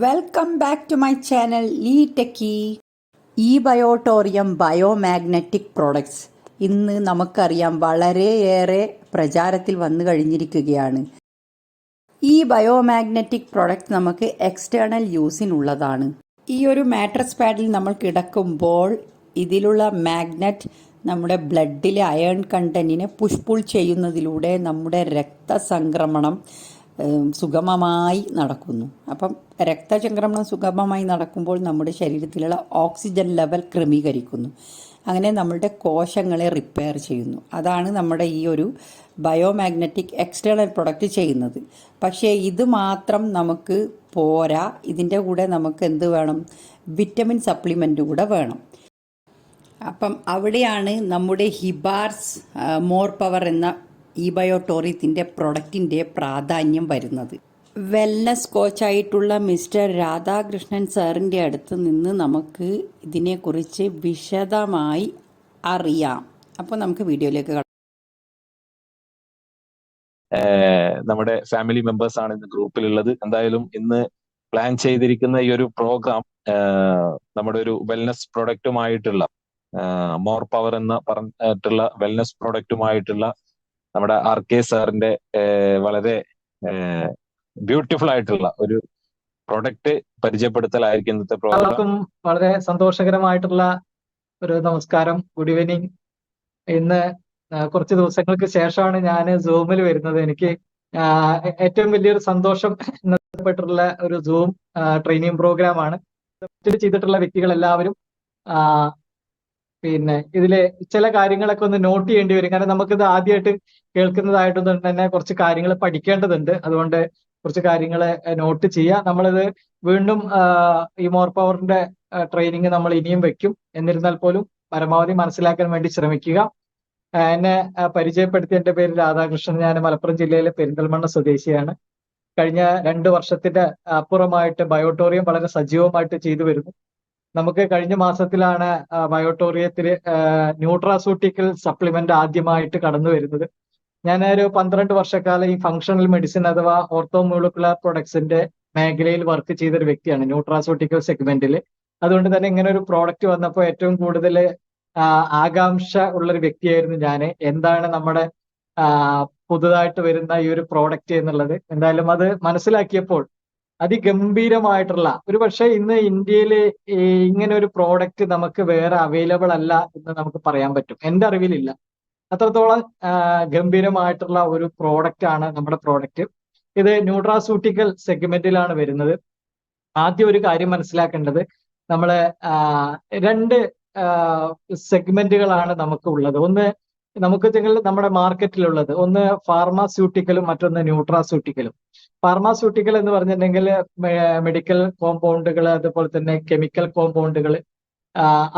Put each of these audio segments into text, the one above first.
Welcome back to my channel Lee Techie. ഈ ബയോട്ടോറിയം biomagnetic products ഇന്ന് നമുക്കറിയാം വളരെയേറെ പ്രചാരത്തിൽ വന്നു കഴിഞ്ഞിരിക്കുകയാണ്. ഈ ബയോമാഗ്നറ്റിക് പ്രോഡക്റ്റ് നമുക്ക് എക്സ്റ്റേണൽ യൂസിനുള്ളതാണ്. ഈ ഒരു മാട്രസ് പാഡിൽ നമ്മൾ കിടക്കുമ്പോൾ ഇതിലുള്ള മാഗ്നറ്റ് നമ്മുടെ ബ്ലഡിലെ അയൺ കണ്ടന്റിനെ പുഷ് പുൾ ചെയ്യുന്നതിലൂടെ നമ്മുടെ രക്തസംക്രമണം സുഗമമായി നടക്കുന്നു. അപ്പം രക്തചംക്രമണം സുഗമമായി നടക്കുമ്പോൾ നമ്മുടെ ശരീരത്തിലുള്ള ഓക്സിജൻ ലെവൽ ക്രമീകരിക്കുന്നു. അങ്ങനെ നമ്മളുടെ കോശങ്ങളെ റിപ്പയർ ചെയ്യുന്നു. അതാണ് നമ്മുടെ ഈ ഒരു ബയോമാഗ്നറ്റിക് എക്സ്റ്റേണൽ പ്രൊഡക്റ്റ് ചെയ്യുന്നത്. പക്ഷേ ഇത് മാത്രം നമുക്ക് പോരാ. ഇതിൻ്റെ കൂടെ നമുക്ക് എന്ത് വേണം? വിറ്റമിൻ സപ്ലിമെൻ്റ് കൂടെ വേണം. അപ്പം അവിടെയാണ് നമ്മുടെ ഹിബാർസ് മോർ പവർ എന്ന ഈ ബയോട്ടോറിയത്തിൻ്റെ പ്രൊഡക്റ്റിൻ്റെ പ്രാധാന്യം വരുന്നത്. വെൽനസ് കോച്ചായിട്ടുള്ള മിസ്റ്റർ രാധാകൃഷ്ണൻ സാറിൻ്റെ അടുത്ത് നിന്ന് നമുക്ക് ഇതിനെക്കുറിച്ച് വിശദമായി അറിയാം. അപ്പോൾ നമുക്ക് വീഡിയോയിലേക്ക് നമ്മുടെ ഫാമിലി മെമ്പേഴ്സ് ആണ് ഇന്ന് ഗ്രൂപ്പിലുള്ളത്. എന്തായാലും ഇന്ന് പ്ലാൻ ചെയ്തിരിക്കുന്ന ഈ ഒരു പ്രോഗ്രാം നമ്മുടെ ഒരു വെൽനസ് പ്രൊഡക്റ്റുമായിട്ടുള്ള മോർ പവർ എന്ന് പറഞ്ഞിട്ടുള്ള വെൽനസ് പ്രൊഡക്റ്റുമായിട്ടുള്ള നമ്മുടെ ആർ കെ സാറിന്റെ വളരെ ബ്യൂട്ടിഫുൾ ആയിട്ടുള്ള ഒരു പ്രൊഡക്റ്റ് പരിചയപ്പെടുത്തലായിരിക്കും ഇന്നത്തെ പ്രോഗ്രാം. വളരെ സന്തോഷകരമായിട്ടുള്ള ഒരു നമസ്കാരം, ഗുഡ് ഈവനിങ്. ഇന്ന് കുറച്ച് ദിവസങ്ങൾക്ക് ശേഷമാണ് ഞാൻ സൂമിൽ വരുന്നത്. എനിക്ക് ഏറ്റവും വലിയൊരു സന്തോഷം എന്നപ്പെട്ടുള്ള ഒരു സൂം ട്രെയിനിങ് പ്രോഗ്രാമാണ്. ചെയ്തിട്ടുള്ള വ്യക്തികൾ എല്ലാവരും പിന്നെ ഇതിലെ ചില കാര്യങ്ങളൊക്കെ ഒന്ന് നോട്ട് ചെയ്യേണ്ടി വരും. കാരണം നമുക്കിത് ആദ്യമായിട്ട് കേൾക്കുന്നതായിട്ടൊന്നും തന്നെ കുറച്ച് കാര്യങ്ങൾ പഠിക്കേണ്ടതുണ്ട്. അതുകൊണ്ട് കുറച്ച് കാര്യങ്ങൾ നോട്ട് ചെയ്യുക. നമ്മളിത് വീണ്ടും ഈ മോർ പവറിന്റെ ട്രെയിനിങ് നമ്മൾ ഇനിയും വെക്കും. എന്നിരുന്നാൽ പോലും പരമാവധി മനസ്സിലാക്കാൻ വേണ്ടി ശ്രമിക്കുക. എന്നെ പരിചയപ്പെടുത്തിയ എൻ്റെ പേര് രാധാകൃഷ്ണൻ. ഞാൻ മലപ്പുറം ജില്ലയിലെ പെരിന്തൽമണ്ണ സ്വദേശിയാണ്. കഴിഞ്ഞ 2 വർഷത്തിന്റെ അപ്പുറമായിട്ട് ബയോട്ടോറിയം വളരെ സജീവമായിട്ട് ചെയ്തു വരുന്നു. നമുക്ക് കഴിഞ്ഞ മാസത്തിലാണ് ബയോട്ടോറിയത്തിൽ ന്യൂട്രാസ്യൂട്ടിക്കൽ സപ്ലിമെന്റ് ആദ്യമായിട്ട് കടന്നു വരുന്നത്. ഞാൻ ഒരു 12 വർഷക്കാലം ഈ ഫങ്ഷണൽ മെഡിസിൻ അഥവാ ഓർത്തോമോളിക്കുലർ പ്രൊഡക്ട്സിന്റെ മേഖലയിൽ വർക്ക് ചെയ്തൊരു വ്യക്തിയാണ്, ന്യൂട്രാസ്യൂട്ടിക്കൽ സെഗ്മെന്റിൽ. അതുകൊണ്ട് തന്നെ ഇങ്ങനെ ഒരു പ്രോഡക്റ്റ് വന്നപ്പോൾ ഏറ്റവും കൂടുതൽ ആകാംക്ഷ ഉള്ളൊരു വ്യക്തിയായിരുന്നു ഞാൻ. എന്താണ് നമ്മുടെ പുതുതായിട്ട് വരുന്ന ഈ ഒരു പ്രോഡക്റ്റ് എന്നുള്ളത്. എന്തായാലും അത് മനസ്സിലാക്കിയപ്പോൾ അതിഗംഭീരമായിട്ടുള്ള ഒരു പക്ഷേ ഇന്ന് ഇന്ത്യയിൽ ഇങ്ങനെ ഒരു പ്രോഡക്റ്റ് നമുക്ക് വേറെ അവൈലബിൾ അല്ല എന്ന് നമുക്ക് പറയാൻ പറ്റും. എൻ്റെ അറിവിലില്ല. അത്രത്തോളം ഗംഭീരമായിട്ടുള്ള ഒരു പ്രോഡക്റ്റ് ആണ് നമ്മുടെ പ്രോഡക്റ്റ്. ഇത് ന്യൂട്രാസ്യൂട്ടിക്കൽ സെഗ്മെന്റിലാണ് വരുന്നത്. ആദ്യം ഒരു കാര്യം മനസ്സിലാക്കേണ്ടത്, നമ്മളെ 2 സെഗ്മെന്റുകളാണ് നമുക്ക് ഉള്ളത്. ഒന്ന് നമുക്ക് നമ്മുടെ മാർക്കറ്റിലുള്ളത്, ഒന്ന് ഫാർമാസ്യൂട്ടിക്കലും മറ്റൊന്ന് ന്യൂട്രാസ്യൂട്ടിക്കലും. ഫാർമാസ്യൂട്ടിക്കൽ എന്ന് പറഞ്ഞിട്ടുണ്ടെങ്കിൽ മെഡിക്കൽ കോമ്പൗണ്ടുകൾ, അതുപോലെ തന്നെ കെമിക്കൽ കോമ്പൗണ്ടുകൾ,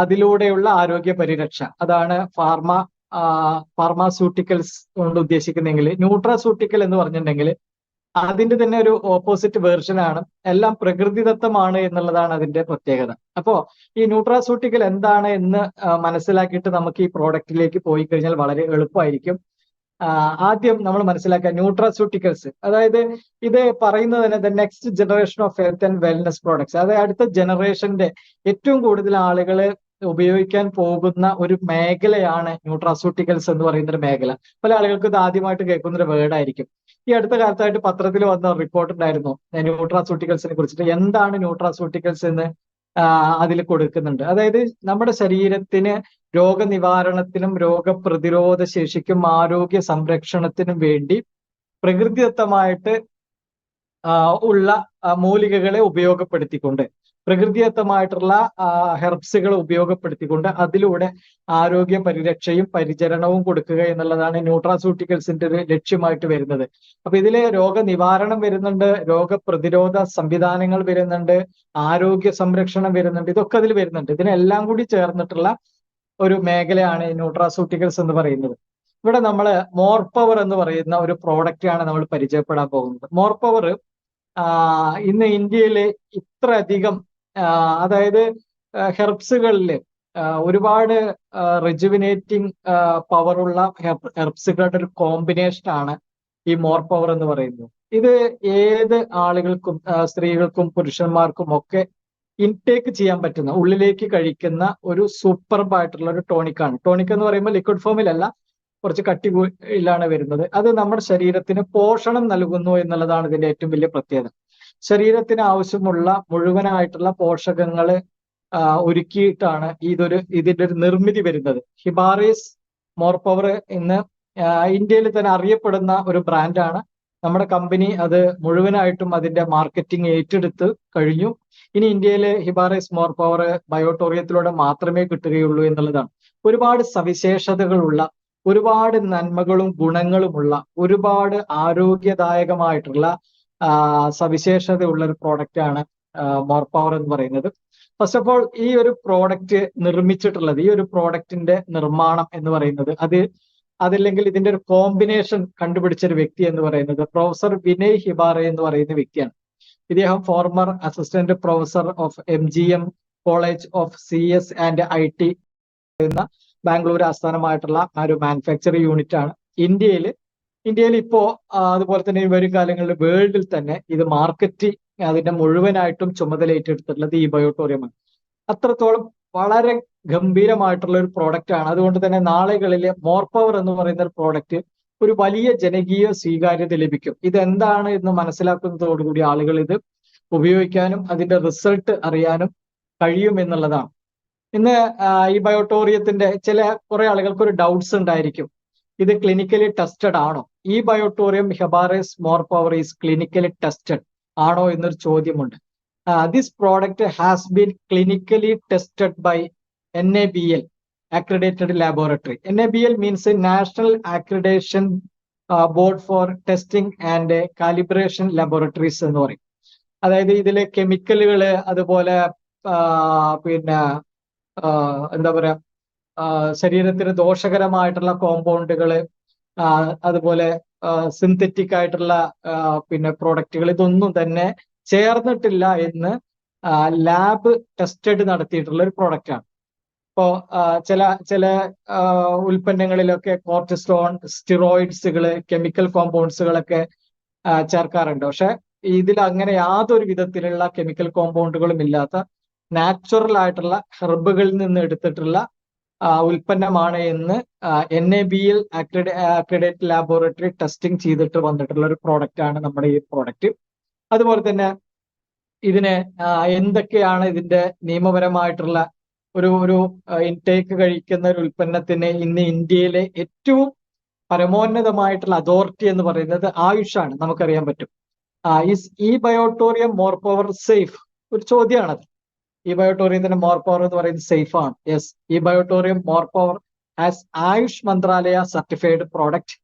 അതിലൂടെയുള്ള ആരോഗ്യ പരിരക്ഷ, അതാണ് ഫാർമാസ്യൂട്ടിക്കൽസ് കൊണ്ട് ഉദ്ദേശിക്കുന്നെങ്കിൽ. ന്യൂട്രാസ്യൂട്ടിക്കൽ എന്ന് പറഞ്ഞിട്ടുണ്ടെങ്കിൽ അതിന്റെ തന്നെ ഒരു ഓപ്പോസിറ്റ് വേർഷൻ ആണ്. എല്ലാം പ്രകൃതിദത്തമാണ് എന്നുള്ളതാണ് അതിന്റെ പ്രത്യേകത. അപ്പോ ഈ ന്യൂട്രാസ്യൂട്ടിക്കൽ എന്താണ് എന്ന് മനസ്സിലാക്കിയിട്ട് നമുക്ക് ഈ പ്രോഡക്റ്റിലേക്ക് പോയി കഴിഞ്ഞാൽ വളരെ എളുപ്പമായിരിക്കും. ആദ്യം നമ്മൾ മനസ്സിലാക്കുക ന്യൂട്രാസ്യൂട്ടിക്കൽസ്, അതായത് ഇത് പറയുന്നത് തന്നെ the next generation of health and wellness products. അതായത് അടുത്ത ജനറേഷന്റെ ഏറ്റവും കൂടുതൽ ആളുകൾ ഉപയോഗിക്കാൻ പോകുന്ന ഒരു മേഖലയാണ് ന്യൂട്രാസ്യൂട്ടിക്കൽസ് എന്ന് പറയുന്ന ഒരു മേഖല. പല ആളുകൾക്ക് ഇത് ആദ്യമായിട്ട് കേൾക്കുന്ന ഒരു വേർഡായിരിക്കും. ഈ അടുത്ത കാലത്തായിട്ട് പത്രത്തിൽ വന്ന റിപ്പോർട്ട് ഉണ്ടായിരുന്നു ന്യൂട്രാസ്യൂട്ടിക്കൽസിനെ കുറിച്ചിട്ട്. എന്താണ് ന്യൂട്രാസ്യൂട്ടിക്കൽസ് എന്ന് അതിൽ കൊടുക്കുന്നുണ്ട്. അതായത് നമ്മുടെ ശരീരത്തിന് രോഗനിവാരണത്തിനും രോഗപ്രതിരോധ ശേഷിക്കും ആരോഗ്യ സംരക്ഷണത്തിനും വേണ്ടി പ്രകൃതിദത്തമായിട്ട് ഉള്ള മൂലികകളെ ഉപയോഗപ്പെടുത്തിക്കൊണ്ട്, പ്രകൃതിദത്തമായിട്ടുള്ള ഹെർബ്സുകൾ ഉപയോഗപ്പെടുത്തിക്കൊണ്ട് അതിലൂടെ ആരോഗ്യ പരിരക്ഷയും പരിചരണവും കൊടുക്കുക എന്നുള്ളതാണ് ന്യൂട്രാസ്യൂട്ടിക്കൽസിന്റെ ഒരു ലക്ഷ്യമായിട്ട് വരുന്നത്. അപ്പൊ ഇതിലെ രോഗനിവാരണം വരുന്നുണ്ട്, രോഗപ്രതിരോധ സംവിധാനങ്ങൾ വരുന്നുണ്ട്, ആരോഗ്യ സംരക്ഷണം വരുന്നുണ്ട്, ഇതൊക്കെ അതിൽ വരുന്നുണ്ട്. ഇതിനെല്ലാം കൂടി ചേർന്നിട്ടുള്ള ഒരു മേഖലയാണ് ന്യൂട്രാസ്യൂട്ടിക്കൽസ് എന്ന് പറയുന്നത്. ഇവിടെ നമ്മൾ മോർ പവർ എന്ന് പറയുന്ന ഒരു പ്രോഡക്റ്റ് ആണ് നമ്മൾ പരിചയപ്പെടാൻ പോകുന്നത്. മോർ പവർ ഇന്ന് ഇന്ത്യയിൽ ഇത്രയധികം അതായത് ഹെർബ്സുകളിൽ ഒരുപാട് റെജുവിനേറ്റിംഗ് പവറുള്ള ഹെർബ്സുകളുടെ ഒരു കോമ്പിനേഷൻ ആണ് ഈ മോർ പവർ എന്ന് പറയുന്നത്. ഇത് ഏത് ആളുകൾക്കും സ്ത്രീകൾക്കും പുരുഷന്മാർക്കും ഒക്കെ ഇൻടേക്ക് ചെയ്യാൻ പറ്റുന്ന, ഉള്ളിലേക്ക് കഴിക്കുന്ന ഒരു സൂപ്പർബ് ആയിട്ടുള്ള ഒരു ടോണിക്കാണ്. ടോണിക് എന്ന് പറയുമ്പോൾ ലിക്വിഡ് ഫോമിലല്ല, കുറച്ച് കട്ടിയിലാണ് വരുന്നത്. അത് നമ്മുടെ ശരീരത്തിന് പോഷണം നൽകുന്നു എന്നുള്ളതാണ് ഇതിന്റെ ഏറ്റവും വലിയ പ്രത്യേകത. ശരീരത്തിന് ആവശ്യമുള്ള മുഴുവനായിട്ടുള്ള പോഷകങ്ങൾ ഒരുക്കിയിട്ടാണ് ഇതിന്റെ ഒരു നിർമ്മിതി വരുന്നത്. ഹിബാറിസ് മോർ പവർ ഇന്ന് ഇന്ത്യയിൽ തന്നെ അറിയപ്പെടുന്ന ഒരു ബ്രാൻഡാണ്. നമ്മുടെ കമ്പനി അത് മുഴുവനായിട്ടും അതിന്റെ മാർക്കറ്റിംഗ് ഏറ്റെടുത്ത് കഴിഞ്ഞു. ഇനി ഇന്ത്യയിലെ ഹിബാറിസ് മോർ പവർ ബയോട്ടോറിയത്തിലൂടെ മാത്രമേ കിട്ടുകയുള്ളൂ എന്നുള്ളതാണ്. ഒരുപാട് സവിശേഷതകളുള്ള, ഒരുപാട് നന്മകളും ഗുണങ്ങളുമുള്ള, ഒരുപാട് ആരോഗ്യദായകമായിട്ടുള്ള സവിശേഷതയുള്ള ഒരു പ്രോഡക്റ്റ് ആണ് മോർ പവർ എന്ന് പറയുന്നത്. ഫസ്റ്റ് ഓഫ് ഓൾ, ഈ ഒരു പ്രോഡക്റ്റ് നിർമ്മിച്ചിട്ടുള്ളത്, ഈ ഒരു പ്രോഡക്റ്റിന്റെ നിർമ്മാണം എന്ന് പറയുന്നത്, അതില്ലെങ്കിൽ ഇതിന്റെ ഒരു കോമ്പിനേഷൻ കണ്ടുപിടിച്ച ഒരു വ്യക്തി എന്ന് പറയുന്നത് പ്രൊഫസർ വിനയ് ഹിബാറെ എന്ന് പറയുന്ന വ്യക്തിയാണ്. ഇദ്ദേഹം former assistant professor of MGM college of CS and IT എന്ന ബാംഗ്ലൂർ ആസ്ഥാനമായിട്ടുള്ള ഒരു മാനുഫാക്ചറിംഗ് യൂണിറ്റ് ആണ്. ഇന്ത്യയിൽ ഇപ്പോ അതുപോലെ തന്നെ വരും കാലങ്ങളിൽ വേൾഡിൽ തന്നെ ഇത് മാർക്കറ്റിംഗ് അതിന്റെ മുഴുവനായിട്ടും ചുമതല ഏറ്റെടുത്തിട്ടുള്ളത് ഈ ബയോട്ടോറിയമാണ്. അത്രത്തോളം വളരെ ഗംഭീരമായിട്ടുള്ള ഒരു പ്രോഡക്റ്റ് ആണ്. അതുകൊണ്ട് തന്നെ നാളുകളിൽ മോർ പവർ എന്ന് പറയുന്ന ഒരു പ്രോഡക്റ്റ് ഒരു വലിയ ജനകീയ സ്വീകാര്യത ലഭിക്കും. ഇതെന്താണ് എന്ന് മനസ്സിലാക്കുന്നതോടുകൂടി ആളുകൾ ഇത് ഉപയോഗിക്കാനും അതിന്റെ റിസൾട്ട് അറിയാനും കഴിയും എന്നുള്ളതാണ്. ഇന്ന് ഈ ബയോട്ടോറിയത്തിന്റെ കുറെ ആളുകൾക്ക് ഒരു ഡൗട്ട്സ് ഉണ്ടായിരിക്കും, ഇത് ക്ലിനിക്കലി ടെസ്റ്റഡ് ആണോ? ഈ ബയോട്ടോറിയം ഹിബാറിസ് more power is clinically tested ആണോ എന്നൊരു ചോദ്യമുണ്ട്. This product has been clinically tested by NABL accredited laboratory. NABL means a National Accreditation Board for Testing and Calibration Laboratories എന്ന് പറയും. അതായത് ഇതിലെ കെമിക്കലുകള്, അതുപോലെ പിന്നെ എന്താ പറയാ, ശരീരത്തിന് ദോഷകരമായിട്ടുള്ള കോമ്പൗണ്ടുകള്, അതുപോലെ സിന്തറ്റിക് ആയിട്ടുള്ള പിന്നെ പ്രോഡക്റ്റുകൾ, ഇതൊന്നും തന്നെ ചേർന്നിട്ടില്ല എന്ന് ലാബ് ടെസ്റ്റഡ് നടത്തിയിട്ടുള്ള ഒരു പ്രോഡക്റ്റ് ആണ്. ഇപ്പോ ചില ഉൽപ്പന്നങ്ങളിലൊക്കെ കോർട്ടിസോൺ, സ്റ്റിറോയിഡ്സുകള്, കെമിക്കൽ കോമ്പൗണ്ട്സുകളൊക്കെ ചേർക്കാറുണ്ട്. പക്ഷെ ഇതിൽ അങ്ങനെ യാതൊരു വിധത്തിലുള്ള കെമിക്കൽ കോമ്പൗണ്ടുകളും ഇല്ലാത്ത നാച്ചുറൽ ആയിട്ടുള്ള ഹെർബുകളിൽ നിന്ന് എടുത്തിട്ടുള്ള ഉൽപ്പന്നമാണ് എന്ന് NABL അക്രഡിറ്റഡ് ലാബോറട്ടറി ടെസ്റ്റിംഗ് ചെയ്തിട്ട് വന്നിട്ടുള്ള ഒരു പ്രോഡക്റ്റ് ആണ് നമ്മുടെ ഈ പ്രോഡക്റ്റ്. അതുപോലെ തന്നെ ഇതിന് എന്തൊക്കെയാണ് ഇതിന്റെ നിയമപരമായിട്ടുള്ള ഒരു ഇൻടേക്ക് കഴിക്കുന്ന ഒരു ഉൽപ്പന്നത്തിന് ഇന്ന് ഇന്ത്യയിലെ ഏറ്റവും പരമോന്നതമായിട്ടുള്ള അതോറിറ്റി എന്ന് പറയുന്നത് ആയുഷാണ്, നമുക്കറിയാൻ പറ്റും. ഈ ബയോട്ടോറിയം മോർ പവർ സേഫ്? ഒരു ചോദ്യമാണത്. ഈ ബയോട്ടോറിയത്തിന്റെ മോർ പവർ എന്ന് പറയുന്നത് സേഫ് ആണ്. യെസ്, ഈ ബയോട്ടോറിയം മോർ പവർ ആസ് ആയുഷ് മന്ത്രാലയ certified product.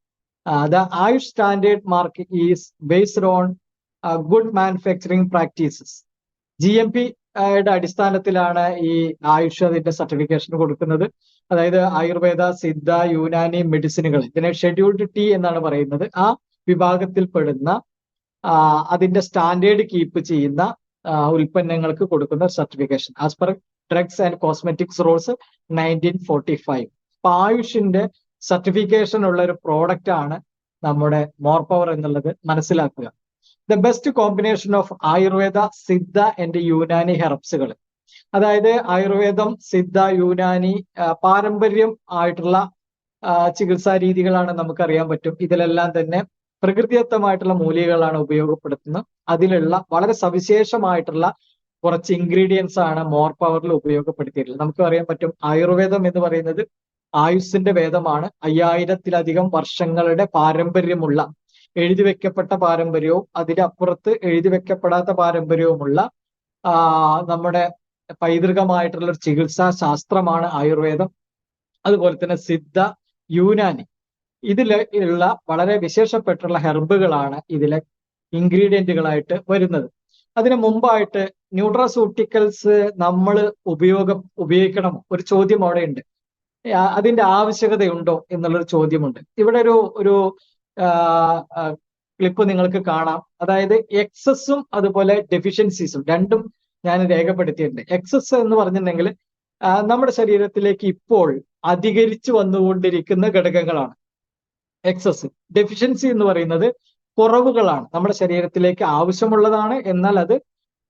The Ayush standard mark is based on good manufacturing practices. GMP യുടെ അടിസ്ഥാനത്തിലാണ് ഈ ആയുഷ് അതിന്റെ സർട്ടിഫിക്കേഷൻ കൊടുക്കുന്നത്. അതായത് ആയുർവേദ, സിദ്ധ, യുനാനി മെഡിസിനുകൾ, ഇതിനെ ഷെഡ്യൂൾഡ് T എന്നാണ് പറയുന്നത്, ആ വിഭാഗത്തിൽപ്പെടുന്ന അതിന്റെ സ്റ്റാൻഡേർഡ് കീപ്പ് ചെയ്യുന്ന ഉൽപ്പന്നങ്ങൾക്ക് കൊടുക്കുന്ന certification as per drugs and cosmetics rules 1945. അപ്പൊ ആയുഷിന്റെ സർട്ടിഫിക്കേഷൻ ഉള്ള ഒരു പ്രോഡക്റ്റ് ആണ് നമ്മുടെ മോർ പവർ എന്നുള്ളത് മനസ്സിലാക്കുക. The best combination of Ayurveda, Siddha and Unani ഹെർബ്സുകൾ, അതായത് ആയുർവേദം, സിദ്ധ, യുനാനി പാരമ്പര്യം ആയിട്ടുള്ള ചികിത്സാ രീതികളാണ് നമുക്കറിയാൻ പറ്റും. ഇതിലെല്ലാം തന്നെ പ്രകൃതിദത്തമായിട്ടുള്ള മൂലികകളാണ് ഉപയോഗപ്പെടുത്തുന്നത്. അതിലുള്ള വളരെ സവിശേഷമായിട്ടുള്ള കുറച്ച് ഇൻഗ്രീഡിയൻസ് ആണ് മോർ പവറിൽ ഉപയോഗപ്പെടുത്തിയിട്ടുള്ളത്. നമുക്ക് അറിയാൻ പറ്റും, ആയുർവേദം എന്ന് പറയുന്നത് ആയുസ്സിന്റെ വേദമാണ്. 5000-ലധികം വർഷങ്ങളുടെ പാരമ്പര്യമുള്ള, എഴുതി വെക്കപ്പെട്ട പാരമ്പര്യവും അതിനപ്പുറത്ത് എഴുതി വെക്കപ്പെടാത്ത പാരമ്പര്യവുമുള്ള നമ്മുടെ പൈതൃകമായിട്ടുള്ള ഒരു ചികിത്സാ ശാസ്ത്രമാണ് ആയുർവേദം. അതുപോലെ തന്നെ സിദ്ധ, യുനാനി, ഇതിലുള്ള വളരെ വിശേഷപ്പെട്ടുള്ള ഹെർബുകളാണ് ഇതിലെ ഇൻഗ്രീഡിയന്റുകളായിട്ട് വരുന്നത്. അതിനു മുമ്പായിട്ട് ന്യൂട്രാസ്യൂട്ടിക്കൽസ് നമ്മൾ ഉപയോഗിക്കണമോ? ഒരു ചോദ്യം അവിടെ ഉണ്ട്. അതിന്റെ ആവശ്യകതയുണ്ടോ എന്നുള്ളൊരു ചോദ്യമുണ്ട്. ഇവിടെ ഒരു ക്ലിപ്പ് നിങ്ങൾക്ക് കാണാം. അതായത് എക്സസും അതുപോലെ ഡെഫിഷ്യൻസീസും രണ്ടും ഞാൻ രേഖപ്പെടുത്തിയിട്ടുണ്ട്. എക്സസ് എന്ന് പറഞ്ഞിട്ടുണ്ടെങ്കിൽ നമ്മുടെ ശരീരത്തിലേക്ക് ഇപ്പോൾ അധികരിച്ചു വന്നുകൊണ്ടിരിക്കുന്ന ഘടകങ്ങളാണ്. എക്സസ്. ഡെഫിഷ്യൻസി എന്ന് പറയുന്നത് കുറവുകളാണ്, നമ്മുടെ ശരീരത്തിലേക്ക് ആവശ്യമുള്ളതാണ്, എന്നാൽ അത്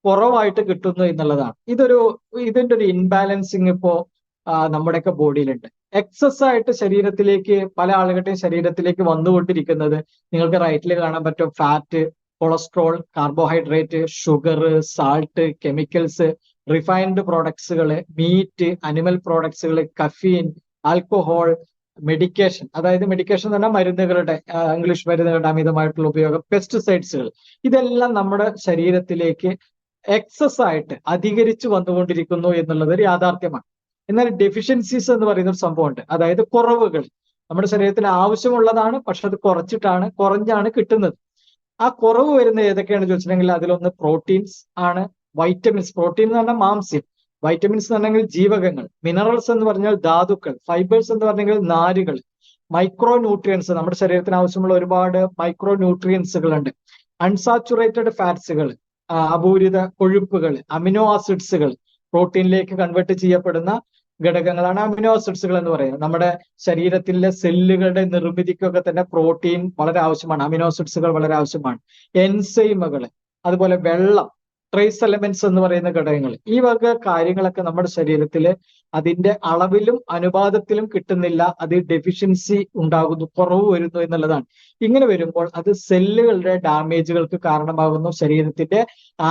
കുറവായിട്ട് കിട്ടുന്നു എന്നുള്ളതാണ്. ഇതിന്റെ ഒരു ഇൻബാലൻസിങ് ഇപ്പോ നമ്മുടെയൊക്കെ ബോഡിയിലുണ്ട്. എക്സസ് ആയിട്ട് ശരീരത്തിലേക്ക്, പല ആളുകളുടെയും ശരീരത്തിലേക്ക് വന്നുകൊണ്ടിരിക്കുന്നത് നിങ്ങൾക്ക് റൈറ്റിൽ കാണാൻ പറ്റും. Fat, cholesterol, carbohydrate, sugar, salt, chemicals, refined പ്രോഡക്ട്സുകൾ, മീറ്റ്, അനിമൽ പ്രോഡക്ട്സുകൾ, കഫീൻ, ആൽക്കഹോൾ, മെഡിക്കേഷൻ, അതായത് മെഡിക്കേഷൻ എന്ന് പറഞ്ഞാൽ മരുന്നുകളുടെ, ഇംഗ്ലീഷ് മരുന്നുകളുടെ അമിതമായിട്ടുള്ള ഉപയോഗം, പെസ്റ്റിസൈഡ്സുകൾ, ഇതെല്ലാം നമ്മുടെ ശരീരത്തിലേക്ക് എക്സസ് ആയിട്ട് അധികരിച്ചു വന്നുകൊണ്ടിരിക്കുന്നു എന്നുള്ളത് ഒരു യാഥാർത്ഥ്യമാണ്. എന്നാൽ ഡെഫിഷ്യൻസീസ് എന്ന് പറയുന്ന ഒരു സംഭവമുണ്ട്, അതായത് കുറവുകൾ. നമ്മുടെ ശരീരത്തിന് ആവശ്യമുള്ളതാണ്, പക്ഷെ അത് കുറഞ്ഞാണ് കിട്ടുന്നത്. ആ കുറവ് വരുന്ന ഏതൊക്കെയാണെന്ന് ചോദിച്ചിട്ടുണ്ടെങ്കിൽ അതിലൊന്ന് പ്രോട്ടീൻസ് ആണ്, വൈറ്റമിൻസ്, പ്രോട്ടീൻ എന്ന് പറഞ്ഞാൽ മാംസ്യം, വൈറ്റമിൻസ് എന്ന് പറഞ്ഞെങ്കിൽ ജീവകങ്ങൾ, മിനറൽസ് എന്ന് പറഞ്ഞാൽ ധാതുക്കൾ, ഫൈബേഴ്സ് എന്ന് പറഞ്ഞെങ്കിൽ നാരുകൾ, മൈക്രോ ന്യൂട്രിയൻസ്, നമ്മുടെ ശരീരത്തിന് ആവശ്യമുള്ള ഒരുപാട് മൈക്രോ ന്യൂട്രിയൻസുകൾ ഉണ്ട്, അൺസാച്ചുറേറ്റഡ് ഫാറ്റ്സുകൾ, അപൂരിത കൊഴുപ്പുകൾ, അമിനോ ആസിഡ്സുകൾ, പ്രോട്ടീനിലേക്ക് കൺവേർട്ട് ചെയ്യപ്പെടുന്ന ഘടകങ്ങളാണ് അമിനോ ആസിഡ്സുകൾ എന്ന് പറയുന്നത്. നമ്മുടെ ശരീരത്തിലെ സെല്ലുകളുടെ നിർമ്മിതിക്കൊക്കെ തന്നെ പ്രോട്ടീൻ വളരെ ആവശ്യമാണ്, അമിനോ ആസിഡ്സുകൾ വളരെ ആവശ്യമാണ്. എൻസൈമുകൾ, അതുപോലെ വെള്ളം, ട്രേസ് എലമെന്റ്സ് എന്ന് പറയുന്ന ഘടകങ്ങൾ, ഈ വക കാര്യങ്ങളൊക്കെ നമ്മുടെ ശരീരത്തിൽ അതിന്റെ അളവിലും അനുപാതത്തിലും കിട്ടുന്നില്ല. അത് ഡെഫിഷ്യൻസി ഉണ്ടാകുന്നു, കുറവ് വരുന്നു എന്നുള്ളതാണ്. ഇങ്ങനെ വരുമ്പോൾ അത് സെല്ലുകളുടെ ഡാമേജുകൾക്ക് കാരണമാകുന്നു, ശരീരത്തിന്റെ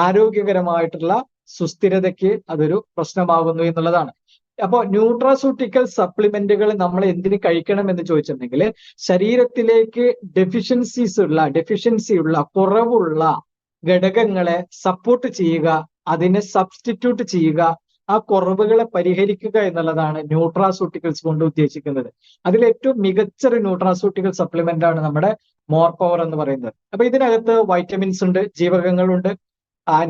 ആരോഗ്യകരമായിട്ടുള്ള സുസ്ഥിരതയ്ക്ക് അതൊരു പ്രശ്നമാകുന്നു എന്നുള്ളതാണ്. അപ്പോൾ ന്യൂട്രാസ്യൂട്ടിക്കൽ സപ്ലിമെന്റുകൾ നമ്മൾ എന്തിന് കഴിക്കണം എന്ന് ചോദിച്ചിട്ടുണ്ടെങ്കിൽ ശരീരത്തിലേക്ക് ഡെഫിഷ്യൻസി ഉള്ള കുറവുള്ള ഘടകങ്ങളെ സപ്പോർട്ട് ചെയ്യുക, അതിനെ സബ്സ്റ്റിറ്റ്യൂട്ട് ചെയ്യുക, ആ കുറവുകളെ പരിഹരിക്കുക എന്നുള്ളതാണ് ന്യൂട്രാസ്യൂട്ടിക്കൽസ് കൊണ്ട് ഉദ്ദേശിക്കുന്നത്. അതിൽ ഏറ്റവും മികച്ചൊരു ന്യൂട്രാസ്യൂട്ടിക്കൽ സപ്ലിമെന്റ് ആണ് നമ്മുടെ മോർ പവർ എന്ന് പറയുന്നത്. അപ്പൊ ഇതിനകത്ത് വൈറ്റമിൻസ് ഉണ്ട്, ജീവകങ്ങളുണ്ട്,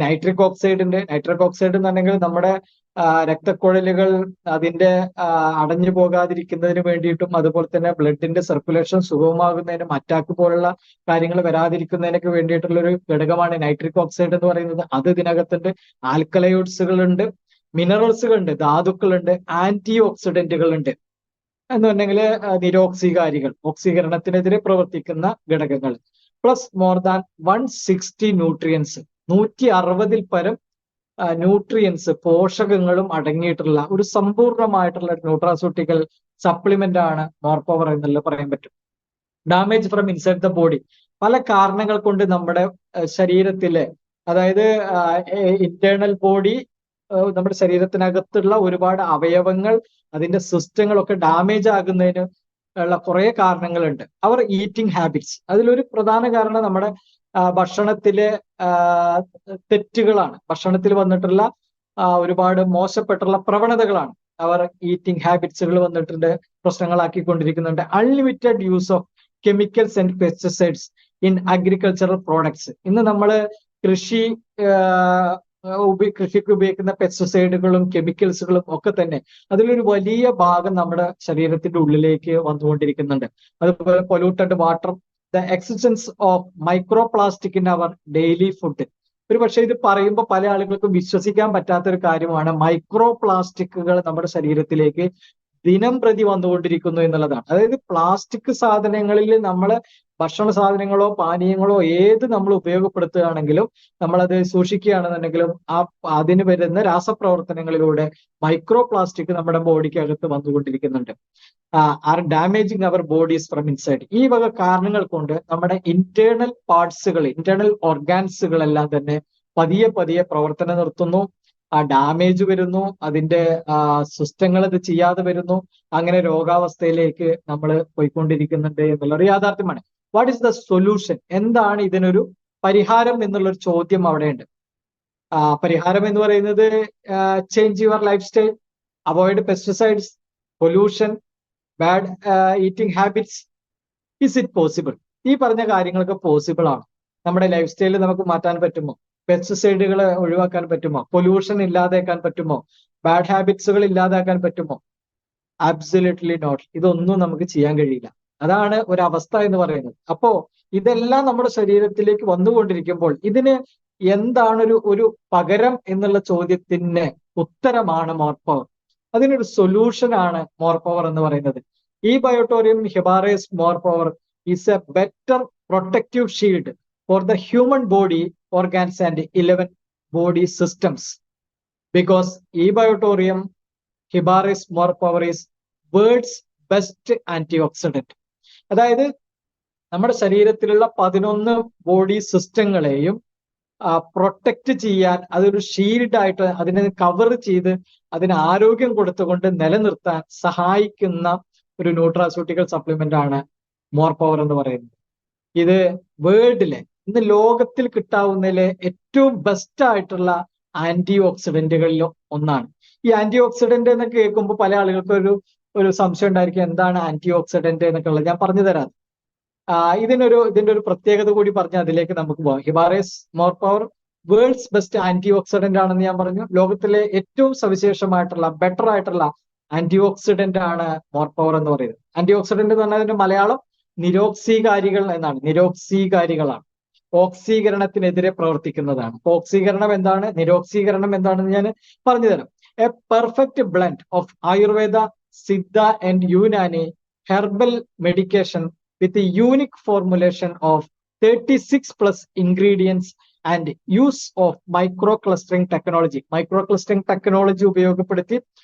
നൈട്രിക് ഓക്സൈഡ് ഉണ്ട്. നൈട്രിക് ഓക്സൈഡ് എന്ന് പറഞ്ഞെങ്കിൽ നമ്മുടെ രക്തക്കുഴലുകൾ അതിന്റെ അടഞ്ഞു പോകാതിരിക്കുന്നതിന് വേണ്ടിയിട്ടും, അതുപോലെ തന്നെ ബ്ലഡിന്റെ സർക്കുലേഷൻ സുഗമമാകുന്നതിനും, അറ്റാക്ക് പോലുള്ള കാര്യങ്ങൾ വരാതിരിക്കുന്നതിനൊക്കെ വേണ്ടിയിട്ടുള്ള ഒരു ഘടകമാണ് നൈട്രിക് ഓക്സൈഡ് എന്ന് പറയുന്നത്. അത് ഇതിനകത്തുണ്ട്. ആൽക്കലൈഡ്സുകളുണ്ട്, മിനറൽസുകളുണ്ട്, ധാതുക്കളുണ്ട്, ആന്റി ഓക്സിഡന്റുകളുണ്ട് എന്ന് പറഞ്ഞെങ്കിൽ നിരോക്സീകാരികൾ, ഓക്സീകരണത്തിനെതിരെ പ്രവർത്തിക്കുന്ന ഘടകങ്ങൾ, പ്ലസ് മോർ ദാൻ 160 ന്യൂട്രിയൻസ്, 160 പരം ന്യൂട്രിയൻസ്, പോഷകങ്ങളും അടങ്ങിയിട്ടുള്ള ഒരു സമ്പൂർണമായിട്ടുള്ള ന്യൂട്രാസ്യൂട്ടിക്കൽ സപ്ലിമെന്റ് ആണ് മോർ പവർ എന്നുള്ളത് പറയാൻ പറ്റും. Damage from inside the body, പല കാരണങ്ങൾ കൊണ്ട് നമ്മുടെ ശരീരത്തിലെ, അതായത് ഇന്റേണൽ ബോഡി, നമ്മുടെ ശരീരത്തിനകത്തുള്ള ഒരുപാട് അവയവങ്ങൾ, അതിന്റെ സിസ്റ്റങ്ങളൊക്കെ ഡാമേജ് ആകുന്നതിന് ഉള്ള കുറെ കാരണങ്ങളുണ്ട്. അവർ ഈറ്റിംഗ് ഹാബിറ്റ്സ്, അതിലൊരു പ്രധാന കാരണം നമ്മുടെ ഭക്ഷണത്തിലെ തെറ്റുകളാണ്, ഭക്ഷണത്തിൽ വന്നിട്ടുള്ള ഒരുപാട് മോശപ്പെട്ടുള്ള പ്രവണതകളാണ്. അവർ ഈറ്റിംഗ് ഹാബിറ്റ്സുകൾ വന്നിട്ടുണ്ട്, പ്രശ്നങ്ങളാക്കിക്കൊണ്ടിരിക്കുന്നുണ്ട്. Unlimited use of chemicals and pesticides in agricultural products. ഇന്ന് നമ്മൾ കൃഷിക്ക് ഉപയോഗിക്കുന്ന പെസ്റ്റിസൈഡുകളും കെമിക്കൽസുകളും ഒക്കെ തന്നെ അതിലൊരു വലിയ ഭാഗം നമ്മുടെ ശരീരത്തിന്റെ ഉള്ളിലേക്ക് വന്നുകൊണ്ടിരിക്കുന്നുണ്ട്. അതുപോലെ polluted water, the existence of microplastic in our daily food. ഒരു പക്ഷേ ഇത് പറയുമ്പോൾ പല ആളുകൾക്കും വിശ്വസിക്കാൻ പറ്റാത്ത ഒരു കാര്യമാണ്, മൈക്രോ പ്ലാസ്റ്റിക്കുകൾ നമ്മുടെ ശരീരത്തിലേക്ക് ദിനം പ്രതി വന്നുകൊണ്ടിരിക്കുന്നു എന്നുള്ളതാണ്. അതായത് പ്ലാസ്റ്റിക് സാധനങ്ങളിൽ നമ്മൾ ഭക്ഷണ സാധനങ്ങളോ പാനീയങ്ങളോ ഏത് നമ്മൾ ഉപയോഗപ്പെടുത്തുകയാണെങ്കിലും, നമ്മളത് സൂക്ഷിക്കുകയാണെന്നുണ്ടെങ്കിലും അതിന് വരുന്ന രാസപ്രവർത്തനങ്ങളിലൂടെ മൈക്രോ പ്ലാസ്റ്റിക് നമ്മുടെ ബോഡിക്ക് അകത്ത് വന്നുകൊണ്ടിരിക്കുന്നുണ്ട്. Are damaging our bodies from inside. ഈ വക കാരണങ്ങൾ കൊണ്ട് നമ്മുടെ ഇന്റേണൽ പാർട്സുകൾ, ഇന്റേണൽ ഓർഗാൻസുകളെല്ലാം തന്നെ പതിയെ പതിയെ പ്രവർത്തനം നിർത്തുന്നു, ഡാമേജ് വരുന്നു, അതിന്റെ സിസ്റ്റങ്ങൾ ഇത് ചെയ്യാതെ വരുന്നു. അങ്ങനെ രോഗാവസ്ഥയിലേക്ക് നമ്മൾ പോയിക്കൊണ്ടിരിക്കുന്നുണ്ട് എന്നുള്ളൊരു യാഥാർത്ഥ്യമാണ്. What is the solution? എന്താണ് ഇതിനൊരു പരിഹാരം എന്നുള്ളൊരു ചോദ്യം അവിടെയുണ്ട്. പരിഹാരം എന്ന് പറയുന്നത് change your life style, avoid pesticides, pollution, bad eating habits. Is it possible? ഈ പറഞ്ഞ കാര്യങ്ങളൊക്കെ പോസിബിൾ ആണ്. നമ്മുടെ ലൈഫ് സ്റ്റൈലിൽ നമുക്ക് മാറ്റാൻ പറ്റുമോ? പെസ്റ്റിസൈഡുകൾ ഒഴിവാക്കാൻ പറ്റുമോ? പൊല്യൂഷൻ ഇല്ലാതാക്കാൻ പറ്റുമോ? ബാഡ് ഹാബിറ്റ്സുകൾ ഇല്ലാതാക്കാൻ പറ്റുമോ? Absolutely not. ഇതൊന്നും നമുക്ക് ചെയ്യാൻ കഴിയില്ല. അതാണ് ഒരവസ്ഥ എന്ന് പറയുന്നത്. അപ്പോ ഇതെല്ലാം നമ്മുടെ ശരീരത്തിലേക്ക് വന്നുകൊണ്ടിരിക്കുമ്പോൾ ഇതിന് എന്താണ് ഒരു പകരം എന്നുള്ള ചോദ്യത്തിന് ഉത്തരമാണ് മോർ പവർ. അതിനൊരു സൊല്യൂഷൻ ആണ് മോർ പവർ എന്ന് പറയുന്നത്. ഈ ബയോട്ടോറിയം ഹിബാറേസ് more power is a better protective shield for the human body, organs, and 11 body systems. Because eBiotorium Hibaris Morepower is world's best antioxidant. അതായത് നമ്മുടെ ശരീരത്തിലുള്ള 11 ബോഡി സിസ്റ്റങ്ങളെയും പ്രൊട്ടക്ട് ചെയ്യാൻ, അതൊരു ഷീൽഡായിട്ട് അതിനെ കവർ ചെയ്ത് അതിന് ആരോഗ്യം കൊടുത്തുകൊണ്ട് നിലനിർത്താൻ സഹായിക്കുന്ന ഒരു ന്യൂട്രാസ്യൂട്ടിക്കൽ സപ്ലിമെന്റ് ആണ് മോർ പവർ എന്ന് പറയുന്നത്. ഇത് വേൾഡിലെ ഇന്ന് ലോകത്തിൽ കിട്ടാവുന്നതിലെ ഏറ്റവും ബെസ്റ്റ് ആയിട്ടുള്ള ആന്റി ഓക്സിഡന്റുകളിൽ ഒന്നാണ്. ഈ ആന്റി ഓക്സിഡന്റ് എന്ന് കേൾക്കുമ്പോൾ പല ആളുകൾക്ക് ഒരു സംശയം ഉണ്ടായിരിക്കും, എന്താണ് ആന്റി ഓക്സിഡന്റ് എന്നൊക്കെ ഉള്ളത്. ഞാൻ പറഞ്ഞു തരാം. ഇതിന്റെ ഒരു പ്രത്യേകത കൂടി പറഞ്ഞ് അതിലേക്ക് നമുക്ക് പോകാം. ഹിബാറിസ് more power world's best antioxidant ആണെന്ന് ഞാൻ പറഞ്ഞു. ലോകത്തിലെ ഏറ്റവും സവിശേഷമായിട്ടുള്ള ബെറ്റർ ആയിട്ടുള്ള ആന്റി ഓക്സിഡന്റ് ആണ് മോർ പവർ എന്ന് പറയുന്നത്. ആന്റി ഓക്സിഡന്റ് എന്ന് പറഞ്ഞാൽ അതിന്റെ മലയാളം നിരോക്സീകാരികൾ എന്നാണ്. നിരോക്സീകാരികളാണ്, ഓക്സീകരണത്തിനെതിരെ പ്രവർത്തിക്കുന്നതാണ്. ഓക്സീകരണം എന്താണ്, നിരോക്സീകരണം എന്താണെന്ന് ഞാൻ പറഞ്ഞുതരാം. A perfect blend of Ayurveda, Siddha and Unani herbal medication with a unique formulation of 36 plus ingredients and use of microclustering technology. Microclustering technology ഉപയോഗപ്പെടുത്തി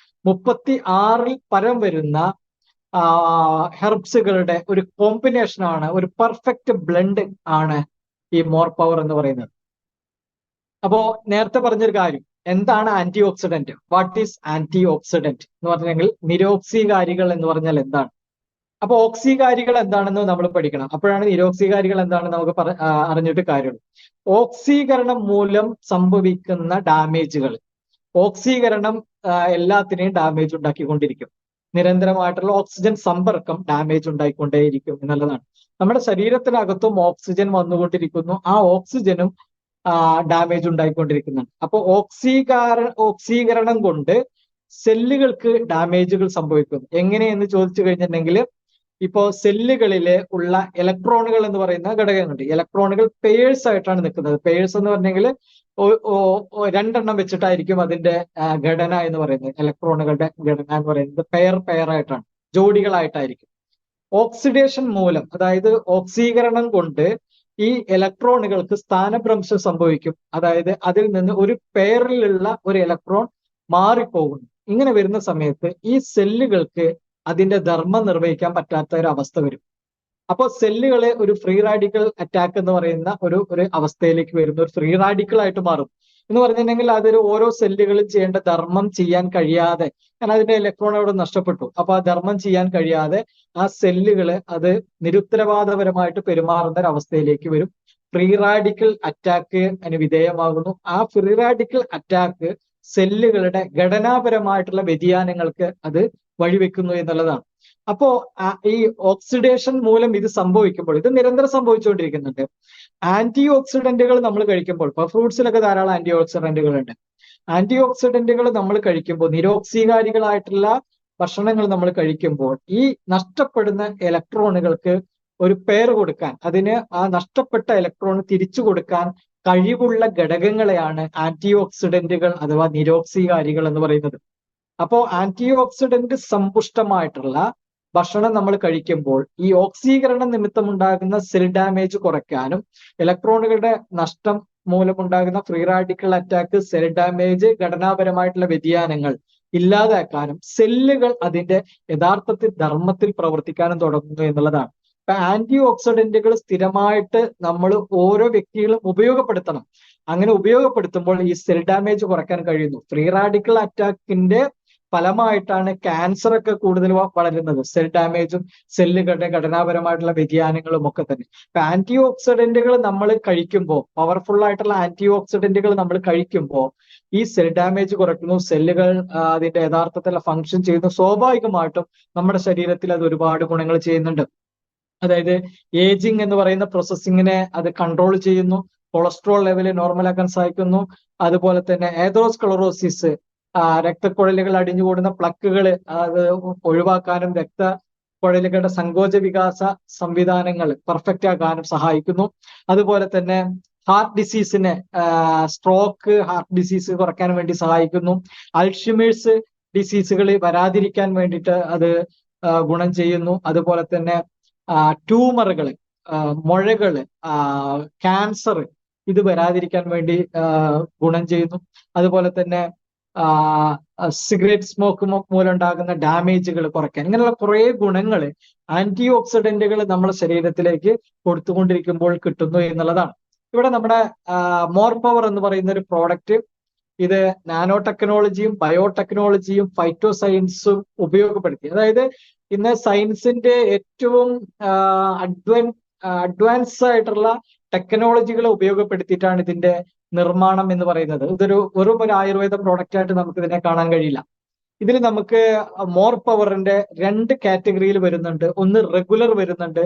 36 പരം വരുന്ന ഹെർബ്സുകളുടെ ഒരു കോമ്പിനേഷൻ ആണ്, ഒരു പെർഫെക്റ്റ് ബ്ലെൻഡ് ആണ് ഈ മോർ പവർ എന്ന് പറയുന്നത്. അപ്പോ നേരത്തെ പറഞ്ഞൊരു കാര്യം, എന്താണ് antioxidant? What is antioxidant എന്ന് പറഞ്ഞെങ്കിൽ നിരോക്സീകാരികൾ എന്ന് പറഞ്ഞാൽ എന്താണ്? അപ്പൊ ഓക്സീകാരികൾ എന്താണെന്ന് നമ്മൾ പഠിക്കണം. അപ്പോഴാണ് നിരോക്സീകാരികൾ എന്താണെന്ന് നമുക്ക് അറിഞ്ഞിട്ട് കാര്യമുള്ളൂ. ഓക്സീകരണം മൂലം സംഭവിക്കുന്ന ഡാമേജുകൾ, ഓക്സീകരണം എല്ലാത്തിനെയും ഡാമേജ് ഉണ്ടാക്കിക്കൊണ്ടിരിക്കും. നിരന്തരമായിട്ടുള്ള ഓക്സിജൻ സമ്പർക്കം ഡാമേജ് ഉണ്ടായിക്കൊണ്ടേയിരിക്കും എന്നുള്ളതാണ്. നമ്മുടെ ശരീരത്തിനകത്തും ഓക്സിജൻ വന്നുകൊണ്ടിരിക്കുന്നു, ആ ഓക്സിജനും ഡാമേജ് ഉണ്ടായിക്കൊണ്ടിരിക്കുന്നുണ്ട്. അപ്പൊ ഓക്സീകരണം കൊണ്ട് സെല്ലുകൾക്ക് ഡാമേജുകൾ സംഭവിക്കുന്നു. എങ്ങനെയെന്ന് ചോദിച്ചു കഴിഞ്ഞിട്ടുണ്ടെങ്കിൽ, ഇപ്പോ സെല്ലുകളിലെ ഉള്ള ഇലക്ട്രോണുകൾ എന്ന് പറയുന്ന ഘടകങ്ങളുണ്ട്. ഇലക്ട്രോണുകൾ പേഴ്സ് ആയിട്ടാണ് നിൽക്കുന്നത്. പേഴ്സ് എന്ന് പറഞ്ഞെങ്കിൽ രണ്ടെണ്ണം വെച്ചിട്ടായിരിക്കും അതിന്റെ ഘടന എന്ന് പറയുന്നത്. ഇലക്ട്രോണുകളുടെ ഘടന എന്ന് പറയുന്നത് പെയർ ആയിട്ടാണ്, ജോഡികളായിട്ടായിരിക്കും. ഓക്സിഡേഷൻ മൂലം, അതായത് ഓക്സീകരണം കൊണ്ട് ഈ ഇലക്ട്രോണുകൾക്ക് സ്ഥാനഭ്രംശം സംഭവിക്കും. അതായത് അതിൽ നിന്ന് ഒരു പെയറിലുള്ള ഒരു ഇലക്ട്രോൺ മാറിപ്പോകുന്നു. ഇങ്ങനെ വരുന്ന സമയത്ത് ഈ സെല്ലുകൾക്ക് അതിന്റെ ധർമ്മം നിർവഹിക്കാൻ പറ്റാത്ത ഒരു അവസ്ഥ വരും. അപ്പോൾ സെല്ലുകളെ ഒരു ഫ്രീ റാഡിക്കൽ അറ്റാക്ക് എന്ന് പറയുന്ന ഒരു അവസ്ഥയിലേക്ക് വരുന്ന ഒരു ഫ്രീ റാഡിക്കൽ ആയിട്ട് മാറും. എന്ന് പറഞ്ഞിട്ടുണ്ടെങ്കിൽ അതൊരു ഓരോ സെല്ലുകളും ചെയ്യേണ്ട ധർമ്മം ചെയ്യാൻ കഴിയാതെ, കാരണം അതിന്റെ ഇലക്ട്രോൺ അവിടെ നഷ്ടപ്പെട്ടു. അപ്പൊ ആ ധർമ്മം ചെയ്യാൻ കഴിയാതെ ആ സെല്ലുകള് അത് നിരുത്തരവാദപരമായിട്ട് പെരുമാറുന്ന ഒരു അവസ്ഥയിലേക്ക് വരും. ഫ്രീ റാഡിക്കൽ അറ്റാക്ക് അതിന് വിധേയമാകുന്നു. ആ ഫ്രീ റാഡിക്കൽ അറ്റാക്ക് സെല്ലുകളുടെ ഘടനാപരമായിട്ടുള്ള വ്യതിയാനങ്ങൾക്ക് അത് വഴിവെക്കുന്നു എന്നുള്ളതാണ്. അപ്പോ ഈ ഓക്സിഡേഷൻ മൂലം ഇത് സംഭവിക്കുമ്പോൾ, ഇത് നിരന്തരം സംഭവിച്ചുകൊണ്ടിരിക്കുന്നുണ്ട്. ആന്റി ഓക്സിഡന്റുകൾ നമ്മൾ കഴിക്കുമ്പോൾ, ഇപ്പൊ ഫ്രൂട്ട്സിലൊക്കെ ധാരാളം ആന്റി ഓക്സിഡന്റുകൾ ഉണ്ട്. ആന്റി ഓക്സിഡന്റുകൾ നമ്മൾ കഴിക്കുമ്പോൾ, നിരോക്സീകാരികളായിട്ടുള്ള ഭക്ഷണങ്ങൾ നമ്മൾ കഴിക്കുമ്പോൾ ഈ നഷ്ടപ്പെടുന്ന ഇലക്ട്രോണുകൾക്ക് ഒരു പെയർ കൊടുക്കാൻ, അതിന് ആ നഷ്ടപ്പെട്ട ഇലക്ട്രോൺ തിരിച്ചു കൊടുക്കാൻ കഴിവുള്ള ഘടകങ്ങളെയാണ് ആന്റി ഓക്സിഡന്റുകൾ അഥവാ നിരോക്സീകാരികൾ എന്ന് പറയുന്നത്. അപ്പോ ആന്റി ഓക്സിഡന്റ് സമ്പുഷ്ടമായിട്ടുള്ള ഭക്ഷണം നമ്മൾ കഴിക്കുമ്പോൾ ഈ ഓക്സീകരണം നിമിത്തമുണ്ടാകുന്ന സെൽ ഡാമേജ് കുറയ്ക്കാനും, ഇലക്ട്രോണുകളുടെ നഷ്ടം മൂലമുണ്ടാകുന്ന free radical attack, cell damage, ഘടനാപരമായിട്ടുള്ള വ്യതിയാനങ്ങൾ ഇല്ലാതാക്കാനും സെല്ലുകൾ അതിന്റെ യഥാർത്ഥത്തിൽ ധർമ്മത്തിൽ പ്രവർത്തിക്കാനും തുടങ്ങുന്നു എന്നുള്ളതാണ്. ഇപ്പൊ ആന്റി ഓക്സിഡന്റുകൾ സ്ഥിരമായിട്ട് നമ്മൾ ഓരോ വ്യക്തികളും ഉപയോഗപ്പെടുത്തണം. അങ്ങനെ ഉപയോഗപ്പെടുത്തുമ്പോൾ ഈ സെൽ ഡാമേജ് കുറയ്ക്കാൻ കഴിയുന്നു. ഫ്രീ റാഡിക്കൽ അറ്റാക്കിന്റെ ഫലമായിട്ടാണ് ക്യാൻസർ ഒക്കെ കൂടുതൽ വളരുന്നത്. സെൽ ഡാമേജും സെല്ലുകളുടെ ഘടനാപരമായിട്ടുള്ള വ്യതിയാനങ്ങളും ഒക്കെ തന്നെ. ഇപ്പൊ ആന്റി ഓക്സിഡന്റുകൾ നമ്മൾ കഴിക്കുമ്പോൾ, പവർഫുൾ ആയിട്ടുള്ള ആന്റി ഓക്സിഡന്റുകൾ നമ്മൾ കഴിക്കുമ്പോൾ ഈ സെൽ ഡാമേജ് കുറയ്ക്കുന്നു, സെല്ലുകൾ അതിന്റെ യഥാർത്ഥത്തിലുള്ള ഫങ്ഷൻ ചെയ്യുന്നു. സ്വാഭാവികമായിട്ടും നമ്മുടെ ശരീരത്തിൽ അത് ഒരുപാട് ഗുണങ്ങൾ ചെയ്യുന്നുണ്ട്. അതായത് ഏജിങ് എന്ന് പറയുന്ന പ്രോസസ്സിങ്ങിനെ അത് കൺട്രോൾ ചെയ്യുന്നു, കൊളസ്ട്രോൾ ലെവല് നോർമലാക്കാൻ സഹായിക്കുന്നു. അതുപോലെ തന്നെ ഏതറോസ്ക്ലറോസിസ്, രക്തക്കുഴലുകൾ അടിഞ്ഞുകൂടുന്ന പ്ലക്കുകൾ അത് ഒഴിവാക്കാനും രക്തക്കുഴലുകളുടെ സങ്കോച വികാസ സംവിധാനങ്ങൾ പെർഫെക്റ്റ് ആക്കാനും സഹായിക്കുന്നു. അതുപോലെ തന്നെ ഹാർട്ട് ഡിസീസിനെ, സ്ട്രോക്ക്, ഹാർട്ട് ഡിസീസ് കുറയ്ക്കാൻ വേണ്ടി സഹായിക്കുന്നു. അൾഷിമേഴ്സ് ഡിസീസുകൾ വരാതിരിക്കാൻ വേണ്ടിയിട്ട് അത് ഗുണം ചെയ്യുന്നു. അതുപോലെ തന്നെ ട്യൂമറുകൾ, മുഴകള്, ക്യാൻസർ ഇത് വരാതിരിക്കാൻ വേണ്ടി ഗുണം ചെയ്യുന്നു. അതുപോലെ തന്നെ സിഗരറ്റ് സ്മോക്ക് മൂലം ഉണ്ടാകുന്ന ഡാമേജുകൾ കുറയ്ക്കാൻ, ഇങ്ങനെയുള്ള കുറെ ഗുണങ്ങൾ ആന്റി ഓക്സിഡന്റുകൾ നമ്മുടെ ശരീരത്തിലേക്ക് കൊടുത്തുകൊണ്ടിരിക്കുമ്പോൾ കിട്ടുന്നു എന്നുള്ളതാണ്. ഇവിടെ നമ്മുടെ മോർ പവർ എന്ന് പറയുന്ന ഒരു പ്രോഡക്റ്റ്, ഇത് നാനോ ടെക്നോളജിയും ബയോടെക്നോളജിയും ഫൈറ്റോ സയൻസും ഉപയോഗപ്പെടുത്തി, അതായത് ഇന്ന് സയൻസിന്റെ ഏറ്റവും അഡ്വാൻസ് ആയിട്ടുള്ള ടെക്നോളജികൾ ഉപയോഗപ്പെടുത്തിയിട്ടാണ് ഇതിന്റെ നിർമ്മാണം എന്ന് പറയുന്നത്. ഇതൊരു വെറും ഒരു ആയുർവേദ പ്രോഡക്റ്റ് ആയിട്ട് നമുക്ക് ഇതിനെ കാണാൻ കഴിയില്ല. ഇതിൽ നമുക്ക് മോർ പവറിന്റെ 2 കാറ്റഗറിയിൽ വരുന്നുണ്ട്. ഒന്ന് റെഗുലർ വരുന്നുണ്ട്,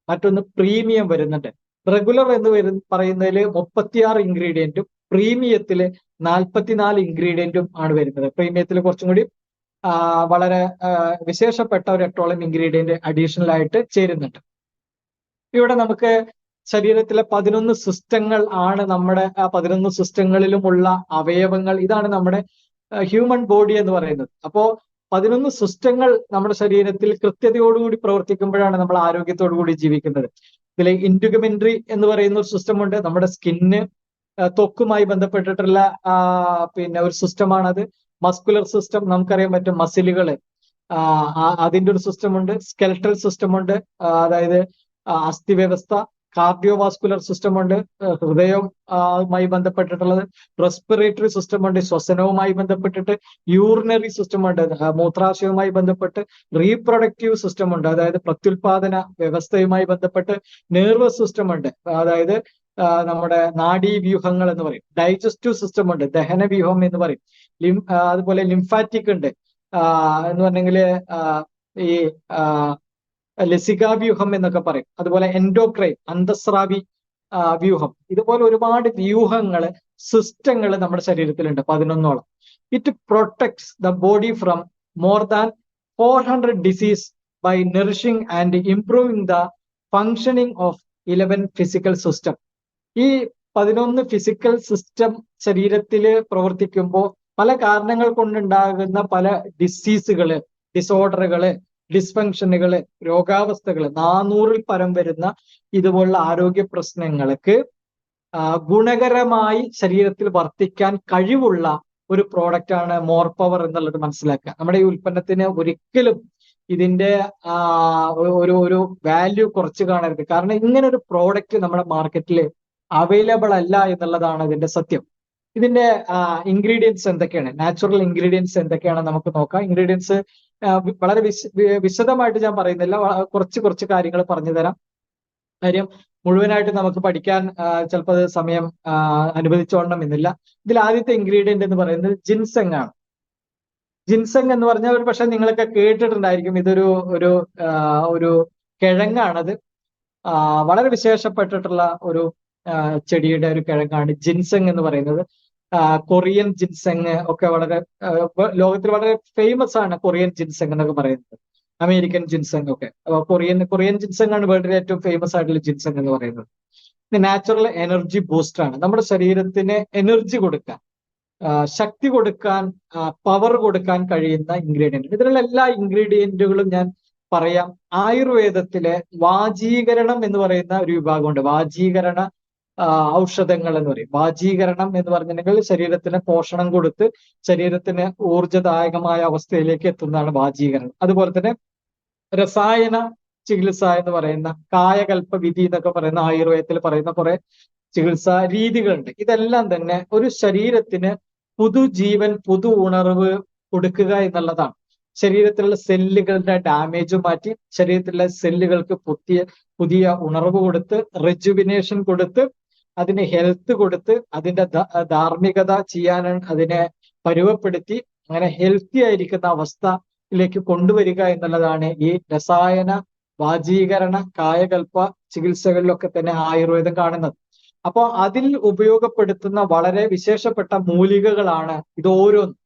മറ്റൊന്ന് പ്രീമിയം വരുന്നുണ്ട്. റെഗുലർ എന്ന് പറയുന്നതിൽ 36 ഇൻഗ്രീഡിയന്റും പ്രീമിയത്തിൽ 44 ഇൻഗ്രീഡിയന്റും ആണ് വരുന്നത്. പ്രീമിയത്തിൽ കുറച്ചും കൂടി വളരെ വിശേഷപ്പെട്ട ഒരു 8ഓളം ഇൻഗ്രീഡിയന്റ് അഡീഷണൽ ആയിട്ട് ചേരുന്നുണ്ട്. ഇവിടെ നമുക്ക് ശരീരത്തിലെ 11 സിസ്റ്റങ്ങൾ ആണ് നമ്മുടെ 11 സിസ്റ്റങ്ങളിലുമുള്ള അവയവങ്ങൾ. ഇതാണ് നമ്മുടെ ഹ്യൂമൻ ബോഡി എന്ന് പറയുന്നത്. അപ്പോ 11 സിസ്റ്റങ്ങൾ നമ്മുടെ ശരീരത്തിൽ കൃത്യതയോടുകൂടി പ്രവർത്തിക്കുമ്പോഴാണ് നമ്മൾ ആരോഗ്യത്തോടു കൂടി ജീവിക്കുന്നത്. ഇതിൽ ഇൻഡുഗമെന്ററി എന്ന് പറയുന്ന ഒരു സിസ്റ്റം ഉണ്ട്. നമ്മുടെ സ്കിന്ന്, ത്വക്കുമായി ബന്ധപ്പെട്ടിട്ടുള്ള പിന്നെ ഒരു സിസ്റ്റമാണത്. മസ്കുലർ സിസ്റ്റം, നമുക്കറിയാൻ പറ്റും മസിലുകള്, അതിന്റെ ഒരു സിസ്റ്റം ഉണ്ട്. സ്കെൽട്ടൽ സിസ്റ്റം ഉണ്ട്, അതായത് അസ്ഥി വ്യവസ്ഥ. കാർഡിയോവാസ്കുലർ സിസ്റ്റം ഉണ്ട്, ഹൃദയവുമായി ബന്ധപ്പെട്ടിട്ടുള്ളത്. റെസ്പിറേറ്ററി സിസ്റ്റം ഉണ്ട്, ശ്വസനവുമായി ബന്ധപ്പെട്ടിട്ട്. യൂറിനറി സിസ്റ്റം ഉണ്ട്, മൂത്രാശയവുമായി ബന്ധപ്പെട്ട്. റീപ്രൊഡക്റ്റീവ് സിസ്റ്റം ഉണ്ട്, അതായത് പ്രത്യുൽപാദന വ്യവസ്ഥയുമായി ബന്ധപ്പെട്ട്. നെർവസ് സിസ്റ്റം ഉണ്ട്, അതായത് നമ്മുടെ നാഡീവ്യൂഹങ്ങൾ എന്ന് പറയും. ഡൈജസ്റ്റീവ് സിസ്റ്റം ഉണ്ട്, ദഹനവ്യൂഹം എന്ന് പറയും. അതുപോലെ ലിംഫാറ്റിക് ഉണ്ട്, എന്ന് പറഞ്ഞെങ്കിൽ ഈ ലസികാവ്യൂഹം എന്നൊക്കെ പറയും. അതുപോലെ എൻഡോക്രൈൻ, അന്തസ്രാവി വ്യൂഹം. ഇതുപോലെ ഒരുപാട് വ്യൂഹങ്ങള്, സിസ്റ്റങ്ങള് നമ്മുടെ ശരീരത്തിലുണ്ട്, 11ഓളം. It protects the body from more than 400 disease by nourishing and improving the functioning of 11 physical system. ഈ 11 ഫിസിക്കൽ സിസ്റ്റം ശരീരത്തിൽ പ്രവർത്തിക്കുമ്പോൾ പല കാരണങ്ങൾ കൊണ്ടുണ്ടാകുന്ന പല ഡിസീസുകള്, ഡിസോർഡറുകള്, ഡിസ്ഫങ്ഷനുകള്, രോഗാവസ്ഥകള്, 400-ൽ പരം വരുന്ന ഇതുപോലുള്ള ആരോഗ്യ പ്രശ്നങ്ങൾക്ക് ഗുണകരമായി ശരീരത്തിൽ വർത്തിക്കാൻ കഴിവുള്ള ഒരു പ്രോഡക്റ്റ് ആണ് മോർ പവർ എന്നുള്ളത് മനസ്സിലാക്കുക. നമ്മുടെ ഈ ഉൽപ്പന്നത്തിന് ഒരിക്കലും ഇതിന്റെ ഒരു വാല്യൂ കുറച്ച് കാണരുത്. കാരണം ഇങ്ങനെ ഒരു പ്രോഡക്റ്റ് നമ്മുടെ മാർക്കറ്റിൽ അവൈലബിൾ അല്ല എന്നുള്ളതാണ് ഇതിന്റെ സത്യം. ഇതിന്റെ ഇൻഗ്രീഡിയൻസ് എന്തൊക്കെയാണ്, നാച്ചുറൽ ഇൻഗ്രീഡിയൻസ് എന്തൊക്കെയാണ് നമുക്ക് നോക്കാം. ഇൻഗ്രീഡിയൻസ് വളരെ വിശദമായിട്ട് ഞാൻ പറയുന്നില്ല, കുറച്ച് കാര്യങ്ങൾ പറഞ്ഞു തരാം. കാര്യം മുഴുവനായിട്ട് നമുക്ക് പഠിക്കാൻ ചിലപ്പോൾ അത് സമയം അനുവദിച്ചോളണം എന്നില്ല. ഇതിൽ ആദ്യത്തെ ഇൻഗ്രീഡിയന്റ് എന്ന് പറയുന്നത് ജിൻസെങ് ആണ്. ജിൻസെങ് എന്ന് പറഞ്ഞാൽ ഒരു പക്ഷെ നിങ്ങളൊക്കെ കേട്ടിട്ടുണ്ടായിരിക്കും. ഇതൊരു ഒരു കിഴങ്ങാണത്. വളരെ വിശേഷപ്പെട്ടിട്ടുള്ള ഒരു ചെടിയുടെ ഒരു കിഴങ്ങാണ് ജിൻസെങ് എന്ന് പറയുന്നത്. കൊറിയൻ ജിൻസെങ് ഒക്കെ വളരെ ലോകത്തിൽ വളരെ ഫേമസ് ആണ്. കൊറിയൻ ജിൻസെങ് എന്നൊക്കെ പറയുന്നത്, അമേരിക്കൻ ജിൻസെങ് ഒക്കെ. കൊറിയൻ ജിൻസെങ് ആണ് വേൾഡിലെ ഏറ്റവും ഫേമസ് ആയിട്ടുള്ള ജിൻസെങ് എന്ന് പറയുന്നത്. നാച്ചുറൽ എനർജി ബൂസ്റ്റർ ആണ്. നമ്മുടെ ശരീരത്തിന് എനർജി കൊടുക്കാൻ, ശക്തി കൊടുക്കാൻ, പവർ കൊടുക്കാൻ കഴിയുന്ന ഇൻഗ്രീഡിയന്റ്. ഇതിലുള്ള എല്ലാ ഇൻഗ്രീഡിയന്റുകളും ഞാൻ പറയാം. ആയുർവേദത്തിലെ വാജീകരണം എന്ന് പറയുന്ന ഒരു വിഭാഗമുണ്ട്. വാജീകരണ ഔഷധങ്ങൾ എന്ന് പറയും. വാജീകരണം എന്ന് പറഞ്ഞിട്ടുണ്ടെങ്കിൽ ശരീരത്തിന് പോഷണം കൊടുത്ത് ശരീരത്തിന് ഊർജ്ജദായകമായ അവസ്ഥയിലേക്ക് എത്തുന്നതാണ് വാജീകരണം. അതുപോലെ തന്നെ രസായന ചികിത്സ എന്ന് പറയുന്ന, കായകൽപ്പ വിധി എന്നൊക്കെ പറയുന്ന ആയുർവേദത്തിൽ പറയുന്ന കുറെ ചികിത്സാ രീതികളുണ്ട്. ഇതെല്ലാം തന്നെ ഒരു ശരീരത്തിന് പുതുജീവൻ, പുതു ഉണർവ് കൊടുക്കുക എന്നുള്ളതാണ്. ശരീരത്തിലുള്ള സെല്ലുകളുടെ ഡാമേജ് മാറ്റി ശരീരത്തിലുള്ള സെല്ലുകൾക്ക് പുതിയ ഉണർവ് കൊടുത്ത്, റെജുവിനേഷൻ കൊടുത്ത്, അതിന് ഹെൽത്ത് കൊടുത്ത്, അതിന്റെ ധാർമ്മികത ചെയ്യാൻ അതിനെ പരുവപ്പെടുത്തി അങ്ങനെ ഹെൽത്തി ആയിരിക്കുന്ന അവസ്ഥയിലേക്ക് കൊണ്ടുവരിക എന്നുള്ളതാണ് ഈ രസായന, വാജീകരണ, കായകൽപ്പ ചികിത്സകളിലൊക്കെ തന്നെ ആയുർവേദം കാണുന്നത്. അപ്പോ അതിൽ ഉപയോഗപ്പെടുത്തുന്ന വളരെ വിശേഷപ്പെട്ട മൂലികകളാണ് ഇത് ഓരോന്നും.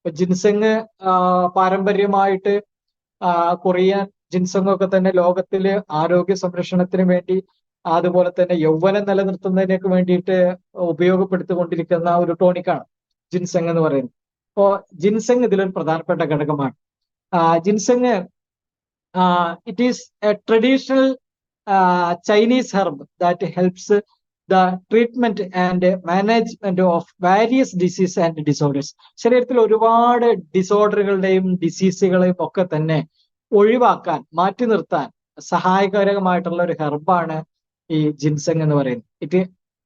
ജിൻസെങ് പാരമ്പര്യമായിട്ട് കൊറിയൻ ജിൻസെങ് ഒക്കെ തന്നെ ലോകത്തില് ആരോഗ്യ സംരക്ഷണത്തിന് വേണ്ടി, അതുപോലെ തന്നെ യൗവനം നിലനിർത്തുന്നതിനൊക്കെ വേണ്ടിയിട്ട് ഉപയോഗപ്പെടുത്തിക്കൊണ്ടിരിക്കുന്ന ഒരു ടോണിക്കാണ് ജിൻസെങ് എന്ന് പറയുന്നത്. അപ്പോ ജിൻസെങ് ഇതിലൊരു പ്രധാനപ്പെട്ട ഘടകമാണ്. Ginseng It is a traditional Chinese herb that helps the treatment and management of various disease and disorders. ശരീരത്തിൽ ഒരുപാട് ഡിസോർഡറുകളുടെയും ഡിസീസുകളെയും ഒക്കെ തന്നെ ഒഴിവാക്കാൻ, മാറ്റി നിർത്താൻ സഹായകരമായിട്ടുള്ള ഒരു ഹെർബാണ് ഈ ജിൻസെങ് എന്ന് പറയുന്നത്. It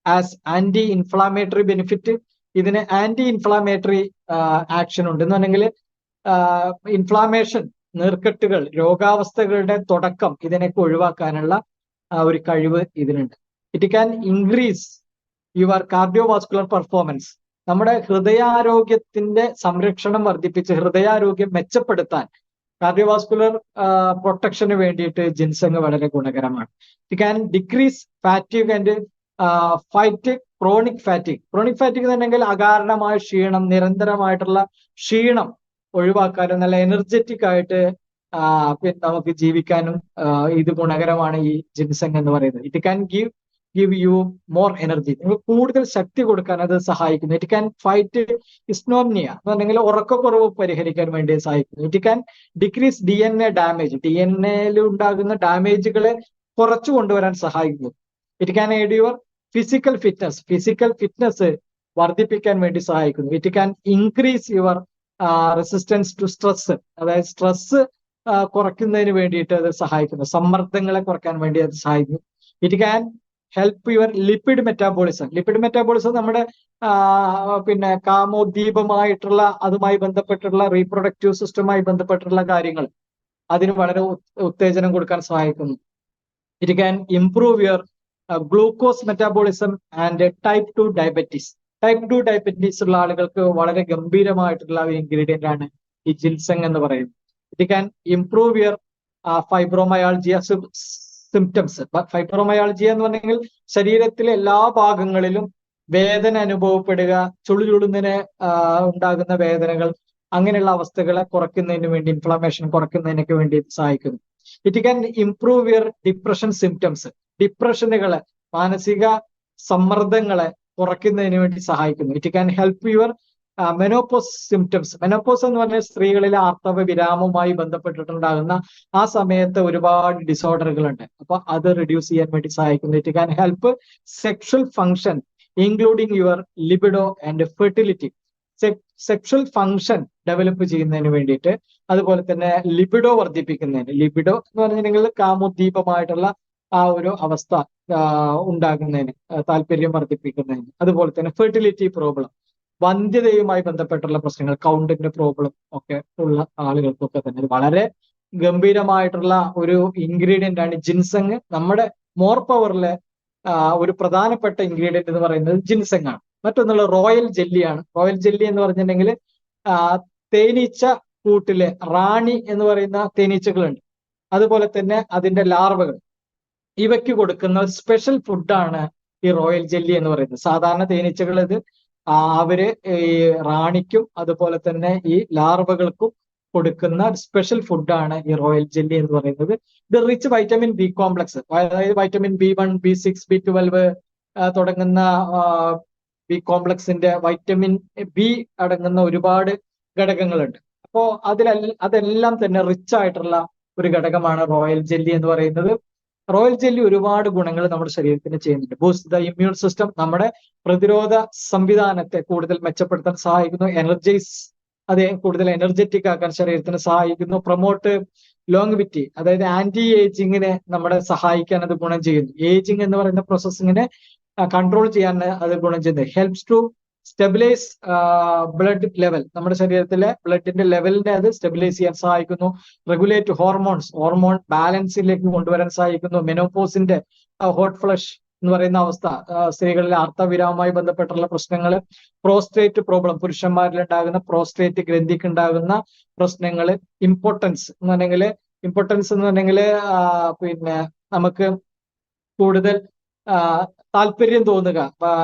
as anti inflammatory benefit. ഇതിന് ആന്റി ഇൻഫ്ലാമേറ്ററി ആക്ഷൻ ഉണ്ട്. എന്ന് പറഞ്ഞെങ്കിൽ ഇൻഫ്ലാമേഷൻ, നീർക്കെട്ടുകൾ, രോഗാവസ്ഥകളുടെ തുടക്കം ഇതിനൊക്കെ ഒഴിവാക്കാനുള്ള ഒരു കഴിവ് ഇതിനുണ്ട്. It can increase your cardiovascular performance. നമ്മുടെ ഹൃദയാരോഗ്യത്തിന്റെ സംരക്ഷണം വർദ്ധിപ്പിച്ച് ഹൃദയാരോഗ്യം മെച്ചപ്പെടുത്താൻ, കാർഡിയോവാസ്കുലർ പ്രൊട്ടക്ഷന് വേണ്ടിയിട്ട് ജിൻസെങ് വളരെ ഗുണകരമാണ്. It can decrease fatigue and fight chronic fatigue. Chronic fatigue എന്നുണ്ടെങ്കിൽ അകാരണമായ ക്ഷീണം, നിരന്തരമായിട്ടുള്ള ക്ഷീണം ഒഴിവാക്കാനും നല്ല എനർജറ്റിക് ആയിട്ട് നമുക്ക് ജീവിക്കാനും ഇത് ഗുണകരമാണ് ഈ ജിൻസെങ് എന്ന് പറയുന്നത്. It can give you more energy. നിങ്ങൾക്ക് കൂടുതൽ ശക്തി കൊടുക്കാൻ അത് സഹായിക്കുന്നു. ഇറ്റ് ക്യാൻ ഫൈറ്റ് ഇസ്നോംനിയ എന്ന് പറഞ്ഞെങ്കിൽ ഉറക്കക്കുറവ് പരിഹരിക്കാൻ വേണ്ടി സഹായിക്കുന്നു. It can decrease DNA damage. DNA ഉണ്ടാകുന്ന ഡാമേജുകളെ കുറച്ചു കൊണ്ടുവരാൻ സഹായിക്കുന്നു. It can aid your physical fitness. Physical fitness വർദ്ധിപ്പിക്കാൻ വേണ്ടി സഹായിക്കുന്നു. It can increase your resistance to stress. അതായത് സ്ട്രെസ് കുറയ്ക്കുന്നതിന് വേണ്ടിയിട്ട് അത് സഹായിക്കുന്നു. സമ്മർദ്ദങ്ങളെ കുറയ്ക്കാൻ വേണ്ടി അത് സഹായിക്കുന്നു. It can help your lipid metabolism. Lipid metabolism നമ്മുടെ കാമോദ്ദീപമായിട്ടുള്ള, അതുമായി ബന്ധപ്പെട്ടുള്ള റീപ്രൊഡക്റ്റീവ് സിസ്റ്റവുമായി ബന്ധപ്പെട്ടുള്ള കാര്യങ്ങൾ അതിന് വളരെ ഉത്തേജനം കൊടുക്കാൻ സഹായിക്കുന്നു. It can improve your glucose metabolism and type 2 diabetes. Type 2 diabetes ഉള്ള ആളുകൾക്ക് വളരെ ഗംഭീരമായിട്ടുള്ള ഒരു ഇൻഗ്രീഡിയന്റ് ആണ് ഈ ജിൻസെങ് എന്ന് പറയുന്നത്. It can improve your fibromyalgia symptoms. Fibromyalgia എന്ന് പറഞ്ഞെങ്കിൽ ശരീരത്തിലെ എല്ലാ ഭാഗങ്ങളിലും വേദന അനുഭവപ്പെടുക, ചുളുചുളുന്നതിന് ഉണ്ടാകുന്ന വേദനകൾ, അങ്ങനെയുള്ള അവസ്ഥകളെ കുറയ്ക്കുന്നതിന് വേണ്ടി, ഇൻഫ്ലമേഷൻ കുറയ്ക്കുന്നതിനൊക്കെ വേണ്ടി സഹായിക്കുന്നു. It can improve your depression symptoms. ഡിപ്രഷനുകളെ, മാനസിക സമ്മർദ്ദങ്ങളെ കുറയ്ക്കുന്നതിന് വേണ്ടി സഹായിക്കുന്നു. It can help your menopause symptoms. Menopause എന്ന് പറഞ്ഞാൽ സ്ത്രീകളിലെ ആർത്തവ വിരാമവുമായി ബന്ധപ്പെട്ടിട്ടുണ്ടാകുന്ന ആ സമയത്ത് ഒരുപാട് ഡിസോർഡറുകളുണ്ട്. അപ്പൊ അത് റിഡ്യൂസ് ചെയ്യാൻ വേണ്ടി സഹായിക്കുന്നു. It can help sexual function including your libido and fertility. Sexual function develop ചെയ്യുന്നതിന് വേണ്ടിയിട്ട്, അതുപോലെ തന്നെ ലിബിഡോ വർദ്ധിപ്പിക്കുന്നതിന്. ലിബിഡോ എന്ന് പറഞ്ഞിട്ടുണ്ടെങ്കിൽ കാമോദ്ദീപമായിട്ടുള്ള ആ ഒരു അവസ്ഥ ഉണ്ടാകുന്നതിന്, താല്പര്യം വർദ്ധിപ്പിക്കുന്നതിന്. അതുപോലെ തന്നെ ഫെർട്ടിലിറ്റി പ്രോബ്ലം, വന്ധ്യതയുമായി ബന്ധപ്പെട്ടുള്ള പ്രശ്നങ്ങൾ, കൗണ്ടിന്റെ പ്രോബ്ലം ഒക്കെ ഉള്ള ആളുകൾക്കൊക്കെ തന്നെ വളരെ ഗംഭീരമായിട്ടുള്ള ഒരു ഇൻഗ്രീഡിയന്റ് ആണ് ജിൻസെങ്. നമ്മുടെ മോർ പവറിലെ ഒരു പ്രധാനപ്പെട്ട ഇൻഗ്രീഡിയന്റ് എന്ന് പറയുന്നത് ജിൻസെങ് ആണ്. മറ്റൊന്നുള്ള റോയൽ ജെല്ലിയാണ്. റോയൽ ജെല്ലി എന്ന് പറഞ്ഞിട്ടുണ്ടെങ്കിൽ തേനീച്ച കൂട്ടിലെ റാണി എന്ന് പറയുന്ന തേനീച്ചകളുണ്ട്, അതുപോലെ തന്നെ അതിന്റെ ലാർവകൾ, ഇവയ്ക്ക് കൊടുക്കുന്ന സ്പെഷ്യൽ ഫുഡാണ് ഈ റോയൽ ജെല്ലി എന്ന് പറയുന്നത്. സാധാരണ തേനീച്ചകൾ ഇത് അവര് ഈ റാണിക്കും അതുപോലെ തന്നെ ഈ ലാർവകൾക്കും കൊടുക്കുന്ന സ്പെഷ്യൽ ഫുഡാണ് ഈ റോയൽ ജെല്ലി എന്ന് പറയുന്നത്. ഇത് റിച്ച് വൈറ്റമിൻ ബി കോംപ്ലക്സ്, അതായത് വൈറ്റമിൻ B1, B6, B12 തുടങ്ങുന്ന ബി കോംപ്ലക്സിന്റെ, വൈറ്റമിൻ ബി അടങ്ങുന്ന ഒരുപാട് ഘടകങ്ങളുണ്ട്. അപ്പോ അതെല്ലാം തന്നെ റിച്ച് ആയിട്ടുള്ള ഒരു ഘടകമാണ് റോയൽ ജെല്ലി എന്ന് പറയുന്നത്. റോയൽ ജെല്ലി ഒരുപാട് ഗുണങ്ങൾ നമ്മുടെ ശരീരത്തിന് ചെയ്യുന്നുണ്ട്. ബൂസ്റ്റ് ദ ഇമ്മ്യൂൺ സിസ്റ്റം, നമ്മുടെ പ്രതിരോധ സംവിധാനത്തെ കൂടുതൽ മെച്ചപ്പെടുത്താൻ സഹായിക്കുന്നു. എനർജൈസ്, അത് കൂടുതൽ എനർജറ്റിക് ആക്കാൻ ശരീരത്തിന് സഹായിക്കുന്നു. പ്രൊമോട്ട് ലോങ്വിറ്റി, അതായത് ആന്റി ഏജിങ്ങിനെ നമ്മളെ സഹായിക്കാൻ അത് ഗുണം ചെയ്യുന്നു. ഏജിങ് എന്ന് പറയുന്ന പ്രോസസ്സിങ്ങിനെ കൺട്രോൾ ചെയ്യാൻ അത് ഗുണം ചെയ്യുന്നത്. Helps to stabilise blood level, നമ്മുടെ ശരീരത്തിലെ ബ്ലഡിന്റെ ലെവലിനെ അത് സ്റ്റെബിലൈസ് ചെയ്യാൻ സഹായിക്കുന്നു. റെഗുലേറ്റ് ഹോർമോൺസ്, ഹോർമോൺ ബാലൻസിലേക്ക് കൊണ്ടുവരാൻ സഹായിക്കുന്നു. മെനോപോസിന്റെ ഹോട്ട് ഫ്ലഷ് എന്ന് പറയുന്ന അവസ്ഥ, സ്ത്രീകളിലെ ആർത്തവിരാമവുമായി ബന്ധപ്പെട്ടുള്ള പ്രശ്നങ്ങൾ, പ്രോസ്റ്റേറ്റ് പ്രോബ്ലം, പുരുഷന്മാരിൽ ഉണ്ടാകുന്ന പ്രോസ്റ്റേറ്റ് ഗ്രന്ഥിക്ക് ഉണ്ടാകുന്ന പ്രശ്നങ്ങൾ, ഇമ്പോർട്ടൻസ് എന്ന് പറഞ്ഞെങ്കിൽ നമുക്ക് കൂടുതൽ താല്പര്യം തോന്നുക,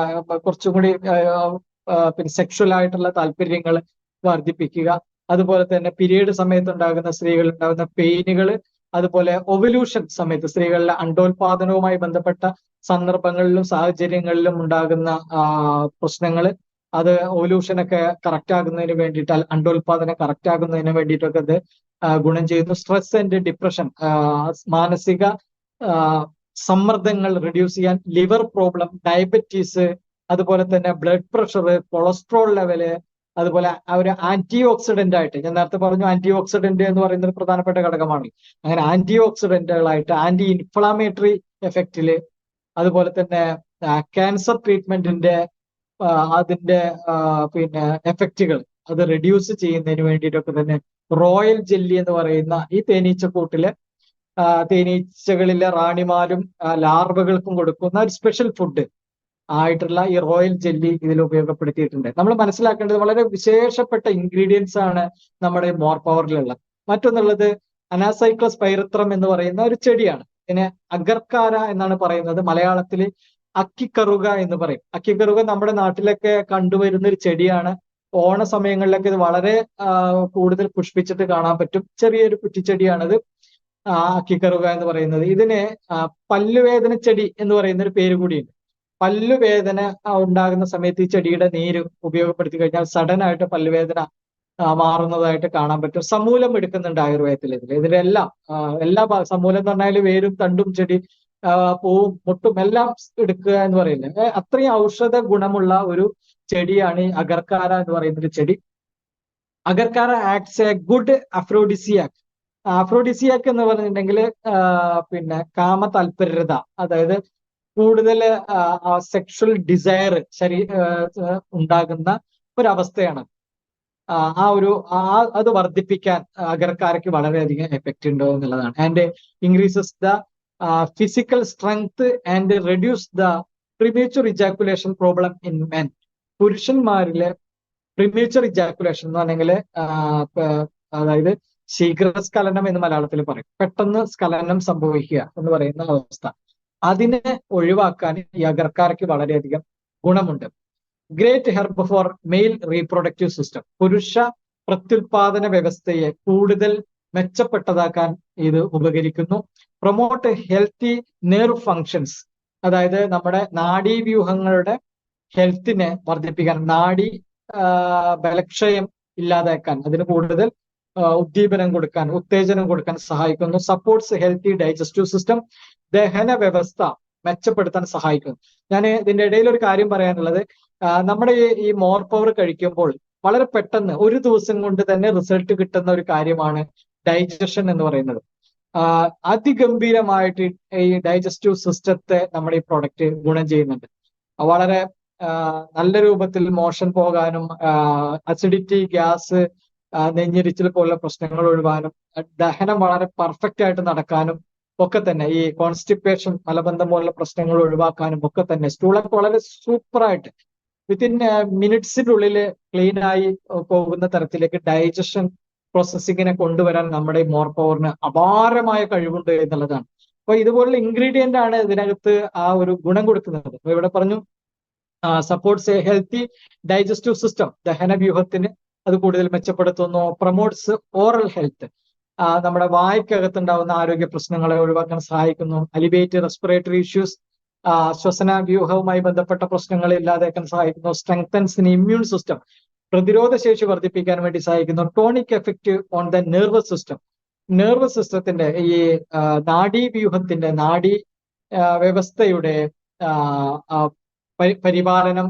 കുറച്ചും കൂടി സെക്ഷൽ ആയിട്ടുള്ള താല്പര്യങ്ങൾ വർദ്ധിപ്പിക്കുക. അതുപോലെ തന്നെ പീരീഡ് സമയത്ത് ഉണ്ടാകുന്ന, സ്ത്രീകളിൽ ഉണ്ടാകുന്ന പെയിനുകൾ, അതുപോലെ ഒവല്യൂഷൻ സമയത്ത് സ്ത്രീകളിലെ അണ്ടോൽപാദനവുമായി ബന്ധപ്പെട്ട സന്ദർഭങ്ങളിലും സാഹചര്യങ്ങളിലും ഉണ്ടാകുന്ന പ്രശ്നങ്ങൾ, അത് ഓലൂഷൻ ഒക്കെ കറക്റ്റ് ആകുന്നതിന് വേണ്ടിയിട്ട്, അണ്ടോൽപാദനം കറക്റ്റ് ആകുന്നതിന് വേണ്ടിയിട്ടൊക്കെ അത് ഗുണം ചെയ്യുന്നു. സ്ട്രെസ് ആൻഡ് ഡിപ്രഷൻ, മാനസിക സമ്മർദ്ദങ്ങൾ റെഡ്യൂസ് ചെയ്യാൻ, ലിവർ പ്രോബ്ലം, ഡയബറ്റീസ്, അതുപോലെ തന്നെ ബ്ലഡ് പ്രഷർ, കൊളസ്ട്രോൾ ലെവല്, അതുപോലെ ഒരു ആന്റി ഓക്സിഡന്റ് ആയിട്ട്, ഞാൻ നേരത്തെ പറഞ്ഞു ആന്റി ഓക്സിഡന്റ് എന്ന് പറയുന്നത് ഒരു പ്രധാനപ്പെട്ട ഘടകമാണ്. അങ്ങനെ ആന്റി ഓക്സിഡന്റുകളായിട്ട് ആന്റി ഇൻഫ്ലാമേറ്ററി എഫക്റ്റില്, അതുപോലെ തന്നെ ക്യാൻസർ ട്രീറ്റ്മെന്റിന്റെ അതിന്റെ പിന്നെ എഫക്റ്റുകൾ അത് റെഡ്യൂസ് ചെയ്യുന്നതിന് വേണ്ടിയിട്ടൊക്കെ തന്നെ റോയൽ ജെല്ലി എന്ന് പറയുന്ന ഈ തേനീച്ചക്കൂട്ടിലെ തേനീച്ചകളിലെ റാണിമാരും ലാർവകൾക്കും കൊടുക്കുന്ന ഒരു സ്പെഷ്യൽ ഫുഡ് ആയിട്ടുള്ള ഈ റോയൽ ജെല്ലി ഇതിൽ ഉപയോഗപ്പെടുത്തിയിട്ടുണ്ട്. നമ്മൾ മനസ്സിലാക്കേണ്ടത് വളരെ വിശേഷപ്പെട്ട ഇൻഗ്രീഡിയൻസ് ആണ് നമ്മുടെ മോർ പവറിലുള്ളത്. മറ്റൊന്നുള്ളത് അനാസൈക്ലസ് പൈറത്രം എന്ന് പറയുന്ന ഒരു ചെടിയാണ്. ഇതിനെ അഗർക്കാര എന്നാണ് പറയുന്നത്. മലയാളത്തിൽ അക്കിക്കറുക എന്ന് പറയും. അക്കിക്കറുക നമ്മുടെ നാട്ടിലൊക്കെ കണ്ടുവരുന്ന ഒരു ചെടിയാണ്. ഓണ സമയങ്ങളിലൊക്കെ ഇത് വളരെ കൂടുതൽ പുഷ്പിച്ചിട്ട് കാണാൻ പറ്റും. ചെറിയൊരു കുറ്റിച്ചെടിയാണിത്, അക്കിക്കറുക എന്ന് പറയുന്നത്. ഇതിന് പല്ലുവേദന ചെടി എന്ന് പറയുന്ന ഒരു പേര് കൂടിയുണ്ട്. പല്ലുവേദന ഉണ്ടാകുന്ന സമയത്ത് ഈ ചെടിയുടെ നീര് ഉപയോഗപ്പെടുത്തി കഴിഞ്ഞാൽ സഡൻ ആയിട്ട് പല്ലുവേദന മാറുന്നതായിട്ട് കാണാൻ പറ്റും. സമൂലം എടുക്കുന്നുണ്ട് ആയുർവേദത്തിൽ. ഇതിലെല്ലാം എല്ലാ സമൂലം എന്ന് പറഞ്ഞാൽ വേരും തണ്ടും ചെടി പൂവും മുട്ടും എല്ലാം എടുക്കുക എന്ന് പറയുന്നത്. അത്രയും ഔഷധ ഗുണമുള്ള ഒരു ചെടിയാണ് ഈ അഗർക്കാര എന്ന് പറയുന്ന ഒരു ചെടി. അഗർക്കാര ആക്ട്സ് എ ഗുഡ് അഫ്രോഡിസിയാക്. അഫ്രോഡിസിയാക് എന്ന് പറഞ്ഞിട്ടുണ്ടെങ്കിൽ പിന്നെ കാമ താല്പര്യത, അതായത് കൂടുതൽ സെക്ഷൽ ഡിസയർ ഉണ്ടാകുന്ന ഒരവസ്ഥയാണ്. അത് വർദ്ധിപ്പിക്കാൻ അഗർക്കാരയ്ക്ക് വളരെയധികം എഫക്റ്റ് ഉണ്ടോ എന്നുള്ളതാണ്. And increases the physical strength and reduce the premature ejaculation problem in men. പുരുഷന്മാരിലെ പ്രിമേച്ചർ ഇജാക്കുലേഷൻ എന്ന് പറഞ്ഞെങ്കിൽ അതായത് ശീഘ്രസ്ഖലനം എന്ന് മലയാളത്തിൽ പറയും, പെട്ടെന്ന് സ്ഖലനം സംഭവിക്കുക എന്ന് പറയുന്ന അവസ്ഥ, അതിനെ ഒഴിവാക്കാൻ ഈ അഗർക്കാരയ്ക്ക് വളരെയധികം ഗുണമുണ്ട്. Great herb four mail reproductive system. പുരുഷ പ്രത്യുൽപാദന വ്യവസ്ഥയെ കൂടുതൽ മെച്ചപ്പെട്ടതാക്കാൻ ഇത് ഉപകരിക്കുന്നു. പ്രൊമോട്ട് ഹെൽത്തി നെർവ് ഫങ്ഷൻസ്, അതായത് നമ്മുടെ നാഡീവ്യൂഹങ്ങളുടെ ഹെൽത്തിനെ വർദ്ധിപ്പിക്കാൻ, നാഡി ബലക്ഷയം ഇല്ലാതാക്കാൻ, അതിന് കൂടുതൽ ഉദ്ദീപനം കൊടുക്കാൻ, ഉത്തേജനം കൊടുക്കാൻ സഹായിക്കുന്നു. Supports healthy digestive system. ദഹന വ്യവസ്ഥ മെച്ചപ്പെടുത്താൻ സഹായിക്കുന്നു. ഞാൻ ഇതിന്റെ ഇടയിൽ ഒരു കാര്യം പറയാനുള്ളത്, നമ്മുടെ ഈ മോർ പവർ കഴിക്കുമ്പോൾ വളരെ പെട്ടെന്ന് ഒരു ദിവസം കൊണ്ട് തന്നെ റിസൾട്ട് കിട്ടുന്ന ഒരു കാര്യമാണ് ഡൈജഷൻ എന്ന് പറയുന്നത്. അതിഗംഭീരമായിട്ട് ഈ ഡൈജസ്റ്റീവ് സിസ്റ്റത്തെ നമ്മുടെ ഈ പ്രൊഡക്റ്റ് ഗുണം ചെയ്യുന്നുണ്ട്. വളരെ നല്ല രൂപത്തിൽ മോഷൻ പോകാനും, അസിഡിറ്റി, ഗ്യാസ്, നെഞ്ഞിരിച്ചിൽ പോലുള്ള പ്രശ്നങ്ങൾ ഒഴിവാനും, ദഹനം വളരെ പെർഫെക്റ്റ് ആയിട്ട് നടക്കാനും ഒക്കെ തന്നെ, ഈ കോൺസ്റ്റിപ്പേഷൻ, മലബന്ധം പോലുള്ള പ്രശ്നങ്ങൾ ഒഴിവാക്കാനും ഒക്കെ തന്നെ സ്റ്റൂളൊക്കെ വളരെ സൂപ്പറായിട്ട് വിത്തിൻ മിനിറ്റ്സിനുള്ളിൽ ക്ലീൻ ആയി പോകുന്ന തരത്തിലേക്ക് ഡൈജഷൻ പ്രോസസ്സിങ്ങിനെ കൊണ്ടുവരാൻ നമ്മുടെ ഈ മോർ പവറിന് അപാരമായ കഴിവുണ്ട് എന്നുള്ളതാണ്. അപ്പൊ ഇതുപോലുള്ള ഇൻഗ്രീഡിയന്റ് ആണ് ഇതിനകത്ത് ആ ഒരു ഗുണം കൊടുക്കുന്നത്. അപ്പൊ ഇവിടെ പറഞ്ഞു supports a healthy digestive system, ദഹനവ്യൂഹത്തിന് അത് കൂടുതൽ മെച്ചപ്പെടുത്തുന്നു. പ്രൊമോട്ട്സ് ഓറൽ ഹെൽത്ത്, നമ്മുടെ വായ്ക്കകത്തുണ്ടാവുന്ന ആരോഗ്യ പ്രശ്നങ്ങളെ ഒഴിവാക്കാൻ സഹായിക്കുന്നു. അലിവേറ്റ് റെസ്പിറേറ്ററി ഇഷ്യൂസ്, ശ്വസന വ്യൂഹവുമായി ബന്ധപ്പെട്ട പ്രശ്നങ്ങൾ ഇല്ലാതാക്കാൻ സഹായിക്കുന്നു. സ്ട്രെങ്തൻസ് ഇൻ ഇമ്മ്യൂൺ സിസ്റ്റം, പ്രതിരോധ ശേഷി വർദ്ധിപ്പിക്കാൻ വേണ്ടി സഹായിക്കുന്നു. Tonic effect on the nervous system, nervous സിസ്റ്റത്തിന്റെ ഈ നാഡീവ്യൂഹത്തിന്റെ നാഡീ വ്യവസ്ഥയുടെ പരിപാലനം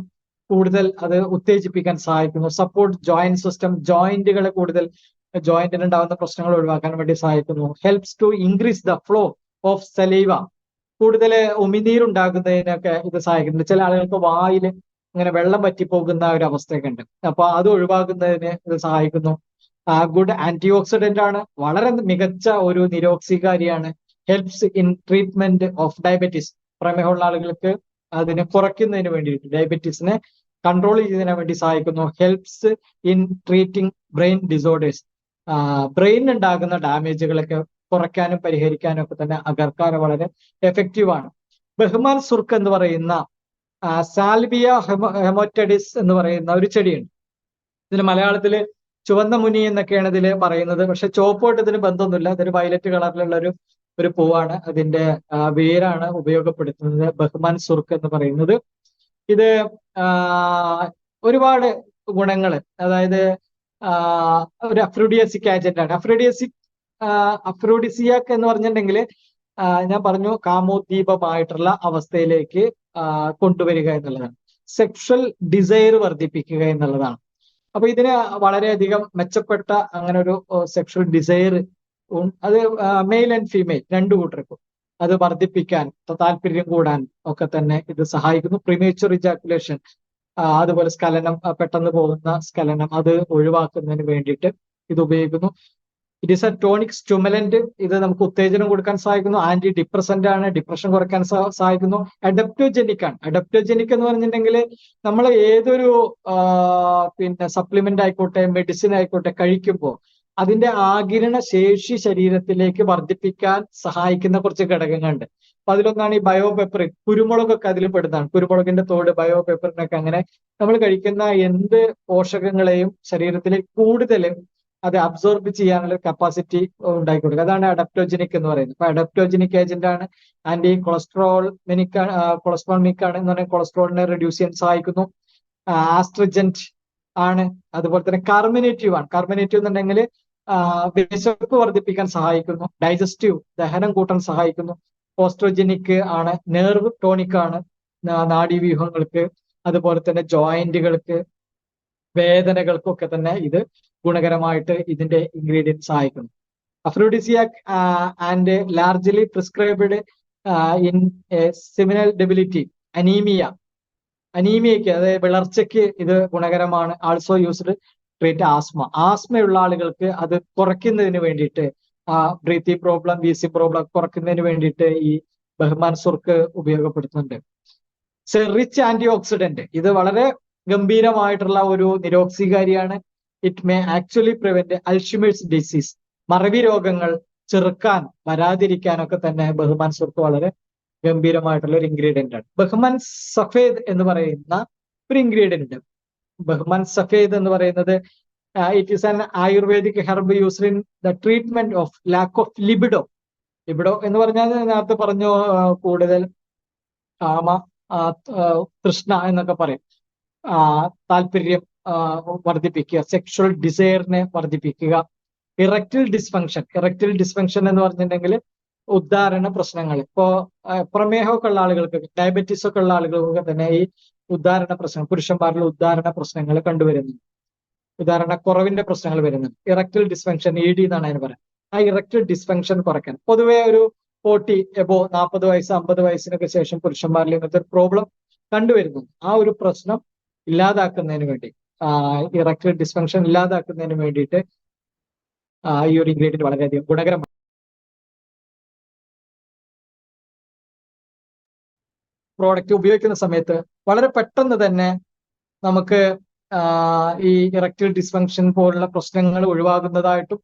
കൂടുതൽ അത് ഉത്തേജിപ്പിക്കാൻ സഹായിക്കുന്നു. സപ്പോർട്ട് ജോയിന്റ് സിസ്റ്റം, ജോയിന്റുകളെ കൂടുതൽ, ജോയിന്റിന് ഉണ്ടാകുന്ന പ്രശ്നങ്ങൾ ഒഴിവാക്കാൻ വേണ്ടി സഹായിക്കുന്നു. Helps to increase the flow of saliva, കൂടുതൽ ഉമിനീരുണ്ടാകുന്നതിനൊക്കെ ഇത് സഹായിക്കുന്നുണ്ട്. ചില ആളുകൾക്ക് വായിൽ ഇങ്ങനെ വെള്ളം പറ്റിപ്പോകുന്ന ഒരു അവസ്ഥയൊക്കെ ഉണ്ട്. അപ്പൊ അത് ഒഴിവാക്കുന്നതിന് ഇത് സഹായിക്കുന്നു. ഗുഡ് ആന്റി ഓക്സിഡന്റ് ആണ്, വളരെ മികച്ച ഒരു നിരോക്സികാരിയാണ്. Helps in treatment of diabetes, പ്രമേഹമുള്ള ആളുകൾക്ക് അതിനെ കുറയ്ക്കുന്നതിന് വേണ്ടിയിട്ട്, ഡയബറ്റീസിനെ കൺട്രോൾ ചെയ്യുന്നതിന് വേണ്ടി സഹായിക്കുന്നു. Helps in treating brain disorders, brain ഉണ്ടാകുന്ന ഡാമേജുകളൊക്കെ കുറയ്ക്കാനും പരിഹരിക്കാനും ഒക്കെ തന്നെ അഗർക്കാര വളരെ എഫക്റ്റീവ് ആണ്. ബഹ്മാൻ സുർക്ക് എന്ന് പറയുന്ന സാൽവിയ ഹെമോറ്റഡിസ് എന്ന് പറയുന്ന ഒരു ചെടിയുണ്ട്. ഇതിന് മലയാളത്തില് ചുവന്ന മുനി എന്നൊക്കെയാണ് ഇതിൽ പറയുന്നത്. പക്ഷെ ചുവപ്പോട്ട് ഇതിന് ബന്ധമൊന്നുമില്ല. ഇതൊരു വയലറ്റ് കളറിലുള്ള ഒരു പൂവാണ്. അതിന്റെ വേരാണ് ഉപയോഗപ്പെടുത്തുന്നത് ബഹ്മാൻ സുർക്ക് എന്ന് പറയുന്നത്. ഇത് ഒരുപാട് ഗുണങ്ങൾ, അതായത് ഒരു അഫ്രോഡിയാസിക് ഏജന്റ് ആണ്. അഫ്രോഡിസിയാക്ക് എന്ന് പറഞ്ഞിട്ടുണ്ടെങ്കിൽ ഞാൻ പറഞ്ഞു കാമോദ്ദീപമായിട്ടുള്ള അവസ്ഥയിലേക്ക് കൊണ്ടുവരിക എന്നുള്ളതാണ്. സെക്ഷൽ ഡിസയർ വർദ്ധിപ്പിക്കുക എന്നുള്ളതാണ്. അപ്പൊ ഇതിന് വളരെയധികം മെച്ചപ്പെട്ട അങ്ങനെ ഒരു സെക്ഷൽ ഡിസയർ അത് മെയിൽ ആൻഡ് ഫീമെയിൽ രണ്ടു കൂട്ടർക്കും അത് വർദ്ധിപ്പിക്കാൻ, താല്പര്യം കൂടാൻ ഒക്കെ തന്നെ ഇത് സഹായിക്കുന്നു. പ്രിമേച്ചർ ഇജാക്കുലേഷൻ, അതുപോലെ സ്ഖലനം, പെട്ടെന്ന് പോകുന്ന സ്ഖലനം, അത് ഒഴിവാക്കുന്നതിന് വേണ്ടിയിട്ട് ഇത് ഉപയോഗിക്കുന്നു. It is A tonic stimulant, ഇത് നമുക്ക് ഉത്തേജനം കൊടുക്കാൻ സഹായിക്കുന്നു. ആന്റി ഡിപ്രസന്റ് ആണ്, ഡിപ്രഷൻ കുറയ്ക്കാൻ സഹായിക്കുന്നു. അഡപ്റ്റോജനിക് ആണ്. അഡപ്റ്റോജനിക് എന്ന് പറഞ്ഞിട്ടുണ്ടെങ്കിൽ നമ്മൾ ഏതൊരു പിന്നെ സപ്ലിമെന്റ് ആയിക്കോട്ടെ, മെഡിസിൻ ആയിക്കോട്ടെ കഴിക്കുമ്പോൾ അതിന്റെ ആഗിരണ ശേഷി ശരീരത്തിലേക്ക് വർദ്ധിപ്പിക്കാൻ സഹായിക്കുന്ന കുറച്ച് ഘടകങ്ങളുണ്ട്. അപ്പൊ അതിലൊന്നാണ് ഈ ബയോപെപ്പറിൻ. കുരുമുളകൊക്കെ അതിൽ പെടുന്നതാണ്. കുരുമുളകിന്റെ തോട്, ബയോപെപ്പറിനൊക്കെ. അങ്ങനെ നമ്മൾ കഴിക്കുന്ന എന്ത് പോഷകങ്ങളെയും ശരീരത്തിലേക്ക് കൂടുതൽ അത് അബ്സോർബ് ചെയ്യാനുള്ള കപ്പാസിറ്റി ഉണ്ടാക്കി കൊടുക്കുക. അതാണ് അഡപ്റ്റോജനിക് എന്ന് പറയുന്നത്. അപ്പൊ അഡപ്റ്റോജനിക് ഏജന്റ് ആണ്. ആന്റി കൊളസ്ട്രോൾമിക് ആണ് എന്ന് പറഞ്ഞാൽ കൊളസ്ട്രോളിനെ റെഡ്യൂസ് ചെയ്യാൻ സഹായിക്കുന്നു. ആസ്ട്രിജന്റ് ആണ്. അതുപോലെ തന്നെ കാർമിനേറ്റീവ് ആണ്. കാർമിനേറ്റീവ് എന്നുണ്ടെങ്കിൽ വിശപ്പ് വർദ്ധിപ്പിക്കാൻ സഹായിക്കുന്നു. ഡൈജസ്റ്റീവ്, ദഹനം കൂട്ടാൻ സഹായിക്കുന്നു. ഓസ്ട്രോജനിക് ആണ്. നെർവ് ടോണിക് ആണ്, നാഡീവ്യൂഹങ്ങൾക്ക്, അതുപോലെ തന്നെ ജോയിന്റുകൾക്ക്, വേദനകൾക്കൊക്കെ തന്നെ ഇത് ഗുണകരമായിട്ട് ഇതിന്റെ ഇൻഗ്രീഡിയൻസ് സഹായിക്കുന്നു. Aphrodisiac and largely prescribed in seminal debility, അനീമിയക്ക്, അതായത് വിളർച്ചയ്ക്ക് ഇത് ഗുണകരമാണ്. ആൾസോ യൂസ്ഡ് ട്രീറ്റ് ആസ്മയുള്ള ആളുകൾക്ക് അത് കുറയ്ക്കുന്നതിന് വേണ്ടിയിട്ട്, ബ്രീത്തിങ് പ്രോബ്ലം, വീസിങ് പ്രോബ്ലം കുറയ്ക്കുന്നതിന് വേണ്ടിയിട്ട് ഈ ബഹ്മാൻ സുർക്ക് ഉപയോഗപ്പെടുത്തുന്നുണ്ട്. റിച്ച് ആന്റി ഓക്സിഡന്റ്, ഇത് വളരെ ഗംഭീരമായിട്ടുള്ള ഒരു നിരോക്സീകാരിയാണ്. It may actually prevent Alzheimer's disease, മറവി രോഗങ്ങൾ ചെറുക്കാൻ, വരാതിരിക്കാനൊക്കെ തന്നെ ബഹ്മാൻ സുർക്ക് വളരെ ഗംഭീരമായിട്ടുള്ള ഒരു ഇൻഗ്രീഡിയന്റ് ആണ്. ബഹ്മാൻ സഫേദ് എന്ന് പറയുന്ന ഒരു ഇൻഗ്രീഡിയന്റ് ഉണ്ട്. ബഹ്മാൻ സഫേദ് എന്ന് പറയുന്നത് it is an ayurvedic herb used in the treatment of lack of libido. Libido എന്ന് പറഞ്ഞാൽ നേരത്തെ പറഞ്ഞു, കൂടുതൽ കാമ തൃഷ്ണ എന്നൊക്കെ പറയും. താല്പര്യം വർദ്ധിപ്പിക്കുക, സെക്ഷൽ ഡിസയറിനെ വർദ്ധിപ്പിക്കുക. ഇറക്റ്റിൽ ഡിസ്ഫങ്ഷൻ എന്ന് പറഞ്ഞിട്ടുണ്ടെങ്കിൽ ഉദ്ധാരണ പ്രശ്നങ്ങൾ. ഇപ്പോ പ്രമേഹമൊക്കെ ഉള്ള ആളുകൾക്ക്, ഡയബറ്റീസ് ഒക്കെ ഉള്ള ആളുകൾക്കൊക്കെ തന്നെ ഈ ഉദ്ധാരണ പ്രശ്നം, പുരുഷന്മാരിൽ ഉദ്ധാരണ പ്രശ്നങ്ങൾ കണ്ടുവരുന്നുണ്ട്. ഉദാഹരണക്കുറവിന്റെ പ്രശ്നങ്ങൾ വരുന്നുണ്ട്. ഇറക്റ്റിൽ ഡിസ്ഫങ്ഷൻ, ED എന്നാണ് അതിന് പറയുന്നത്. ആ ഇറക്റ്റിൽ ഡിസ്ഫങ്ഷൻ കുറയ്ക്കാൻ പൊതുവെ ഒരു 40 എബോ 40 വയസ്സ് 50 വയസ്സിനൊക്കെ ശേഷം പുരുഷന്മാരിൽ ഇങ്ങനത്തെ ഒരു പ്രോബ്ലം കണ്ടുവരുന്നു. ആ ഒരു പ്രശ്നം ഇല്ലാതാക്കുന്നതിന് വേണ്ടി, ഇറക്റ്റിൽ ഡിസ്ഫങ്ഷൻ ഇല്ലാതാക്കുന്നതിന് വേണ്ടിയിട്ട് ഈ ഒരു ഇൻഗ്രീഡിയന്റ് വളരെയധികം ഗുണകരമാണ്. പ്രോഡക്റ്റ് ഉപയോഗിക്കുന്ന സമയത്ത് വളരെ പെട്ടെന്ന് തന്നെ നമുക്ക് ഈ ഇറക്റ്റിൽ ഡിസ്ഫങ്ഷൻ പോലുള്ള പ്രശ്നങ്ങൾ ഒഴിവാകുന്നതായിട്ടും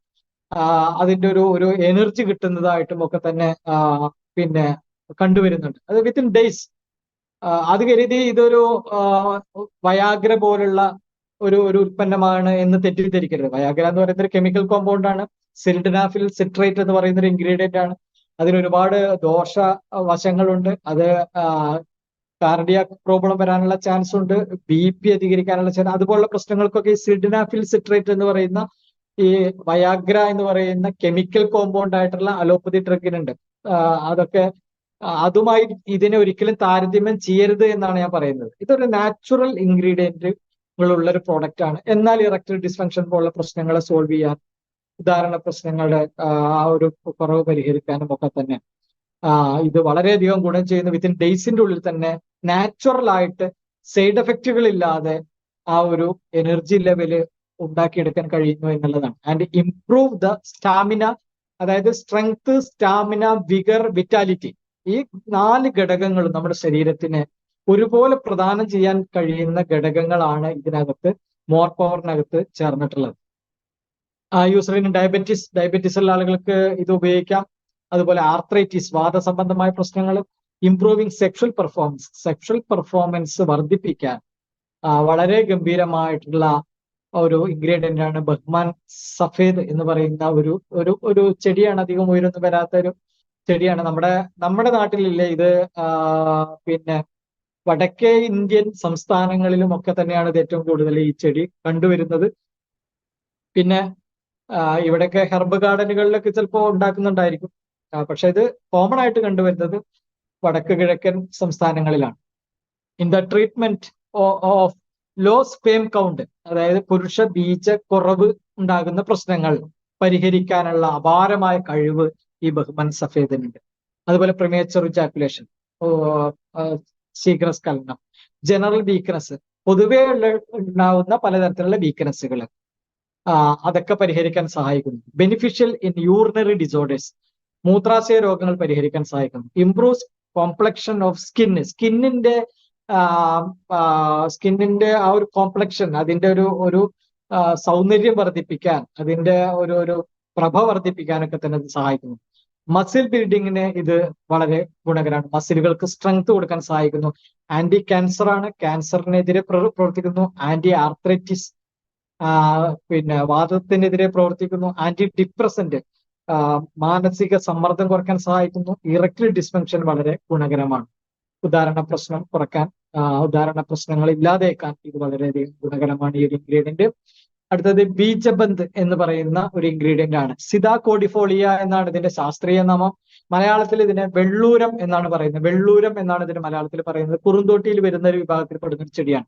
അതിന്റെ ഒരു എനർജി കിട്ടുന്നതായിട്ടും ഒക്കെ തന്നെ പിന്നെ കണ്ടുവരുന്നുണ്ട്. അത് വിത്തിൻ ഡേയ്സ്. അത് കരുതി ഇതൊരു വയാഗ്ര പോലുള്ള ഒരു ഉൽപ്പന്നമാണ് എന്ന് തെറ്റിദ്ധരിക്കരുത്. വയാഗ്ര എന്ന് പറയുന്ന ഒരു കെമിക്കൽ കോമ്പൗണ്ട് ആണ്. സിൽഡനാഫിൽ സിട്രേറ്റ് എന്ന് പറയുന്ന ഒരു ഇൻഗ്രീഡിയന്റ് ആണ്. അതിനൊരുപാട് ദോഷ വശങ്ങളുണ്ട്. അത് കാർഡിയാക് പ്രോബ്ലം വരാനുള്ള ചാൻസ് ഉണ്ട്, BP അധികരിക്കാനുള്ള ചാൻസ്, അതുപോലുള്ള പ്രശ്നങ്ങൾക്കൊക്കെ ഈ സിൽഡനാഫിൽ സിട്രേറ്റ് എന്ന് പറയുന്ന ഈ വയാഗ്ര എന്ന് പറയുന്ന കെമിക്കൽ കോമ്പൗണ്ട് ആയിട്ടുള്ള അലോപ്പതി ഡ്രഗിനുണ്ട്. അതൊക്കെ അതുമായി ഇതിനെ ഒരിക്കലും താരതമ്യം ചെയ്യരുത് എന്നാണ് ഞാൻ പറയുന്നത്. ഇതൊരു നാച്ചുറൽ ഇൻഗ്രീഡിയന്റുകളുള്ള ഒരു പ്രോഡക്റ്റ് ആണ്. എന്നാൽ ഇറക്റ്റിൽ ഡിസ്ഫങ്ഷൻ പോലുള്ള പ്രശ്നങ്ങളെ സോൾവ് ചെയ്യാൻ, ഉദാഹരണ പ്രശ്നങ്ങളുടെ ആ ഒരു കുറവ് പരിഹരിക്കാനും ഒക്കെ തന്നെ ഇത് വളരെയധികം ഗുണം ചെയ്യുന്നു. വിത്തിൻ ഡേയ്സിന്റെ ഉള്ളിൽ തന്നെ നാച്ചുറൽ ആയിട്ട് സൈഡ് എഫക്റ്റുകൾ ഇല്ലാതെ ആ ഒരു എനർജി ലെവല് ഉണ്ടാക്കിയെടുക്കാൻ കഴിയുന്നു എന്നുള്ളതാണ്. ആൻഡ് ഇംപ്രൂവ് ദ സ്റ്റാമിന, അതായത് സ്ട്രെങ്ത്, സ്റ്റാമിന, വിഗർ, വിറ്റാലിറ്റി, ഈ 4 ഘടകങ്ങളും നമ്മുടെ ശരീരത്തിന് ഒരുപോലെ പ്രദാനം ചെയ്യാൻ കഴിയുന്ന ഘടകങ്ങളാണ് ഇതിനകത്ത്, മോർ പവറിനകത്ത് ചേർന്നിട്ടുള്ളത്. യൂസറിന് ഡയബറ്റീസ് ഉള്ള ആളുകൾക്ക് ഇത് ഉപയോഗിക്കാം. അതുപോലെ ആർത്രൈറ്റിസ്, വാദസംബന്ധമായ പ്രശ്നങ്ങൾ, ഇംപ്രൂവിങ് സെക്ഷൽ പെർഫോമൻസ് വർദ്ധിപ്പിക്കാൻ വളരെ ഗംഭീരമായിട്ടുള്ള ഒരു ഇൻഗ്രീഡിയന്റ് ആണ് ബഹ്മാൻ സഫേദ് എന്ന് പറയുന്ന ഒരു ചെടിയാണ്. അധികം ഉയരൊന്നും വരാത്ത ഒരു ചെടിയാണ്. നമ്മുടെ നാട്ടിലില്ലേ ഇത്, പിന്നെ വടക്കേ ഇന്ത്യൻ സംസ്ഥാനങ്ങളിലും ഒക്കെ തന്നെയാണ് ഇത് ഏറ്റവും കൂടുതൽ ഈ ചെടി കണ്ടുവരുന്നത്. പിന്നെ ഇവിടെയൊക്കെ ഹെർബ് ഗാർഡനുകളിലൊക്കെ ചിലപ്പോൾ ഉണ്ടാക്കുന്നുണ്ടായിരിക്കും. പക്ഷെ ഇത് കോമൺ ആയിട്ട് കണ്ടുവരുന്നത് വടക്ക് കിഴക്കൻ സംസ്ഥാനങ്ങളിലാണ്. In the treatment of low sperm count, അതായത് പുരുഷ ബീജ കുറവ് ഉണ്ടാകുന്ന പ്രശ്നങ്ങൾ പരിഹരിക്കാനുള്ള അപാരമായ കഴിവ് ഈ ബഹ്മൻ സഫേദിനുണ്ട്. അതുപോലെ പ്രിമേച്ചർ ഇജാക്കുലേഷൻ, ശീഘ്രസ്ഖലനം, ജനറൽ വീക്ക്നെസ്, പൊതുവേ ഉണ്ടാവുന്ന പലതരത്തിലുള്ള വീക്ക്നെസ്സുകൾ അതൊക്കെ പരിഹരിക്കാൻ സഹായിക്കുന്നു. ബെനിഫിഷ്യൽ ഇൻ യൂറിനറി ഡിസോർഡേഴ്സ്, മൂത്രാശയ രോഗങ്ങൾ പരിഹരിക്കാൻ സഹായിക്കുന്നു. ഇംപ്രൂവ്സ് കോംപ്ലക്ഷൻ ഓഫ് സ്കിന്നിന്റെ ആ ഒരു കോംപ്ലക്ഷൻ, അതിന്റെ ഒരു സൗന്ദര്യം വർദ്ധിപ്പിക്കാൻ, അതിന്റെ ഒരു പ്രഭ വർദ്ധിപ്പിക്കാനൊക്കെ തന്നെ ഇത് സഹായിക്കുന്നു. മസിൽ ബിൽഡിങ്ങിന് ഇത് വളരെ ഗുണകരമാണ്. മസിലുകൾക്ക് സ്ട്രെങ്ത് കൊടുക്കാൻ സഹായിക്കുന്നു. ആന്റി ക്യാൻസർ ആണ്, ക്യാൻസറിനെതിരെ പ്രവർത്തിക്കുന്നു. ആന്റി ആർത്രൈറ്റിസ്, പിന്നെ വാതത്തിനെതിരെ പ്രവർത്തിക്കുന്നു. ആന്റി ഡിപ്രസന്റ്, മാനസിക സമ്മർദ്ദം കുറയ്ക്കാൻ സഹായിക്കുന്നു. ഇറക്ടൈൽ ഡിസ്ഫങ്ഷൻ വളരെ ഗുണകരമാണ്. ഉദാഹരണ പ്രശ്നം കുറയ്ക്കാൻ, ഉദാഹരണ പ്രശ്നങ്ങൾ ഇല്ലാതേക്കാൻ ഇത് വളരെയധികം ഗുണകരമാണ് ഈ ഒരു ഇൻഗ്രീഡിയന്റ്. അടുത്തത് ബീജബന്ദ് എന്ന് പറയുന്ന ഒരു ഇൻഗ്രീഡിയന്റ് ആണ്. സിതാകോഡിഫോളിയ എന്നാണ് ഇതിന്റെ ശാസ്ത്രീയ നാമം. മലയാളത്തിൽ ഇതിനെ വെള്ളൂരം എന്നാണ് പറയുന്നത്. വെള്ളൂരം എന്നാണ് ഇതിന് മലയാളത്തിൽ പറയുന്നത്. കുറുന്തോട്ടിയിൽ വരുന്ന ഒരു വിഭാഗത്തിൽ പെടുന്ന ഒരു ചെടിയാണ്.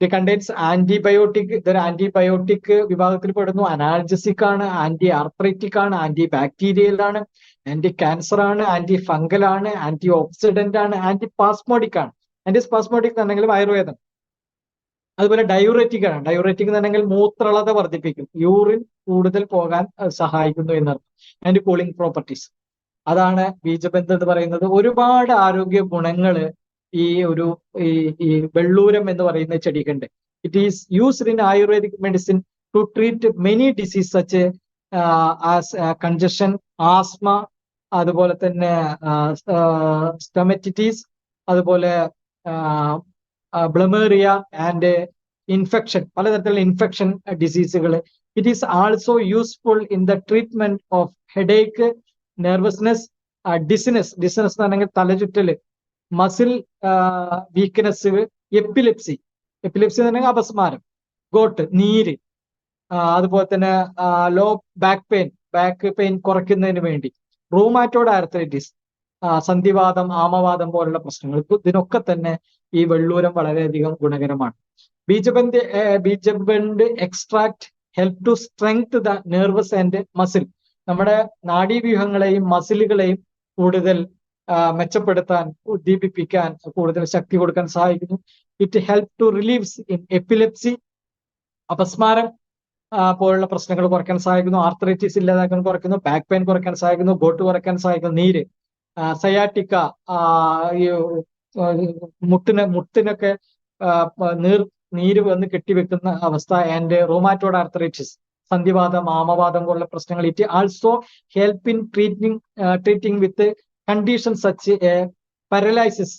ഇത് കണ്ടെയ്ൻസ് ആന്റിബയോട്ടിക്, ഇതൊരു ആന്റിബയോട്ടിക് വിഭാഗത്തിൽ പെടുന്നു. അനാൽജസിക് ആണ്, ആന്റി ആർത്രൈറ്റിക് ആണ്, ആന്റി ബാക്ടീരിയൽ ആണ്, ആന്റി ക്യാൻസർ ആണ്, ആന്റി ഫംഗൽ ആണ്, ആന്റി ഓക്സിഡന്റ് ആണ്, ആന്റി പാസ്മോഡിക് ആണ്. ആന്റി പാസ്മോഡിക് എന്നുണ്ടെങ്കിൽ ആയുർവേദം. അതുപോലെ ഡയൂററ്റിക് ആണ്. ഡയൂററ്റിക് എന്നുണ്ടെങ്കിൽ മൂത്രളത വർദ്ധിപ്പിക്കും, യൂറിൻ കൂടുതൽ പോകാൻ സഹായിക്കുന്നു എന്നർത്ഥം. ആന്റി കൂളിംഗ് പ്രോപ്പർട്ടീസ്, അതാണ് ബീജബന്ധ് എന്ന് പറയുന്നത്. ഒരുപാട് ആരോഗ്യ ഗുണങ്ങള് ഈ വെള്ളൂരം എന്ന് പറയുന്ന ചെടിക്കുണ്ട്. It is used in ayurvedic medicine to treat many disease such as congestion, asthma, അതുപോലെ തന്നെ സ്റ്റൊമറ്റിറ്റീസ്, അതുപോലെ ബ്ലമേറിയ ആൻഡ് ഇൻഫെക്ഷൻ, പലതരത്തിലുള്ള ഇൻഫെക്ഷൻ ഡിസീസുകൾ. It is also useful in the treatment of headache, nervousness, dizziness എന്ന് പറഞ്ഞെങ്കിൽ തലചുറ്റല്, മസിൽ വീക്ക്നെസ്, എപ്പിലെപ്സി എന്ന് പറഞ്ഞാൽ അപസ്മാരം, ഗോട്ട്, നീര്, അതുപോലെ തന്നെ ലോ ബാക്ക് പെയിൻ കുറയ്ക്കുന്നതിന് വേണ്ടി, റൂമാറ്റോയ്ഡ് ആർത്രൈറ്റിസ്, സന്ധിവാദം, ആമവാദം പോലുള്ള പ്രശ്നങ്ങൾ, ഇതിനൊക്കെ തന്നെ ഈ വെള്ളൂരം വളരെയധികം ഗുണകരമാണ്. ബീജബണ്ട് extract help to strength the nervous and muscle, നമ്മുടെ നാഡീവ്യൂഹങ്ങളെയും മസിലുകളെയും കൂടുതൽ മെച്ചപ്പെടുത്താൻ, ഉദ്ദീപിപ്പിക്കാൻ, കൂടുതൽ ശക്തി കൊടുക്കാൻ സഹായിക്കുന്നു. It help to relieves in epilepsy, അപസ്മാരം പോലുള്ള പ്രശ്നങ്ങൾ കുറയ്ക്കാൻ സഹായിക്കുന്നു. ആർത്രൈറ്റിസ് ഇല്ലാതാക്കാൻ കുറയ്ക്കുന്നു. ബാക്ക് പെയിൻ കുറയ്ക്കാൻ സഹായിക്കുന്നു. ഗോട്ട് കുറയ്ക്കാൻ സഹായിക്കുന്നു. നീര്, സയാറ്റിക്ക, ഈ മുട്ടിനൊക്കെ നീര് വന്ന് കെട്ടിവെക്കുന്ന അവസ്ഥ, ആൻഡ് റൂമാറ്റോയ്ഡ് ആർത്രൈറ്റിസ്, സന്ധിവാദം, ആമവാദം പോലുള്ള പ്രശ്നങ്ങൾ. It also help in treating with condition such paralysis,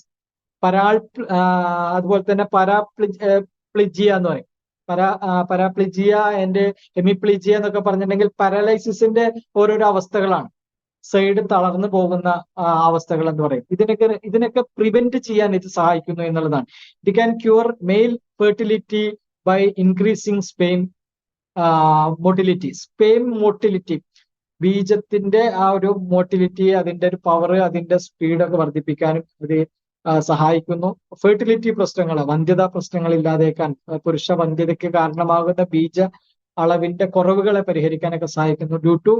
അതുപോലെ തന്നെ പാരാപ്ലിജിയ എന്ന് പറയും. പാരാപ്ലിജിയ ആൻഡ് ഹെമിപ്ലിജിയ എന്നൊക്കെ പറഞ്ഞിട്ടുണ്ടെങ്കിൽ പാരലൈസിസിന്റെ ഓരോരോ അവസ്ഥകളാണ്. സൈഡ് തളർന്നു പോകുന്ന അവസ്ഥകൾ എന്ന് പറയും. ഇതിനൊക്കെ പ്രിവെന്റ് ചെയ്യാൻ ഇത് സഹായിക്കുന്നു എന്നുള്ളതാണ്. It can cure male fertility by increasing sperm motility, ബീജത്തിന്റെ ആ ഒരു മോട്ടിലിറ്റി, അതിന്റെ ഒരു പവർ, അതിന്റെ സ്പീഡൊക്കെ വർദ്ധിപ്പിക്കാനും ഇത് സഹായിക്കുന്നു. ഫെർട്ടിലിറ്റി പ്രശ്നങ്ങൾ, വന്ധ്യതാ പ്രശ്നങ്ങൾ ഇല്ലാതേക്കാൻ, പുരുഷ വന്ധ്യതയ്ക്ക് കാരണമാകുന്ന ബീജ അളവിന്റെ കുറവുകളെ പരിഹരിക്കാനൊക്കെ സഹായിക്കുന്നു. Due to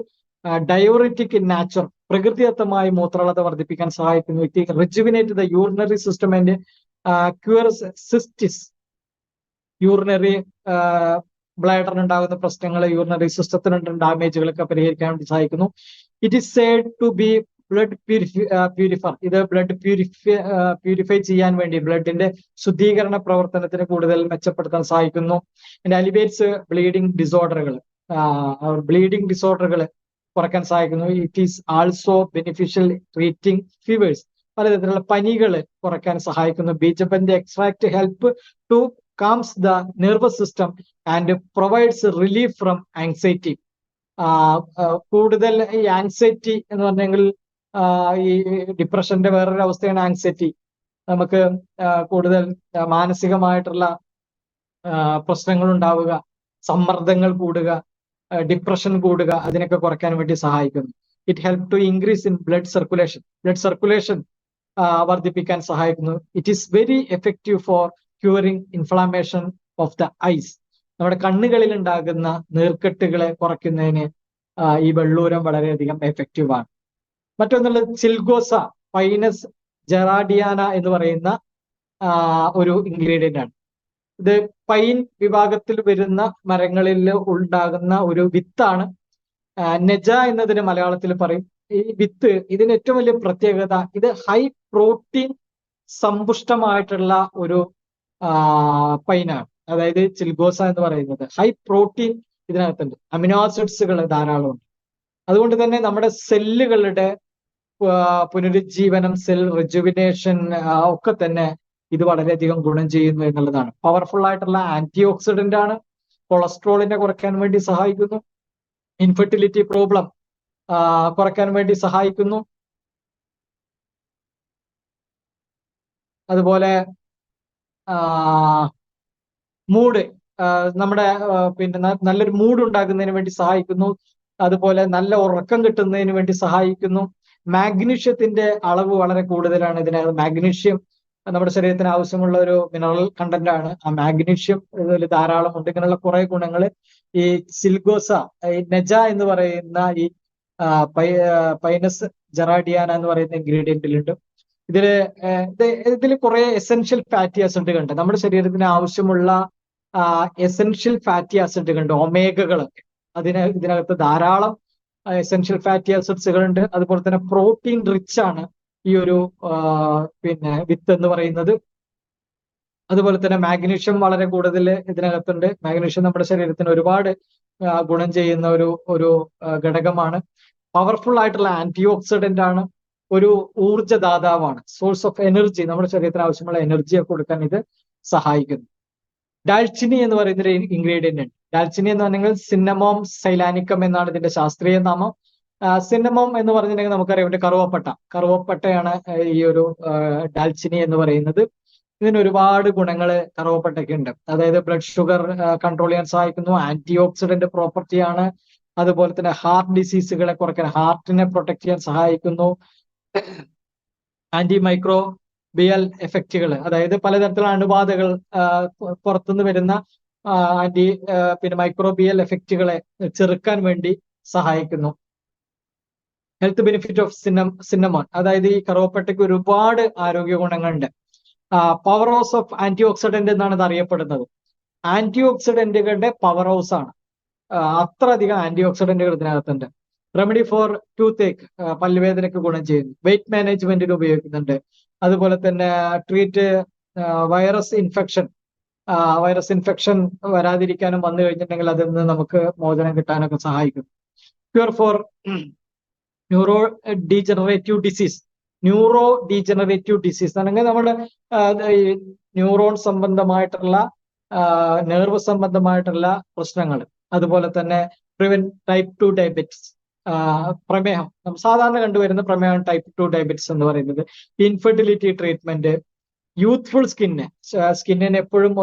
diuretic in nature, പ്രകൃതിദത്തമായി മൂത്രളത വർദ്ധിപ്പിക്കാൻ സഹായിക്കുന്നു. It rejuvenate the urinary system and cures cystitis, urinary ബ്ലാഡറിനുണ്ടാകുന്ന പ്രശ്നങ്ങൾ, യൂറിനറി സിസ്റ്റത്തിനുണ്ടാകുന്ന ഡാമേജുകളൊക്കെ പരിഹരിക്കാൻ വേണ്ടി സഹായിക്കുന്നു. It is said to be blood purifier, ഇത് ബ്ലഡ് പ്യൂരിഫൈ ചെയ്യാൻ വേണ്ടി, ബ്ലഡിന്റെ ശുദ്ധീകരണ പ്രവർത്തനത്തിന് കൂടുതൽ മെച്ചപ്പെടുത്താൻ സഹായിക്കുന്നു. അലിവേറ്റ്സ് ബ്ലീഡിംഗ് ഡിസോർഡറുകൾ കുറയ്ക്കാൻ സഹായിക്കുന്നു. It is also beneficial treating fevers, പലതരത്തിലുള്ള പനികൾ കുറയ്ക്കാൻ സഹായിക്കുന്നു. ബീജബന്ധ extract help to calms the nervous system and provides relief from anxiety. കൂടുതൽ ഈ ആങ്സൈറ്റി എന്ന് പറഞ്ഞെങ്കിൽ ഈ ഡിപ്രഷന്റെ വേറൊരു അവസ്ഥയാണ് ആങ്സൈറ്റി. നമുക്ക് കൂടുതൽ മാനസികമായിട്ടുള്ള പ്രശ്നങ്ങൾ ഉണ്ടാവുക, സമ്മർദ്ദങ്ങൾ കൂടുക, ഡിപ്രഷൻ കൂടുക, അതിനൊക്കെ കുറയ്ക്കാൻ വേണ്ടി സഹായിക്കുന്നു. It help to increase in blood circulation വർദ്ധിപ്പിക്കാൻ സഹായിക്കുന്നു. It is very effective for curing inflammation of the eyes. നമ്മുടെ കണ്ണുകളിൽ ഉണ്ടാകുന്ന നീർക്കെട്ടുകളെ കുറയ്ക്കുന്നതിന് ഈ വെള്ളൂരം വളരെയധികം എഫക്റ്റീവ് ആണ്. മറ്റൊന്നുള്ളത് ചിൽഗോസ പൈനസ് ജെറാഡിയാന എന്ന് പറയുന്ന ഒരു ഇൻഗ്രീഡിയന്റ് ആണ്. ഇത് പൈൻ വിഭാഗത്തിൽ വരുന്ന മരങ്ങളിൽ ഉണ്ടാകുന്ന ഒരു വിത്താണ്. നെജ എന്നതിന് മലയാളത്തിൽ പറയും. ഈ വിത്ത്, ഇതിന് ഏറ്റവും വലിയ പ്രത്യേകത, ഇത് ഹൈ പ്രോട്ടീൻ സമ്പുഷ്ടമായിട്ടുള്ള ഒരു പൈനാണ്. അതായത് ചിൽഗോസ എന്ന് പറയുന്നത് ഹൈ പ്രോട്ടീൻ ഇതിനകത്തുണ്ട്. അമിനോ ആസിഡ്സുകൾ ധാരാളമുണ്ട്. അതുകൊണ്ട് തന്നെ നമ്മുടെ സെല്ലുകളുടെ പുനരുജ്ജീവനം, സെൽ റിജുവിനേഷൻ ഒക്കെ തന്നെ ഇത് വളരെയധികം ഗുണം ചെയ്യുന്നു എന്നുള്ളതാണ്. പവർഫുൾ ആയിട്ടുള്ള ആന്റി ഓക്സിഡന്റ് ആണ്. കൊളസ്ട്രോളിനെ കുറയ്ക്കാൻ വേണ്ടി സഹായിക്കുന്നു. ഇൻഫെർട്ടിലിറ്റി പ്രോബ്ലം കുറയ്ക്കാൻ വേണ്ടി സഹായിക്കുന്നു. അതുപോലെ മൂഡ്, നമ്മുടെ പിന്നെ നല്ലൊരു മൂഡ് ഉണ്ടാക്കുന്നതിന് വേണ്ടി സഹായിക്കുന്നു. അതുപോലെ നല്ല ഉറക്കം കിട്ടുന്നതിന് വേണ്ടി സഹായിക്കുന്നു. മാഗ്നീഷ്യത്തിന്റെ അളവ് വളരെ കൂടുതലാണ് ഇതിനകത്ത്. മാഗ്നീഷ്യം നമ്മുടെ ശരീരത്തിന് ആവശ്യമുള്ള ഒരു മിനറൽ കണ്ടന്റ് ആണ്. ആ മാഗ്നീഷ്യം ഇതിൽ ധാരാളം ഉണ്ട്. ഇങ്ങനെയുള്ള കുറെ ഗുണങ്ങൾ ഈ സിൽഗോസ, ഈ നെജ എന്ന് പറയുന്ന ഈ പൈനസ് ജെറാഡിയാന എന്ന് പറയുന്ന ഇൻഗ്രീഡിയന്റിലുണ്ട്. ഇതിൽ കുറെ എസെൻഷ്യൽ ഫാറ്റി ആസിഡ് കണ്ട്, നമ്മുടെ ശരീരത്തിന് ആവശ്യമുള്ള എസെൻഷ്യൽ ഫാറ്റി ആസിഡ് കണ്ട്, ഒമേഗകളൊക്കെ ഇതിനകത്ത് ധാരാളം എസെൻഷ്യൽ ഫാറ്റി ആസിഡ്സുകൾ ഉണ്ട്. അതുപോലെ തന്നെ പ്രോട്ടീൻ റിച്ച് ആണ് ഈ ഒരു വിത്ത് എന്ന് പറയുന്നത്. അതുപോലെ തന്നെ മാഗ്നീഷ്യം വളരെ കൂടുതൽ ഇതിനകത്തുണ്ട്. മാഗ്നീഷ്യം നമ്മുടെ ശരീരത്തിന് ഒരുപാട് ഗുണം ചെയ്യുന്ന ഒരു ഘടകമാണ്. പവർഫുൾ ആയിട്ടുള്ള ആന്റി ഓക്സിഡന്റ് ആണ്. ഒരു ഊർജ്ജദാതാവാണ്. സോഴ്സ് ഓഫ് എനർജി, നമ്മുടെ ശരീരത്തിന് ആവശ്യമുള്ള എനർജിയെ കൊടുക്കാൻ ഇത് സഹായിക്കുന്നു. ഡാൽച്ചിനി എന്ന് പറയുന്ന ഒരു ഇൻഗ്രീഡിയന്റ് ഉണ്ട്. ഡാൽച്ചിനി എന്ന് പറഞ്ഞെങ്കിൽ സിന്നമോം സൈലാനിക്കം എന്നാണ് ഇതിന്റെ ശാസ്ത്രീയ നാമം. സിന്നമോം എന്ന് പറഞ്ഞിട്ടുണ്ടെങ്കിൽ നമുക്കറിയാം ഇതിന്റെ കറുവപ്പട്ടയാണ് ഈ ഒരു ഡാൽച്ചിനി എന്ന് പറയുന്നത്. ഇതിന് ഒരുപാട് ഗുണങ്ങൾ കറുവപ്പട്ടയ്ക്ക് ഉണ്ട്. അതായത് ബ്ലഡ് ഷുഗർ കൺട്രോൾ ചെയ്യാൻ സഹായിക്കുന്നു. ആന്റി ഓക്സിഡന്റ് പ്രോപ്പർട്ടിയാണ്. അതുപോലെ തന്നെ ഹാർട്ട് ഡിസീസുകളെ കുറയ്ക്കാൻ, ഹാർട്ടിനെ പ്രൊട്ടക്ട് ചെയ്യാൻ സഹായിക്കുന്നു. ആന്റി മൈക്രോബിയൽ എഫക്റ്റുകൾ, അതായത് പലതരത്തിലുള്ള അണുബാധകൾ പുറത്തുനിന്ന് വരുന്ന മൈക്രോബിയൽ എഫക്റ്റുകളെ ചെറുക്കാൻ വേണ്ടി സഹായിക്കുന്നു. ഹെൽത്ത് ബെനിഫിറ്റ് ഓഫ് സിന്നമോൺ, അതായത് ഈ കറുവപ്പട്ടയ്ക്ക് ഒരുപാട് ആരോഗ്യ ഗുണങ്ങളുണ്ട്. Powerhouse of antioxidant എന്നാണ് ഇത് അറിയപ്പെടുന്നത്. ആന്റി ഓക്സിഡന്റുകളുടെ പവർ ഹൗസ് ആണ്. അത്രയധികം ആന്റി ഓക്സിഡന്റുകൾ ഇതിനകത്തുണ്ട്. റെമഡി ഫോർ ടൂത്ത് ഏക്ക്, പല്ലുവേദനയ്ക്ക് ഗുണം ചെയ്യുന്നു. വെയിറ്റ് മാനേജ്മെന്റിന് ഉപയോഗിക്കുന്നുണ്ട്. അതുപോലെ തന്നെ ട്രീറ്റ് വൈറസ് ഇൻഫെക്ഷൻ വരാതിരിക്കാനും വന്നു കഴിഞ്ഞിട്ടുണ്ടെങ്കിൽ അതിൽ നിന്ന് നമുക്ക് മോചനം കിട്ടാനൊക്കെ സഹായിക്കും. Cure for neurodegenerative disease ആണെങ്കിൽ നമ്മുടെ ന്യൂറോൺ സംബന്ധമായിട്ടുള്ള നെർവ് സംബന്ധമായിട്ടുള്ള പ്രശ്നങ്ങൾ. അതുപോലെ തന്നെ പ്രിവെന്റ് ടൈപ്പ് 2 ഡയബറ്റിസ്, പ്രമേഹം, സാധാരണ കണ്ടുവരുന്ന പ്രമേഹം ടൈപ്പ് 2 ഡയബറ്റിസ് എന്ന് പറയുന്നത്. ഇൻഫെർട്ടിലിറ്റി ട്രീറ്റ്മെന്റ്, യൂത്ത്ഫുൾ സ്കിന്നിന് എപ്പോഴും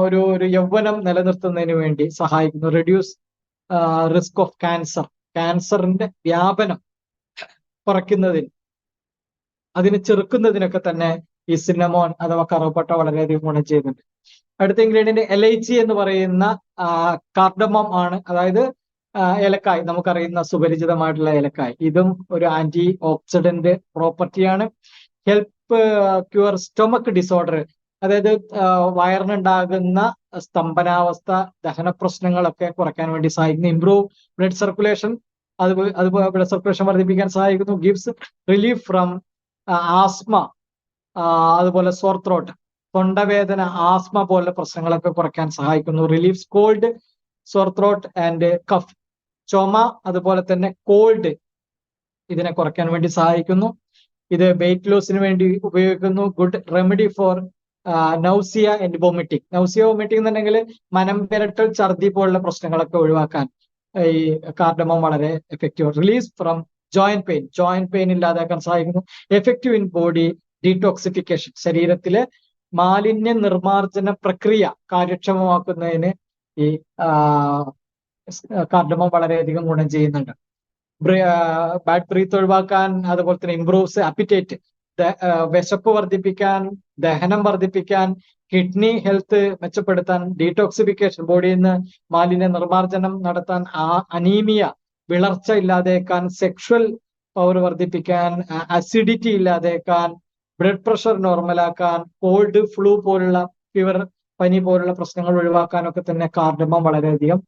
ഒരു യൗവനം നിലനിർത്തുന്നതിന് വേണ്ടി സഹായിക്കുന്നു. റെഡ്യൂസ് റിസ്ക് ഓഫ് ക്യാൻസറിന്റെ വ്യാപനം കുറയ്ക്കുന്നതിന്, അതിനെ ചെറുക്കുന്നതിനൊക്കെ തന്നെ ഈ സിന്നമോൺ അഥവാ കറുവപ്പട്ട വളരെയധികം ഗുണം ചെയ്യുന്നുണ്ട്. അടുത്ത ഇൻഗ്രീഡിയന്റ് എലൈച്ചി എന്ന് പറയുന്ന കാർഡമം ആണ്. അതായത് ഏലക്കായ്, നമുക്കറിയുന്ന സുപരിചിതമായിട്ടുള്ള ഏലക്കായ്. ഇതും ഒരു ആന്റി ഓക്സിഡന്റ് പ്രോപ്പർട്ടിയാണ്. ഹെൽപ്പ് ക്യൂർ സ്റ്റൊമക് ഡിസോർഡർ, അതായത് വയറിനുണ്ടാകുന്ന സ്തംഭനാവസ്ഥ, ദഹന പ്രശ്നങ്ങളൊക്കെ കുറയ്ക്കാൻ വേണ്ടി സഹായിക്കുന്നു. ഇംപ്രൂവ് ബ്ലഡ് സർക്കുലേഷൻ, അതുപോലെ ബ്ലഡ് സർക്കുലേഷൻ വർദ്ധിപ്പിക്കാൻ സഹായിക്കുന്നു. ഗിവ്സ് റിലീഫ് ഫ്രം ആസ്മ, അതുപോലെ സോർ ത്രോട്ട്, തൊണ്ടവേദന, ആസ്മ പോലുള്ള പ്രശ്നങ്ങളൊക്കെ കുറയ്ക്കാൻ സഹായിക്കുന്നു. Reliefs cold, sore throat and cough, ചുമ, അതുപോലെ തന്നെ കോൾഡ്, ഇതിനെ കുറയ്ക്കാൻ വേണ്ടി സഹായിക്കുന്നു. ഇത് വെയിറ്റ് ലോസിന് വേണ്ടി ഉപയോഗിക്കുന്നു. Good remedy four nausea and vomiting. എന്നുണ്ടെങ്കിൽ മനം പെരട്ടൽ, ഛർദി പോലുള്ള പ്രശ്നങ്ങളൊക്കെ ഒഴിവാക്കാൻ ഈ കാർഡമം വളരെ effective. Release from joint pain ഇല്ലാതാക്കാൻ സഹായിക്കുന്നു. എഫക്റ്റീവ് ഇൻ ബോഡി ഡീടോക്സിഫിക്കേഷൻ, ശരീരത്തിലെ മാലിന്യ നിർമ്മാർജ്ജന പ്രക്രിയ കാര്യക്ഷമമാക്കുന്നതിന് ഈ കാർഡമം വളരെയധികം ഗുണം ചെയ്യുന്നുണ്ട്. ബാഡ് ബ്രീത്ത് ഒഴിവാക്കാൻ, അതുപോലെ തന്നെ ഇംപ്രൂവ്സ് അപ്പിറ്റേറ്റ്, വിശപ്പ് വർദ്ധിപ്പിക്കാൻ, ദഹനം വർദ്ധിപ്പിക്കാൻ, കിഡ്നി ഹെൽത്ത് മെച്ചപ്പെടുത്താൻ, ഡീടോക്സിഫിക്കേഷൻ, ബോഡിയിൽ നിന്ന് മാലിന്യ നിർമ്മാർജ്ജനം നടത്താൻ, അനീമിയ വിളർച്ച ഇല്ലാതേക്കാൻ, സെക്ഷൽ പവർ വർദ്ധിപ്പിക്കാൻ, അസിഡിറ്റി ഇല്ലാതേക്കാൻ, ബ്ലഡ് പ്രഷർ നോർമലാക്കാൻ, കോൾഡ്, ഫ്ലൂ പോലുള്ള ഫീവർ, പനി പോലുള്ള പ്രശ്നങ്ങൾ ഒഴിവാക്കാനൊക്കെ തന്നെ കാർഡമം വളരെയധികം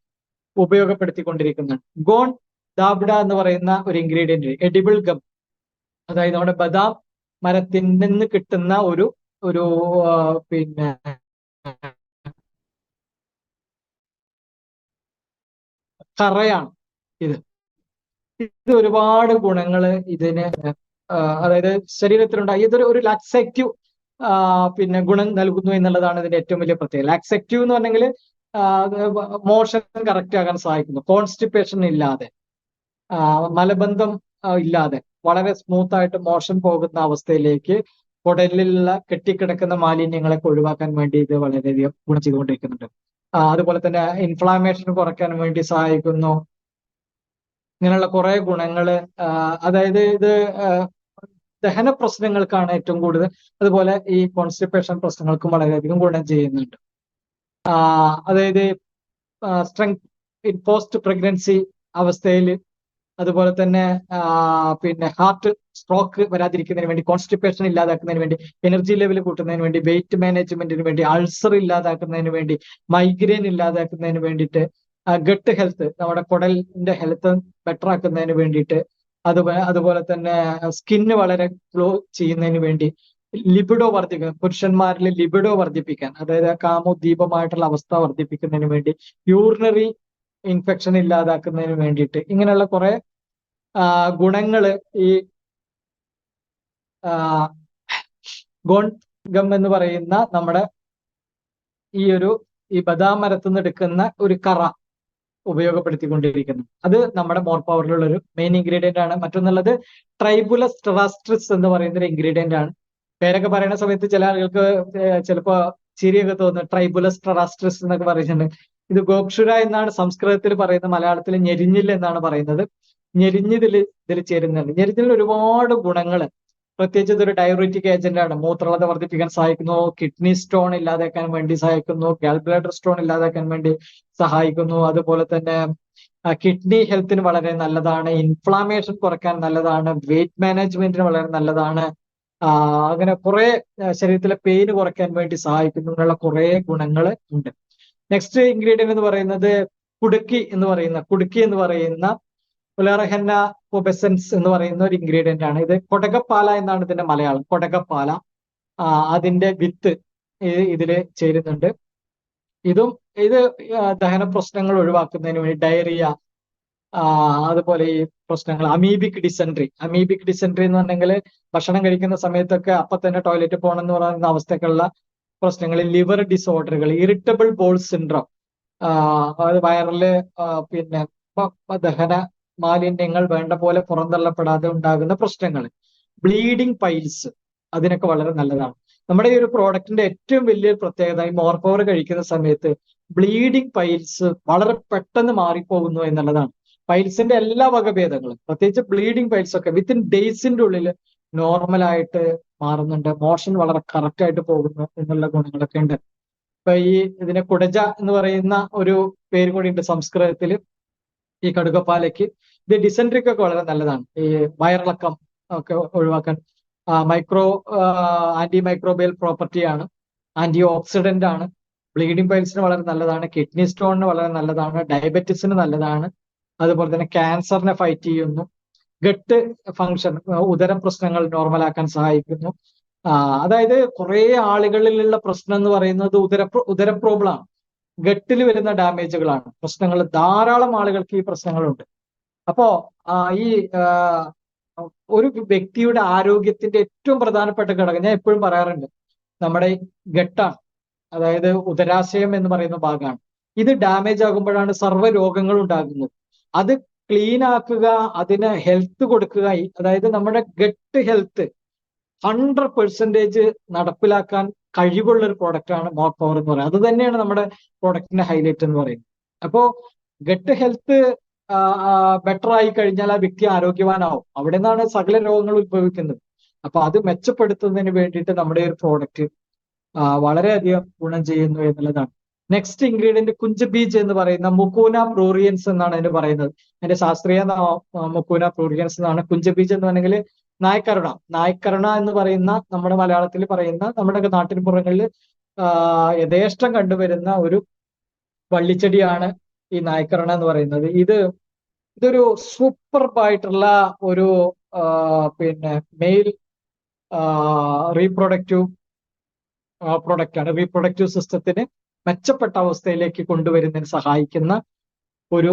ഉപയോഗപ്പെടുത്തിക്കൊണ്ടിരിക്കുന്നുണ്ട്. ഗോൺ ദാബ്ഡ എന്ന് പറയുന്ന ഒരു ഇൻഗ്രീഡിയന്റ്, എഡിബിൾ ഗം, അതായത് നമ്മുടെ ബദാം മരത്തിൽ നിന്ന് കിട്ടുന്ന ഒരു പിന്നെ കറയാണ് ഇത്. ഇത് ഒരുപാട് ഗുണങ്ങള് ഇതിന് അതായത് ശരീരത്തിലുണ്ടായി ഇതൊരു ലാക്സേറ്റീവ് പിന്നെ ഗുണം നൽകുന്നു എന്നുള്ളതാണ് ഇതിന്റെ ഏറ്റവും വലിയ പ്രത്യേകത. ലാക്സേറ്റീവ് എന്ന് പറഞ്ഞെങ്കിൽ മോഷൻ കറക്റ്റ് ആകാൻ സഹായിക്കുന്നു, കോൺസ്റ്റിപ്പേഷൻ ഇല്ലാതെ, മലബന്ധം ഇല്ലാതെ വളരെ സ്മൂത്ത് ആയിട്ട് മോഷൻ പോകുന്ന അവസ്ഥയിലേക്ക് കുടലിലുള്ള കെട്ടിക്കിടക്കുന്ന മാലിന്യങ്ങളൊക്കെ ഒഴിവാക്കാൻ വേണ്ടി ഇത് വളരെയധികം ഗുണം ചെയ്തുകൊണ്ടിരിക്കുന്നുണ്ട്. അതുപോലെ തന്നെ ഇൻഫ്ലാമേഷൻ കുറയ്ക്കാൻ വേണ്ടി സഹായിക്കുന്നു. ഇങ്ങനെയുള്ള കുറെ ഗുണങ്ങള്, അതായത് ഇത് ദഹന പ്രശ്നങ്ങൾക്കാണ് ഏറ്റവും കൂടുതൽ, അതുപോലെ ഈ കോൺസ്റ്റിപ്പേഷൻ പ്രശ്നങ്ങൾക്കും വളരെയധികം ഗുണം ചെയ്യുന്നുണ്ട്. അതായത് സ്ട്രെങ്ത് ഇൻ പോസ്റ്റ് പ്രഗ്നൻസി അവസ്ഥയിൽ, അതുപോലെ തന്നെ പിന്നെ ഹാർട്ട് സ്ട്രോക്ക് വരാതിരിക്കുന്നതിന് വേണ്ടി, കോൺസ്റ്റിപ്പേഷൻ ഇല്ലാതാക്കുന്നതിന് വേണ്ടി, എനർജി ലെവൽ കൂട്ടുന്നതിന് വേണ്ടി, വെയിറ്റ് മാനേജ്മെന്റിന് വേണ്ടി, അൾസർ ഇല്ലാതാക്കുന്നതിന് വേണ്ടി, മൈഗ്രെയിൻ ഇല്ലാതാക്കുന്നതിന് വേണ്ടിയിട്ട്, ഗട്ട് ഹെൽത്ത്, നമ്മുടെ കുടലിന്റെ ഹെൽത്ത് ബെറ്റർ ആക്കുന്നതിന് വേണ്ടിയിട്ട്, അതുപോലെ തന്നെ സ്കിന്ന് വളരെ ഗ്ലോ ചെയ്യുന്നതിന് വേണ്ടി, ലിബിഡോ വർദ്ധിക്കാൻ, പുരുഷന്മാരിൽ ലിബിഡോ വർദ്ധിപ്പിക്കാൻ, അതായത് കാമോദ്ദീപമായിട്ടുള്ള അവസ്ഥ വർദ്ധിപ്പിക്കുന്നതിന് വേണ്ടി, യൂറിനറി ഇൻഫെക്ഷൻ ഇല്ലാതാക്കുന്നതിന് വേണ്ടിയിട്ട്, ഇങ്ങനെയുള്ള കുറെ ഗുണങ്ങള് ഈ ഗോൺ ഗം എന്ന് പറയുന്ന നമ്മുടെ ഈ ബദാം മരത്തുനിന്ന് എടുക്കുന്ന ഒരു കറ ഉപയോഗപ്പെടുത്തിക്കൊണ്ടിരിക്കുന്നു. അത് നമ്മുടെ മോർ പവറിലുള്ള ഒരു മെയിൻ ഇൻഗ്രീഡിയന്റ് ആണ്. മറ്റൊന്നുള്ളത് ട്രൈബുലസ് ടെറാസ്ട്രിസ് എന്ന് പറയുന്ന ഒരു ഇൻഗ്രീഡിയന്റ് ആണ്. പേരൊക്കെ പറയുന്ന സമയത്ത് ചില ആളുകൾക്ക് ചിലപ്പോ ചിരിയൊക്കെ തോന്നുന്നു, ട്രൈബുലസ് ടെറാസ്ട്രിസ് എന്നൊക്കെ പറയുന്നുണ്ട്. ഇത് ഗോക്ഷുര എന്നാണ് സംസ്കൃതത്തിൽ പറയുന്നത്, മലയാളത്തിൽ ഞെരിഞ്ഞിൽ എന്നാണ് പറയുന്നത്. ഞെരിഞ്ഞിതിൽ ചേരുന്നുണ്ട്. ഞെരിഞ്ഞിൽ ഒരുപാട് ഗുണങ്ങള്, പ്രത്യേകിച്ച് ഇതൊരു ഡയററ്റിക് ഏജന്റ് ആണ്. മൂത്രളത വർദ്ധിപ്പിക്കാൻ സഹായിക്കുന്നു, കിഡ്നി സ്റ്റോൺ ഇല്ലാതാക്കാൻ വേണ്ടി സഹായിക്കുന്നു, ഗാൽ ബ്ലാഡർ സ്റ്റോൺ ഇല്ലാതാക്കാൻ വേണ്ടി സഹായിക്കുന്നു. അതുപോലെ തന്നെ കിഡ്നി ഹെൽത്തിന് വളരെ നല്ലതാണ്, ഇൻഫ്ലാമേഷൻ കുറയ്ക്കാൻ നല്ലതാണ്, വെയിറ്റ് മാനേജ്മെന്റിന് വളരെ നല്ലതാണ്. അങ്ങനെ കുറെ ശരീരത്തിലെ പെയിന് കുറയ്ക്കാൻ വേണ്ടി സഹായിക്കുന്നു. അങ്ങനെയുള്ള കുറെ ഗുണങ്ങൾ ഉണ്ട്. നെക്സ്റ്റ് ഇൻഗ്രീഡിയന്റ് എന്ന് പറയുന്നത് കുടുക്കി എന്ന് പറയുന്ന ഉലറഹെന്ന പൊബസൻസ് എന്ന് പറയുന്ന ഒരു ഇൻഗ്രീഡിയന്റ് ആണ്. ഇത് കൊടകപ്പാല എന്നാണ് ഇതിന്റെ മലയാളം, കൊടകപ്പാല. അതിന്റെ വിത്ത് ഇതില് ചേരുന്നുണ്ട്. ഇത് ദഹന പ്രശ്നങ്ങൾ ഒഴിവാക്കുന്നതിന് വേണ്ടി, ഡയറിയ, അതുപോലെ ഈ പ്രശ്നങ്ങൾ, അമീബിക് ഡിസെൻട്രി എന്ന് പറഞ്ഞെങ്കിൽ ഭക്ഷണം കഴിക്കുന്ന സമയത്തൊക്കെ അപ്പൊ തന്നെ ടോയ്ലറ്റ് പോകണം എന്ന് പറയുന്ന അവസ്ഥക്കുള്ള പ്രശ്നങ്ങൾ, ലിവർ ഡിസോർഡറുകൾ, ഇറിറ്റബിൾ ബോൾ സിൻഡ്രോം, അതായത് വയറില് പിന്നെ ദഹന മാലിന്യങ്ങൾ വേണ്ട പോലെ പുറന്തള്ളപ്പെടാതെ ഉണ്ടാകുന്ന പ്രശ്നങ്ങൾ, ബ്ലീഡിംഗ് പൈൽസ്, അതിനൊക്കെ വളരെ നല്ലതാണ്. നമ്മുടെ ഈ ഒരു പ്രോഡക്റ്റിന്റെ ഏറ്റവും വലിയൊരു പ്രത്യേകത, ഈ മോർ പവർ കഴിക്കുന്ന സമയത്ത് ബ്ലീഡിംഗ് പൈൽസ് വളരെ പെട്ടെന്ന് മാറിപ്പോകുന്നു എന്നുള്ളതാണ്. പൈൽസിന്റെ എല്ലാ വകഭേദങ്ങളും, പ്രത്യേകിച്ച് ബ്ലീഡിംഗ് പൈൽസ് ഒക്കെ വിത്തിൻ ഡേയ്സിന്റെ ഉള്ളിൽ നോർമലായിട്ട് മാറുന്നുണ്ട്, മോഷൻ വളരെ കറക്റ്റ് ആയിട്ട് പോകുന്നു എന്നുള്ള ഗുണങ്ങളൊക്കെ ഉണ്ട്. ഇപ്പൊ ഇതിനെ കുടജ എന്ന് പറയുന്ന ഒരു പേര് കൂടി ഉണ്ട് സംസ്കൃതത്തിൽ ഈ കടുകപ്പാലയ്ക്ക്. ഇത് ഡിസെൻട്രിക്കൊക്കെ വളരെ നല്ലതാണ്, ഈ വയറിളക്കം ഒക്കെ ഒഴിവാക്കാൻ. ആന്റി മൈക്രോബിയൽ പ്രോപ്പർട്ടിയാണ്, ആന്റി ഓക്സിഡന്റ് ആണ്, ബ്ലീഡിംഗ് പൈൽസിന് വളരെ നല്ലതാണ്, കിഡ്നി സ്റ്റോണിന് വളരെ നല്ലതാണ്, ഡയബറ്റിസിന് നല്ലതാണ്, അതുപോലെ തന്നെ ക്യാൻസറിനെ ഫൈറ്റ് ചെയ്യുന്നു, ഗട്ട് ഫങ്ഷൻ, ഉദരം പ്രശ്നങ്ങൾ നോർമലാക്കാൻ സഹായിക്കുന്നു. അതായത് കുറെ ആളുകളിലുള്ള പ്രശ്നം എന്ന് പറയുന്നത് ഉദര പ്രോബ്ലം ആണ്, ഗട്ടിൽ വരുന്ന ഡാമേജുകളാണ് പ്രശ്നങ്ങൾ. ധാരാളം ആളുകൾക്ക് ഈ പ്രശ്നങ്ങളുണ്ട്. അപ്പോ ഈ ഒരു വ്യക്തിയുടെ ആരോഗ്യത്തിന്റെ ഏറ്റവും പ്രധാനപ്പെട്ട ഘടകം ഞാൻ എപ്പോഴും പറയാറുണ്ട്, നമ്മുടെ ഗട്ടാണ്, അതായത് ഉദരാശയം എന്ന് പറയുന്ന ഭാഗമാണ്. ഇത് ഡാമേജ് ആകുമ്പോഴാണ് സർവ്വ രോഗങ്ങളും ഉണ്ടാകുന്നത്. അത് ക്ലീൻ ആക്കുക, അതിന് ഹെൽത്ത് കൊടുക്കുക, അതായത് നമ്മുടെ ഗട്ട് ഹെൽത്ത് 100% നടപ്പിലാക്കാൻ കഴിവുള്ള ഒരു പ്രോഡക്റ്റാണ് മോർ പവർ എന്ന് പറയുന്നത്. അത് തന്നെയാണ് നമ്മുടെ പ്രോഡക്റ്റിന്റെ ഹൈലൈറ്റ് എന്ന് പറയുന്നത്. അപ്പോ ഗട്ട് ഹെൽത്ത് ബെറ്റർ ആയി കഴിഞ്ഞാൽ ആ വ്യക്തി ആരോഗ്യവാനാവും. അവിടെ നിന്നാണ് സകല രോഗങ്ങൾ ഉത്ഭവിക്കുന്നത്. അപ്പൊ അത് മെച്ചപ്പെടുത്തുന്നതിന് വേണ്ടിയിട്ട് നമ്മുടെ ഒരു പ്രോഡക്റ്റ് വളരെയധികം ഗുണം ചെയ്യുന്നു എന്നുള്ളതാണ്. നെക്സ്റ്റ് ഇൻഗ്രീഡിയന്റ് കുഞ്ചബീജ് എന്ന് പറയുന്ന മുക്കൂന പ്രൂറിയൻസ് എന്നാണ് അതിന് പറയുന്നത്. അതിന്റെ ശാസ്ത്രീയ മുക്കൂന പ്രൂറിയൻസ് എന്നാണ്. കുഞ്ചബീജ് എന്ന് പറഞ്ഞെങ്കിൽ നായ്ക്കരണ എന്ന് പറയുന്ന നമ്മുടെ മലയാളത്തിൽ പറയുന്ന നമ്മുടെ നാട്ടിൻപുറങ്ങളിൽ യഥേഷ്ടം കണ്ടുവരുന്ന ഒരു വള്ളിച്ചെടിയാണ് ഈ നായ്ക്കരണ എന്ന് പറയുന്നത്. ഇതൊരു സൂപ്പർബായിട്ടുള്ള ഒരു പിന്നെ മെയിൽ റീപ്രൊഡക്റ്റീവ് പ്രൊഡക്റ്റ് ആണ്. റീപ്രൊഡക്റ്റീവ് സിസ്റ്റത്തിന് മെച്ചപ്പെട്ട അവസ്ഥയിലേക്ക് കൊണ്ടുവരുന്നതിന് സഹായിക്കുന്ന ഒരു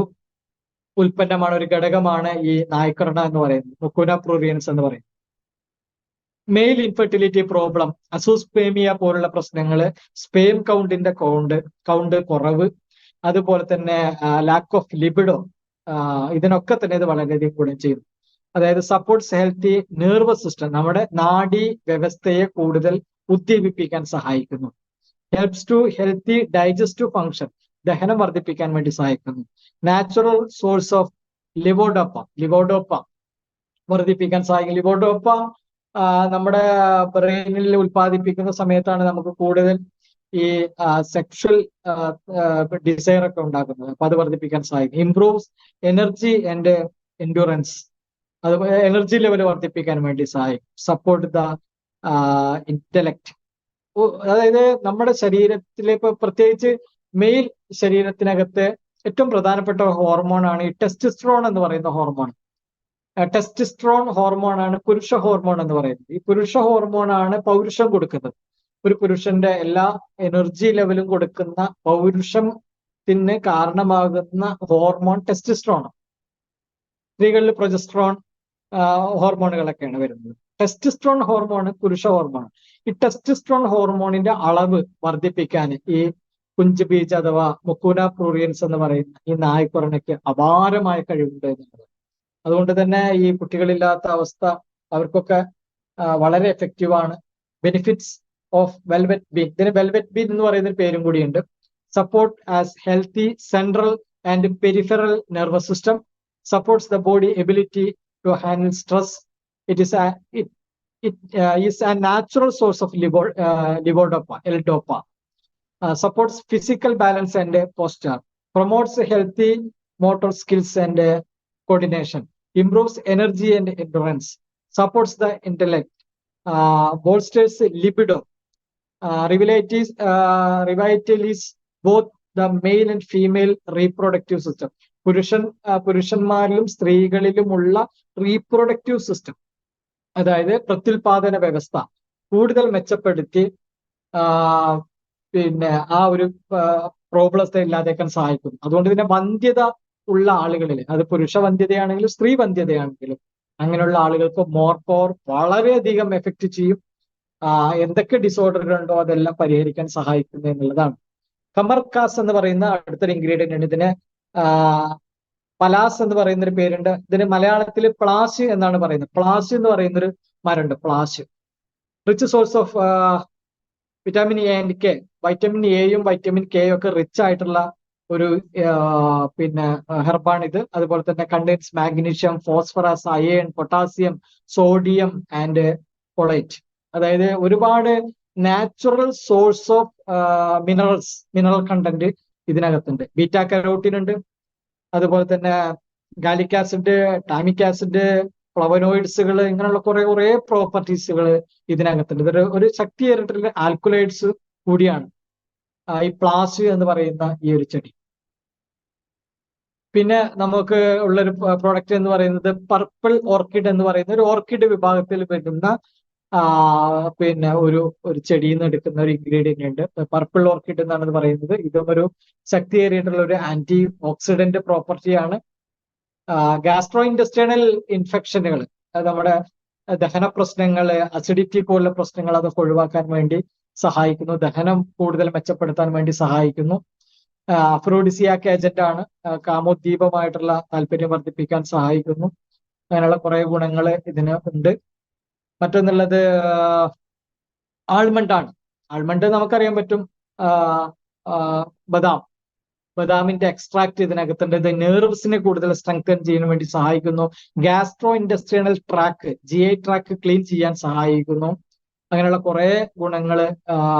ഉൽപ്പന്നമാണ്, ഒരു ഘടകമാണ് ഈ നായ്ക്കരണ എന്ന് പറയുന്നത്, മുക്കൂന പ്രൂറിയൻസ് എന്ന് പറയുന്നത്. മെയിൽ ഇൻഫെർട്ടിലിറ്റി പ്രോബ്ലം, അസൂസ്പേമിയ പോലുള്ള പ്രശ്നങ്ങള്, സ്പേം കൗണ്ടിന്റെ കൗണ്ട് കുറവ്, അതുപോലെ തന്നെ ലാക്ക് ഓഫ് ലിബിഡോ, ഇതിനൊക്കെ തന്നെ ഇത് വളരെയധികം ഗുണം ചെയ്യുന്നു. അതായത് സപ്പോർട്ട്സ് ഹെൽത്തി നെർവസ് സിസ്റ്റം, നമ്മുടെ നാഡി വ്യവസ്ഥയെ കൂടുതൽ ഉദ്ദീപിപ്പിക്കാൻ സഹായിക്കുന്നു. Helps to healthy digestive function, ദഹനം വർദ്ധിപ്പിക്കാൻ വേണ്ടി സഹായിക്കുന്നു. നാച്ചുറൽ സോഴ്സ് ഓഫ് ലിവോഡോപ്പ വർദ്ധിപ്പിക്കാൻ സഹായിക്കും. ലിവോഡോപ്പ നമ്മുടെ ബ്രെയിനിൽ ഉൽപ്പാദിപ്പിക്കുന്ന സമയത്താണ് നമുക്ക് കൂടുതൽ ഈ സെക്ഷൽ ഡിസയർ ഒക്കെ ഉണ്ടാക്കുന്നത്. അപ്പൊ അത് വർദ്ധിപ്പിക്കാൻ സഹായിക്കും. ഇംപ്രൂവ്സ് എനർജി ആൻഡ് എൻഡ്യൂറൻസ്, അത് എനർജി ലെവൽ വർദ്ധിപ്പിക്കാൻ വേണ്ടി സഹായിക്കും. സപ്പോർട്ട് ദ ഇന്റലക്ട്, അതായത് നമ്മുടെ ശരീരത്തിലെ ഇപ്പൊ പ്രത്യേകിച്ച് മെയിൽ ശരീരത്തിനകത്ത് ഏറ്റവും പ്രധാനപ്പെട്ട ഹോർമോൺ ആണ് ഈ ടെസ്റ്റോസ്റ്ററോൺ എന്ന് പറയുന്ന ഹോർമോൺ. ടെസ്റ്റോസ്റ്ററോൺ ഹോർമോൺ ആണ് പുരുഷ ഹോർമോൺ എന്ന് പറയുന്നത്. ഈ പുരുഷ ഹോർമോൺ ആണ് പൗരുഷം കൊടുക്കുന്നത്. ഒരു പുരുഷന്റെ എല്ലാ എനർജി ലെവലും കൊടുക്കുന്ന, പൗരുഷത്തിന് കാരണമാകുന്ന ഹോർമോൺ ടെസ്റ്റോസ്റ്ററോൺ. സ്ത്രീകളിൽ പ്രൊജസ്ട്രോൺ ഹോർമോണുകളൊക്കെയാണ് വരുന്നത്. ടെസ്റ്റോസ്റ്ററോൺ ഹോർമോൺ പുരുഷ ഹോർമോൺ. ഈ ടെസ്റ്റോസ്റ്ററോൺ ഹോർമോണിന്റെ അളവ് വർദ്ധിപ്പിക്കാൻ ഈ കുഞ്ചബീജ് അഥവാ മുക്കൂന പ്രൂറിയൻസ് എന്ന് പറയുന്ന ഈ നായ്ക്കുറണയ്ക്ക് അപാരമായ കഴിവുണ്ട് എന്നുള്ളത്. അതുകൊണ്ട് തന്നെ ഈ കുട്ടികളില്ലാത്ത അവസ്ഥ അവർക്കൊക്കെ വളരെ എഫക്റ്റീവാണ്. ബെനിഫിറ്റ്സ് ഓഫ് വെൽവെറ്റ് ബീൻ, ഇതിന് വെൽവെറ്റ് ബീൻ എന്ന് പറയുന്ന ഒരു പേരും കൂടിയുണ്ട്. Support as healthy central and peripheral nervous system, supports the body ability to handle stress. It is a natural source of levodopa, L-dopa. Supports physical balance and posture. Promotes healthy motor skills and coordination. Improves energy and endurance. Supports the intellect. Bolsters libido. Revitalizes both the male and female reproductive system. പുരുഷന്മാരിലും സ്ത്രീകളിലുമുള്ള reproductive system, അതായത് പ്രത്യുൽപാദന വ്യവസ്ഥ കൂടുതൽ മെച്ചപ്പെടുത്തി പിന്നെ ആ ഒരു പ്രോബ്ലത്തെ ഇല്ലാതാക്കാൻ സഹായിക്കും. അതുകൊണ്ട് തന്നെ വന്ധ്യത ഉള്ള ആളുകളിൽ, അത് പുരുഷ വന്ധ്യതയാണെങ്കിലും സ്ത്രീ വന്ധ്യതയാണെങ്കിലും, അങ്ങനെയുള്ള ആളുകൾക്ക് മോർ പവർ വളരെയധികം എഫക്റ്റ് ചെയ്യും. എന്തൊക്കെ ഡിസോർഡറുകൾ ഉണ്ടോ അതെല്ലാം പരിഹരിക്കാൻ സഹായിക്കുന്നു എന്നുള്ളതാണ്. കമർക്കാസ് എന്ന് പറയുന്ന അടുത്തൊരു ഇൻഗ്രീഡിയന്റ് ആണ്. ഇതിന് പലാസ് എന്ന് പറയുന്ന ഒരു പേരുണ്ട്. ഇതിന് മലയാളത്തിൽ പ്ലാശ് എന്നാണ് പറയുന്നത്. പ്ലാശ് എന്ന് പറയുന്നൊരു മരമുണ്ട്, പ്ലാശ്. Rich source of vitamin A and K, vitamin എയും വൈറ്റമിൻ കെയും ഒക്കെ റിച്ച് ആയിട്ടുള്ള ഒരു പിന്നെ ഹെർബാണ് ഇത്. അതുപോലെ തന്നെ contains magnesium, phosphorus, iron, potassium, sodium and polite. അതായത് ഒരുപാട് natural source of mineral content ഇതിനകത്തുണ്ട്. ബീറ്റാ കരോട്ടിൻ ഉണ്ട്, അതുപോലെ തന്നെ ഗാലിക് ആസിഡ്, ടാമിക് ആസിഡ്, ഫ്ലവനോയിഡ്സുകൾ, ഇങ്ങനെയുള്ള കുറെ പ്രോപ്പർട്ടീസുകൾ ഇതിനകത്തുണ്ട്. ഇതൊരു ഒരു ശക്തിയേറിയിട്ടുള്ള ആൽക്കുലൈഡ്സ് കൂടിയാണ് ഈ പ്ലാസ് എന്ന് പറയുന്ന ഈ ഒരു ചെടി. പിന്നെ നമുക്ക് ഉള്ളൊരു പ്രോഡക്റ്റ് എന്ന് പറയുന്നത് പർപ്പിൾ ഓർക്കിഡ് എന്ന് പറയുന്ന ഒരു ഓർക്കിഡ് വിഭാഗത്തിൽ വരുന്ന പിന്നെ ഒരു ചെടിയിൽ നിന്ന് എടുക്കുന്ന ഒരു ഇൻഗ്രീഡിയന്റ് ഉണ്ട്, പർപ്പിൾ ഓർക്കിഡ് എന്നാണ് പറയുന്നത്. ഇതും ഒരു ശക്തിയേറിയിട്ടുള്ള ഒരു ആന്റി ഓക്സിഡന്റ് പ്രോപ്പർട്ടിയാണ്. ഗാസ്ട്രോ ഇൻഡസ്ട്രിയൽ ഇൻഫെക്ഷനുകൾ, നമ്മുടെ ദഹന പ്രശ്നങ്ങൾ, അസിഡിറ്റി പോലുള്ള പ്രശ്നങ്ങൾ അതൊക്കെ ഒഴിവാക്കാൻ വേണ്ടി സഹായിക്കുന്നു. ദഹനം കൂടുതൽ മെച്ചപ്പെടുത്താൻ വേണ്ടി സഹായിക്കുന്നു. അഫ്രോഡിസിയാക് ഏജന്റ് ആണ്, കാമോദ്ദീപമായിട്ടുള്ള താല്പര്യം വർദ്ധിപ്പിക്കാൻ സഹായിക്കുന്നു. അങ്ങനെയുള്ള കുറെ ഗുണങ്ങൾ ഇതിന് ഉണ്ട്. മറ്റൊന്നുള്ളത് ആൾമണ്ട് ആണ്. ആൾമണ്ട് നമുക്കറിയാൻ പറ്റും. ബദാം, ബദാമിന്റെ എക്സ്ട്രാക്ട് ഇതിനകത്തുണ്ട്. ഇത് നെർവ്സിനെ കൂടുതൽ സ്ട്രെങ്തൻ ചെയ്യാൻ വേണ്ടി സഹായിക്കുന്നു. Gastro industrial track, GI track clean ചെയ്യാൻ സഹായിക്കുന്നു. അങ്ങനെയുള്ള കുറെ ഗുണങ്ങള്.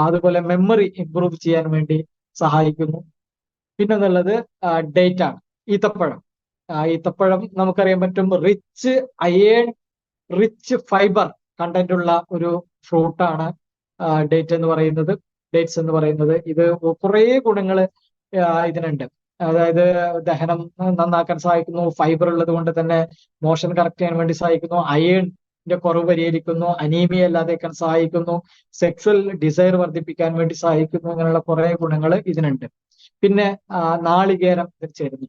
അതുപോലെ മെമ്മറി ഇംപ്രൂവ് ചെയ്യാൻ വേണ്ടി സഹായിക്കുന്നു. പിന്നെ എന്നുള്ളത് ഡേറ്റ് ആണ്, ഈത്തപ്പഴം. ഈത്തപ്പഴം നമുക്കറിയാൻ പറ്റും rich iron, rich fibre content ഉള്ള ഒരു ഫ്രൂട്ടാണ് ഡേറ്റ്സ് എന്ന് പറയുന്നത്. ഇത് കുറേ ഗുണങ്ങള് ഇതിനുണ്ട്. അതായത് ദഹനം നന്നാക്കാൻ സഹായിക്കുന്നു, ഫൈബർ ഉള്ളത് കൊണ്ട് തന്നെ മോഷൻ കറക്റ്റ് ചെയ്യാൻ വേണ്ടി സഹായിക്കുന്നു, അയേണിന്റെ കുറവ് പരിഹരിക്കുന്നു, അനീമിയ ഇല്ലാതെക്കാൻ സഹായിക്കുന്നു, സെക്സ്വൽ ഡിസയർ വർദ്ധിപ്പിക്കാൻ വേണ്ടി സഹായിക്കുന്നു. അങ്ങനെയുള്ള കുറെ ഗുണങ്ങൾ ഇതിനുണ്ട്. പിന്നെ നാളികേരം ചേരുന്നു.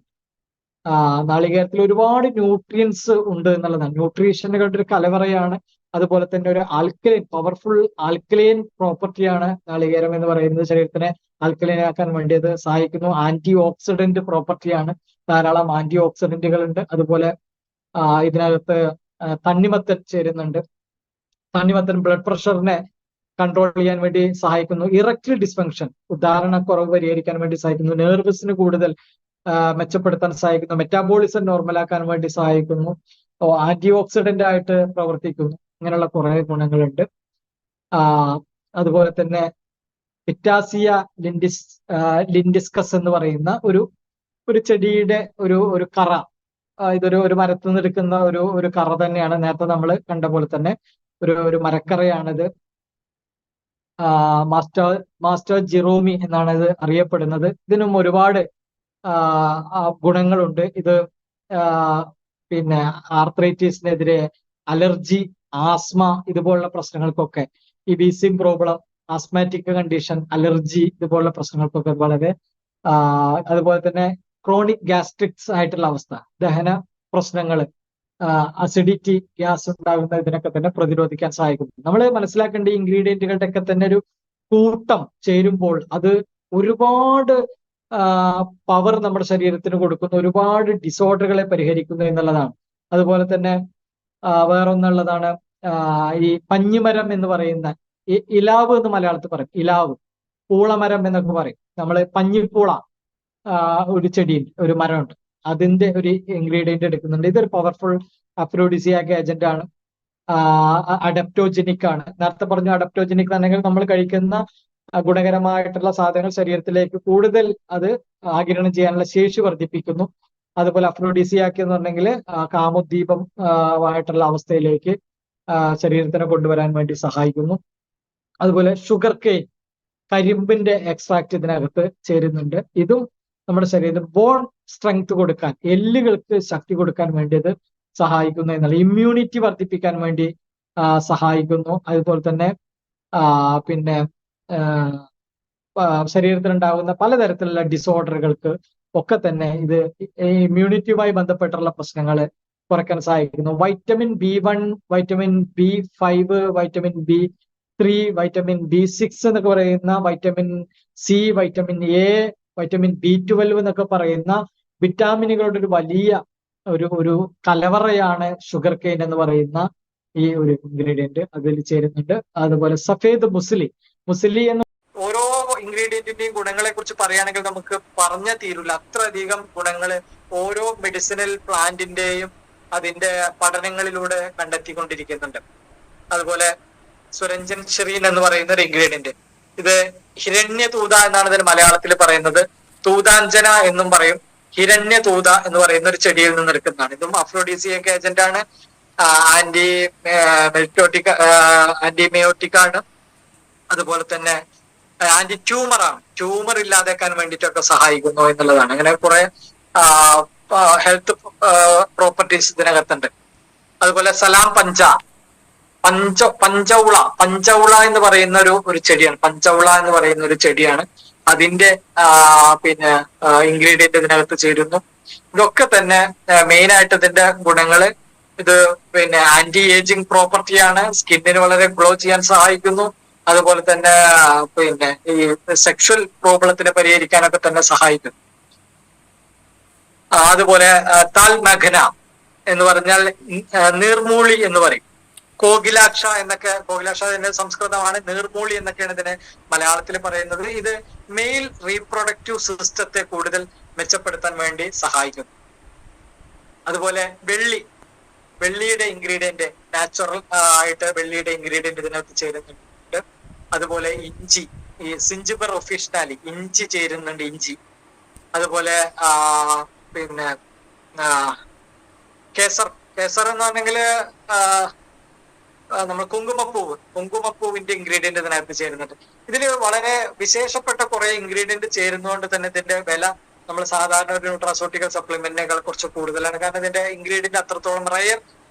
നാളികേരത്തിൽ ഒരുപാട് ന്യൂട്രിയൻസ് ഉണ്ട് എന്നുള്ളതാണ്. ന്യൂട്രീഷനുകളുടെ ഒരു കലവറയാണ്. അതുപോലെ തന്നെ ഒരു ആൽക്കലൈൻ, പവർഫുൾ ആൽക്കലൈൻ പ്രോപ്പർട്ടിയാണ് നാളികേരം എന്ന് പറയുന്നത്. ശരീരത്തിനെ ആൽക്കലൈൻ ആക്കാൻ വേണ്ടി അത് സഹായിക്കുന്നു. ആന്റി ഓക്സിഡന്റ് പ്രോപ്പർട്ടിയാണ്, ധാരാളം ആന്റി ഓക്സിഡന്റുകൾ ഉണ്ട്. അതുപോലെ ഇതിനകത്ത് തണ്ണിമത്തൻ ചേരുന്നുണ്ട്. തണ്ണിമത്തൻ ബ്ലഡ് പ്രഷറിനെ കൺട്രോൾ ചെയ്യാൻ വേണ്ടി സഹായിക്കുന്നു. ഇറക്ടൈൽ ഡിസ്ഫങ്ഷൻ, ഉദാഹരണക്കുറവ് പരിഹരിക്കാൻ വേണ്ടി സഹായിക്കുന്നു. നെർവസിന് കൂടുതൽ മെച്ചപ്പെടുത്താൻ സഹായിക്കുന്നു. മെറ്റാബോളിസം നോർമലാക്കാൻ വേണ്ടി സഹായിക്കുന്നു. ആന്റി ഓക്സിഡന്റ് ആയിട്ട് പ്രവർത്തിക്കുന്നു. ഇങ്ങനെയുള്ള കുറെ ഗുണങ്ങളുണ്ട്. അതുപോലെ തന്നെ പിറ്റാസിയ ലിൻഡിസ്കസ് എന്ന് പറയുന്ന ഒരു ചെടിയുടെ ഒരു കറ, ഇതൊരു മരത്തിൽ നിന്ന് എടുക്കുന്ന ഒരു കറ തന്നെയാണ്. നേരത്തെ നമ്മൾ കണ്ട പോലെ തന്നെ ഒരു മരക്കറയാണിത്. മാസ്റ്റർ ജിറോമി എന്നാണ് ഇത് അറിയപ്പെടുന്നത്. ഇതിനും ഒരുപാട് ഗുണങ്ങളുണ്ട്. ഇത് പിന്നെ ആർത്രൈറ്റിസിനെതിരെ, അലർജി, ആസ്മ ഇതുപോലുള്ള പ്രശ്നങ്ങൾക്കൊക്കെ, ഈ wheezing problem, asthmatic condition, allergy ഇതുപോലുള്ള പ്രശ്നങ്ങൾക്കൊക്കെ വളരെ, അതുപോലെ തന്നെ ക്രോണിക് ഗ്യാസ്ട്രിക്സ് ആയിട്ടുള്ള അവസ്ഥ, ദഹന പ്രശ്നങ്ങൾ, അസിഡിറ്റി, ഗ്യാസ് ഉണ്ടാകുന്ന ഇതിനൊക്കെ തന്നെ പ്രതിരോധിക്കാൻ സഹായിക്കുന്നു. നമ്മൾ മനസ്സിലാക്കേണ്ട ഇൻഗ്രീഡിയന്റുകളുടെ ഒക്കെ തന്നെ ഒരു കൂട്ടം ചേരുമ്പോൾ അത് ഒരുപാട് പവർ നമ്മുടെ ശരീരത്തിന് കൊടുക്കുന്നു, ഒരുപാട് ഡിസോർഡറുകളെ പരിഹരിക്കുന്നു എന്നുള്ളതാണ്. അതുപോലെ തന്നെ വേറൊന്നുള്ളതാണ് ഈ പഞ്ഞിമരം എന്ന് പറയുന്ന, ഇലാവ് എന്ന് മലയാളത്തിൽ പറയും, ഇലാവ്, പൂളമരം എന്നൊക്കെ പറയും. നമ്മൾ പഞ്ഞിപ്പൂള ഒരു ചെടിയുണ്ട്, ഒരു മരമുണ്ട്, അതിന്റെ ഒരു ഇൻഗ്രീഡിയന്റ് എടുക്കുന്നുണ്ട്. ഇതൊരു പവർഫുൾ അഫ്രോഡിസിയാക് ഏജന്റ് ആണ്. അഡപ്റ്റോജനിക് ആണ്. നേരത്തെ പറഞ്ഞു അഡപ്റ്റോജനിക് ആണെങ്കിൽ നമ്മൾ കഴിക്കുന്ന ഗുണകരമായിട്ടുള്ള സാധനങ്ങൾ ശരീരത്തിലേക്ക് കൂടുതൽ അത് ആഗിരണം ചെയ്യാനുള്ള ശേഷി വർദ്ധിപ്പിക്കുന്നു. അതുപോലെ അഫ്രോഡിസിയാക്ക് എന്ന് പറഞ്ഞെങ്കിൽ കാമോദ്ദീപം ആയിട്ടുള്ള അവസ്ഥയിലേക്ക് ശരീരത്തിനെ കൊണ്ടുവരാൻ വേണ്ടി സഹായിക്കുന്നു. അതുപോലെ ഷുഗർ കെയിൻ, കരിമ്പിന്റെ എക്സ്ട്രാക്ട് ഇതിനകത്ത് ചേരുന്നുണ്ട്. ഇതും നമ്മുടെ ശരീരത്തിൽ ബോൺ സ്ട്രെങ്ത് കൊടുക്കാൻ, എല്ലുകൾക്ക് ശക്തി കൊടുക്കാൻ വേണ്ടി ഇത് സഹായിക്കുന്നു എന്നുള്ള, ഇമ്മ്യൂണിറ്റി വർദ്ധിപ്പിക്കാൻ വേണ്ടി സഹായിക്കുന്നു. അതുപോലെ തന്നെ പിന്നെ ശരീരത്തിലുണ്ടാകുന്ന പലതരത്തിലുള്ള ഡിസോർഡറുകൾക്ക് ഒക്കെ തന്നെ ഇത് ഇമ്മ്യൂണിറ്റിയുമായി ബന്ധപ്പെട്ടുള്ള പ്രശ്നങ്ങൾ കുറയ്ക്കാൻ സഹായിക്കുന്നു. Vitamin B1, vitamin B5, vitamin B3, vitamin B6 എന്നൊക്കെ പറയുന്ന, vitamin C, vitamin A, vitamin B12 എന്നൊക്കെ പറയുന്ന വിറ്റാമിനുകളുടെ ഒരു വലിയ ഒരു കലവറയാണ് ഷുഗർ കെയിൻ എന്ന് പറയുന്ന ഈ ഒരു ഇൻഗ്രീഡിയന്റ് അതിൽ ചേരുന്നുണ്ട്. അതുപോലെ സഫേദ് മുസ്ലി എന്ന്, ഓരോ ഇൻഗ്രീഡിയന്റിന്റെയും ഗുണങ്ങളെ കുറിച്ച് പറയുകയാണെങ്കിൽ നമുക്ക് പറഞ്ഞാൽ തീരില്ല, അത്രയധികം ഗുണങ്ങൾ ഓരോ മെഡിസിനൽ പ്ലാന്റിന്റെയും അതിന്റെ പഠനങ്ങളിലൂടെ കണ്ടെത്തിക്കൊണ്ടിരിക്കുന്നുണ്ട്. അതുപോലെ സുരഞ്ജൻ ഷെറീൻ എന്ന് പറയുന്ന ഒരു ഇൻഗ്രീഡിയന്റ്, ഇത് ഹിരണ്യതൂത എന്നാണ് ഇതിന് മലയാളത്തിൽ പറയുന്നത്. തൂതാഞ്ജന എന്നും പറയും. ഹിരണ്യതൂത എന്ന് പറയുന്ന ഒരു ചെടിയിൽ നിന്ന് എടുക്കുന്നതാണ്. ഇതും അഫ്രോഡിസിയക് ഏജന്റ് ആണ്, ആന്റിമയോട്ടിക് ആണ്. അതുപോലെ തന്നെ ആന്റി ട്യൂമർ ആണ്, ട്യൂമർ ഇല്ലാതാക്കാൻ വേണ്ടിയിട്ടൊക്കെ സഹായിക്കുന്നു എന്നുള്ളതാണ്. അങ്ങനെ കുറെ ഹെൽത്ത് പ്രോപ്പർട്ടീസ് ഇതിനകത്തുണ്ട്. അതുപോലെ സലാം പഞ്ചൗള എന്ന് പറയുന്ന ഒരു ചെടിയാണ്. പഞ്ചൗള എന്ന് പറയുന്ന ഒരു ചെടിയാണ്. അതിന്റെ പിന്നെ ഇൻഗ്രീഡിയന്റ് ഇതിനകത്ത് ചേരുന്നു. ഇതൊക്കെ തന്നെ മെയിൻ ആയിട്ട് ഇതിന്റെ ഗുണങ്ങള്, ഇത് പിന്നെ ആന്റി ഏജിങ് പ്രോപ്പർട്ടിയാണ്, സ്കിന്നിന് വളരെ ഗ്ലോ ചെയ്യാൻ സഹായിക്കുന്നു. അതുപോലെ തന്നെ പിന്നെ ഈ സെക്ഷൽ പ്രോബ്ലത്തിനെ പരിഹരിക്കാനൊക്കെ തന്നെ സഹായിക്കുന്നു. അതുപോലെ താൽ മഖന എന്ന് പറഞ്ഞാൽ നീർമൂളി എന്ന് പറയും. കോകിലാക്ഷ എന്നൊക്കെ, കോകിലാക്ഷ ഇതിന്റെ സംസ്കൃതമാണ്. നീർമൂളി എന്നൊക്കെയാണ് ഇതിനെ മലയാളത്തിൽ പറയുന്നത്. ഇത് മെയിൽ റീപ്രൊഡക്റ്റീവ് സിസ്റ്റത്തെ കൂടുതൽ മെച്ചപ്പെടുത്താൻ വേണ്ടി സഹായിക്കുന്നു. അതുപോലെ വെള്ളിയുടെ ഇൻഗ്രീഡിയന്റ്, നാച്ചുറൽ ആയിട്ട് വെള്ളിയുടെ ഇൻഗ്രീഡിയന്റ് ഇതിനകത്ത് ചേരുന്നുണ്ട്. അതുപോലെ ഇഞ്ചി, ഈ സിഞ്ചിബർ ഒഫീഷ്യലി ഇഞ്ചി ചേരുന്നുണ്ട്, ഇഞ്ചി. അതുപോലെ പിന്നെ കേസർ എന്ന് പറഞ്ഞെങ്കിൽ നമ്മൾ കുങ്കുമപ്പൂവിന്റെ ഇൻഗ്രീഡിയന്റ് ഇതിനകത്ത് ചേരുന്നുണ്ട്. ഇതില് വളരെ വിശേഷപ്പെട്ട കുറെ ഇൻഗ്രീഡിയന്റ് ചേരുന്നതുകൊണ്ട് തന്നെ ഇതിന്റെ വില നമ്മൾ സാധാരണ ഒരു ന്യൂട്രാസ്യൂട്ടിക്കൽ സപ്ലിമെന്റിനേക്കാൾ കുറച്ച് കൂടുതലാണ്. കാരണം ഇതിന്റെ ഇൻഗ്രീഡിയന്റ് അത്രത്തോളം റയർ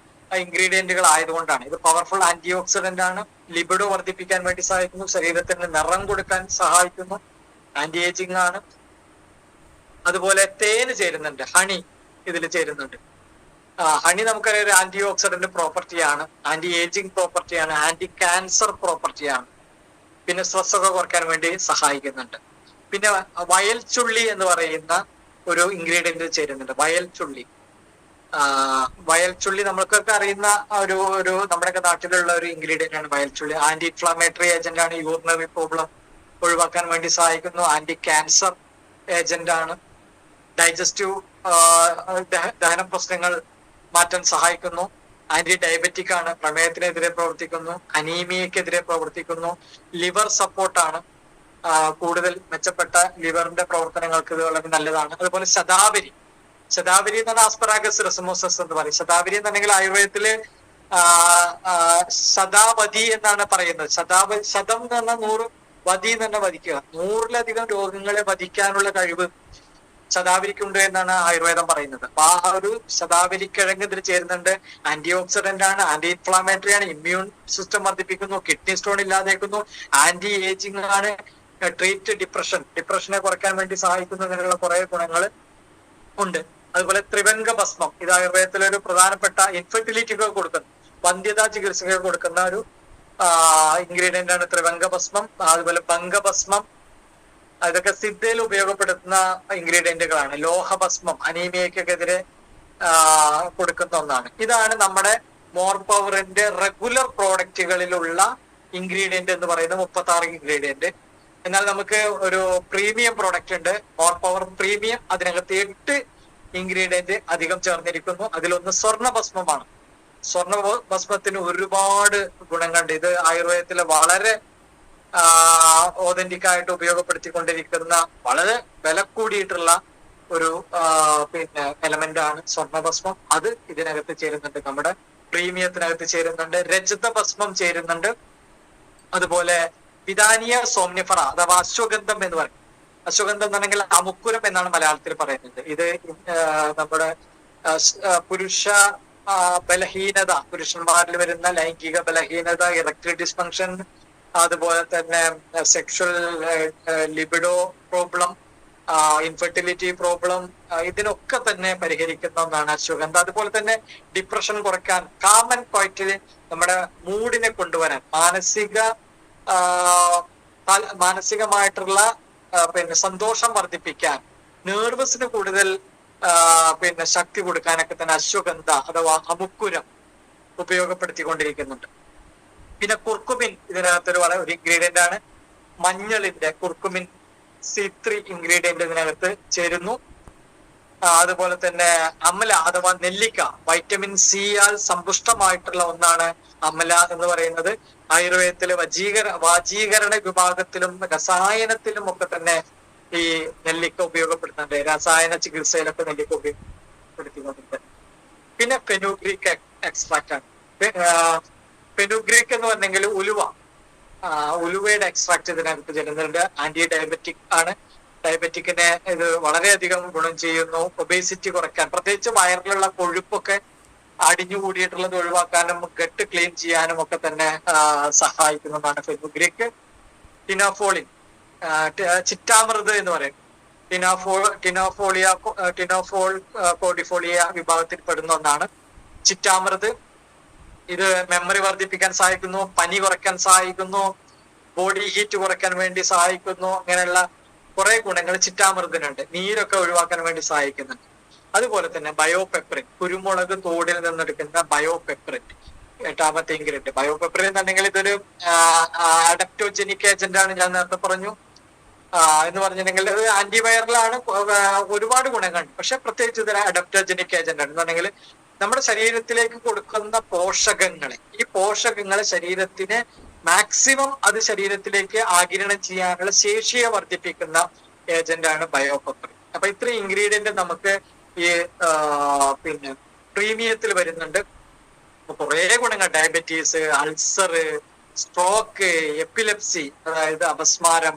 ഇൻഗ്രീഡിയന്റുകൾ ആയതുകൊണ്ടാണ്. ഇത് പവർഫുൾ ആന്റി ഓക്സിഡന്റ് ആണ്, ലിബിഡോ വർദ്ധിപ്പിക്കാൻ വേണ്ടി സഹായിക്കുന്നു, ശരീരത്തിന് നിറം കൊടുക്കാൻ സഹായിക്കുന്നു, ആന്റി ഏജിങ് ആണ്. അതുപോലെ തേന് ചേരുന്നുണ്ട്, ഹണി ഇതിൽ ചേരുന്നുണ്ട്. ഹണി നമുക്കറിയാം ഒരു ആന്റി ഓക്സിഡന്റ് പ്രോപ്പർട്ടിയാണ്, ആന്റി ഏജിങ് പ്രോപ്പർട്ടിയാണ്, ആന്റി ക്യാൻസർ പ്രോപ്പർട്ടിയാണ്. പിന്നെ സ്ട്രെസ് ഒക്കെ കുറയ്ക്കാൻ വേണ്ടി സഹായിക്കുന്നുണ്ട്. പിന്നെ വയൽച്ചുള്ളി എന്ന് പറയുന്ന ഒരു ഇൻഗ്രീഡിയന്റ് ചേരുന്നുണ്ട്, വയൽച്ചുള്ളി നമ്മൾക്കൊക്കെ അറിയുന്ന ഒരു നമ്മുടെയൊക്കെ നാട്ടിലുള്ള ഒരു ഇൻഗ്രീഡിയന്റ് ആണ് വയൽച്ചുള്ളി. ആന്റി ഇൻഫ്ലാമേറ്ററി ഏജന്റ് ആണ്, യൂറിനറി പ്രോബ്ലം ഒഴിവാക്കാൻ വേണ്ടി സഹായിക്കുന്നു, ആന്റി ക്യാൻസർ ഏജന്റ് ആണ്, ഡൈജസ്റ്റീവ് ദഹന പ്രശ്നങ്ങൾ മാറ്റാൻ സഹായിക്കുന്നു, ആന്റി ഡയബറ്റിക് ആണ്, പ്രമേഹത്തിനെതിരെ പ്രവർത്തിക്കുന്നു, അനീമിയക്കെതിരെ പ്രവർത്തിക്കുന്നു, ലിവർ സപ്പോർട്ടാണ്, കൂടുതൽ മെച്ചപ്പെട്ട ലിവറിന്റെ പ്രവർത്തനങ്ങൾക്ക് ഇത് വളരെ നല്ലതാണ്. അതുപോലെ ശതാവരി എന്ന് പറഞ്ഞാൽ ആസ്പെറാഗസ് റെസമോസസ് എന്ന് പറയും. ശതാവരി എന്നുണ്ടെങ്കിൽ ആയുർവേദത്തില് ശതാവതി എന്നാണ് പറയുന്നത്. ശതം എന്ന് പറഞ്ഞാൽ 100, വധി എന്ന് പറഞ്ഞാൽ വധിക്കുക. 100-ലധികം രോഗങ്ങളെ വധിക്കാനുള്ള കഴിവ് ശതാവരിക്കുണ്ട് എന്നാണ് ആയുർവേദം പറയുന്നത്. അപ്പൊ ആ ഒരു ശതാവരിക്കിഴങ്ങ് ഇതിൽ ചേരുന്നുണ്ട്. ആന്റി ഓക്സിഡന്റ് ആണ്, ആന്റി ഇൻഫ്ലാമേറ്ററി ആണ്, ഇമ്മ്യൂൺ സിസ്റ്റം വർദ്ധിപ്പിക്കുന്നു, കിഡ്നി സ്റ്റോൺ ഇല്ലാതേക്കുന്നു, ആന്റി ഏജിങ് ആണ്, ട്രീറ്റ് ഡിപ്രഷനെ കുറയ്ക്കാൻ വേണ്ടി സഹായിക്കുന്നു. അങ്ങനെയുള്ള കുറെ ഗുണങ്ങൾ ഉണ്ട്. അതുപോലെ ത്രിവംഗ ഭസ്മം, ഇത് ആയുർവേദത്തിലെ ഒരു പ്രധാനപ്പെട്ട ഇൻഫെർട്ടിലിറ്റിക്ക് കൊടുക്കുന്ന, വന്ധ്യതാ ചികിത്സയ്ക്ക് കൊടുക്കുന്ന ഒരു ഇൻഗ്രീഡിയന്റ് ആണ് ത്രിവംഗ ഭസ്മം. അതുപോലെ ഭംഗഭസ്മം, അതൊക്കെ സിദ്ധയിൽ ഉപയോഗപ്പെടുത്തുന്ന ഇൻഗ്രീഡിയന്റുകളാണ്. ലോഹഭസ്മം അനീമിയക്കെതിരെ കൊടുക്കുന്ന ഒന്നാണ്. ഇതാണ് നമ്മുടെ മോർ പവറിന്റെ റെഗുലർ പ്രോഡക്റ്റുകളിലുള്ള ഇൻഗ്രീഡിയന്റ് എന്ന് പറയുന്നത് 36 ഇൻഗ്രീഡിയന്റ്. എന്നാൽ നമുക്ക് ഒരു പ്രീമിയം പ്രോഡക്റ്റ് ഉണ്ട്, മോർ പവർ പ്രീമിയം. അതിനകത്ത് 8 ഇൻഗ്രീഡിയന്റ് അധികം ചേർന്നിരിക്കുന്നു. അതിലൊന്ന് സ്വർണ്ണഭസ്മമാണ്. സ്വർണ്ണഭസ്മത്തിന് ഒരുപാട് ഗുണങ്ങളുണ്ട്. ഇത് ആയുർവേദത്തിലെ വളരെ ഓതന്റിക് ആയിട്ട് ഉപയോഗപ്പെടുത്തിക്കൊണ്ടിരിക്കുന്ന വളരെ വില കൂടിയിട്ടുള്ള ഒരു പിന്നെ എലമെന്റ് ആണ് സ്വർണ്ണഭസ്മം. അത് ഇതിനകത്ത് ചേരുന്നുണ്ട്, നമ്മുടെ പ്രീമിയത്തിനകത്ത് ചേരുന്നുണ്ട്. രജത ഭസ്മം ചേരുന്നുണ്ട്. അതുപോലെ വിദാനിയ സോംനിഫറ അഥവാ അശ്വഗന്ധം എന്ന് പറയും. അശ്വഗന്ധം എന്നാണെങ്കിൽ അമുക്കുരം എന്നാണ് മലയാളത്തിൽ പറയുന്നത്. ഇത് നമ്മുടെ പുരുഷ ബലഹീനത, പുരുഷന്മാരിൽ വരുന്ന ലൈംഗിക ബലഹീനത, ഇറക്ടൈൽ ഡിസ്ഫങ്ഷൻ, അതുപോലെ തന്നെ sexual libido problem, infertility problem, ഇതിനൊക്കെ തന്നെ പരിഹരിക്കുന്ന ഒന്നാണ് അശ്വഗന്ധ. അതുപോലെ തന്നെ ഡിപ്രഷൻ കുറയ്ക്കാൻ, കാം ആൻഡ് ക്വയറ്റ് നമ്മുടെ മൂഡിനെ കൊണ്ടുവരാൻ, മാനസികമായിട്ടുള്ള പിന്നെ സന്തോഷം വർദ്ധിപ്പിക്കാൻ, നെർവസിന് കൂടുതൽ പിന്നെ ശക്തി കൊടുക്കാനൊക്കെ തന്നെ അശ്വഗന്ധ അഥവാ അമുക്കുരം ഉപയോഗപ്പെടുത്തിക്കൊണ്ടിരിക്കുന്നുണ്ട്. പിന്നെ കുർക്കുമിൻ ഇതിനകത്തൊരു ഒരു ഇൻഗ്രീഡിയന്റ് ആണ്. മഞ്ഞളിന്റെ കുർക്കുമിൻ C3 ഇൻഗ്രീഡിയന്റ് ഇതിനകത്ത് ചേരുന്നു. അതുപോലെ തന്നെ അമല അഥവാ നെല്ലിക്ക, വൈറ്റമിൻ സി ആൽ സമ്പുഷ്ടമായിട്ടുള്ള ഒന്നാണ് അമല എന്ന് പറയുന്നത്. ആയുർവേദത്തിലെ വാചീകരണ വിഭാഗത്തിലും രസായനത്തിലും ഒക്കെ തന്നെ ഈ നെല്ലിക്ക ഉപയോഗപ്പെടുത്തുന്നുണ്ട്. രസായന ചികിത്സയിലൊക്കെ നെല്ലിക്ക ഉപയോഗപ്പെടുത്തിക്കൊണ്ടിരിക്കുന്നത്. പിന്നെ ഫെനുഗ്രീക്ക് എക്സ്ട്രാക്ട് ആണ്. ഫെനുഗ്രീക്ക് എന്ന് പറഞ്ഞെങ്കിൽ ഉലുവയുടെ എക്സ്ട്രാക്ട് ഇതിനകത്ത് ചേരുന്നുണ്ട്. ആന്റി ഡയബറ്റിക് ആണ്. ഡയബറ്റിക്കിനെ ഇത് വളരെയധികം ഗുണം ചെയ്യുന്നു. ഒബേസിറ്റി കുറയ്ക്കാൻ, പ്രത്യേകിച്ച് വയറിലുള്ള കൊഴുപ്പൊക്കെ അടിഞ്ഞുകൂടിയിട്ടുള്ളത് ഒഴിവാക്കാനും ഗട്ട് ക്ലീൻ ചെയ്യാനും ഒക്കെ തന്നെ സഹായിക്കുന്നതാണ് ഫെനുഗ്രീക്ക്. ടിനോഫോളിൻ, ചിറ്റാമൃത് എന്ന് പറയും. ടിനോഫോൾ കോഡിഫോളിയ വിഭാഗത്തിൽപ്പെടുന്ന ഒന്നാണ് ചിറ്റാമൃത്. ഇത് മെമ്മറി വർദ്ധിപ്പിക്കാൻ സഹായിക്കുന്നു, പനി കുറയ്ക്കാൻ സഹായിക്കുന്നു, ബോഡി ഹീറ്റ് കുറയ്ക്കാൻ വേണ്ടി സഹായിക്കുന്നു. അങ്ങനെയുള്ള കുറെ ഗുണങ്ങൾ ചിറ്റാമൃതിനുണ്ട്. നീരൊക്കെ ഒഴിവാക്കാൻ വേണ്ടി സഹായിക്കുന്നുണ്ട്. അതുപോലെ തന്നെ ബയോപെപ്പറിൻ, കുരുമുളക് തോടിൽ നിന്നെടുക്കുന്ന ബയോപെപ്പറിൻ, 8ാമത്തെ ഇൻഗ്രീഡിയന്റ്. ബയോപെപ്പറിൻ എന്നുണ്ടെങ്കിൽ ഇതൊരു അഡപ്റ്റോജനിക് ഏജന്റ് ആണ്, ഞാൻ നേരത്തെ പറഞ്ഞു. എന്ന് പറഞ്ഞിട്ടുണ്ടെങ്കിൽ ഇത് ആന്റിവൈറലാണ്, ഒരുപാട് ഗുണങ്ങളുണ്ട്. പക്ഷെ പ്രത്യേകിച്ച് ഇതൊരു അഡപ്റ്റോജനിക് ഏജന്റ് ആണ്. എന്നുണ്ടെങ്കിൽ നമ്മുടെ ശരീരത്തിലേക്ക് കൊടുക്കുന്ന പോഷകങ്ങളെ, ഈ പോഷകങ്ങളെ ശരീരത്തിന് മാക്സിമം അത് ശരീരത്തിലേക്ക് ആഗിരണം ചെയ്യാനുള്ള ശേഷിയെ വർദ്ധിപ്പിക്കുന്ന ഏജന്റ് ആണ് ബയോപെപ്പറിൻ. അപ്പൊ ഇത്രയും ഇൻഗ്രീഡിയന്റ് നമുക്ക് ഈ പിന്നെ പ്രീമിയത്തിൽ വരുന്നുണ്ട്. കുറെ ഗുണങ്ങൾ, ഡയബറ്റീസ്, അൾസർ, സ്ട്രോക്ക്, എപ്പിലെപ്സി അതായത് അപസ്മാരം,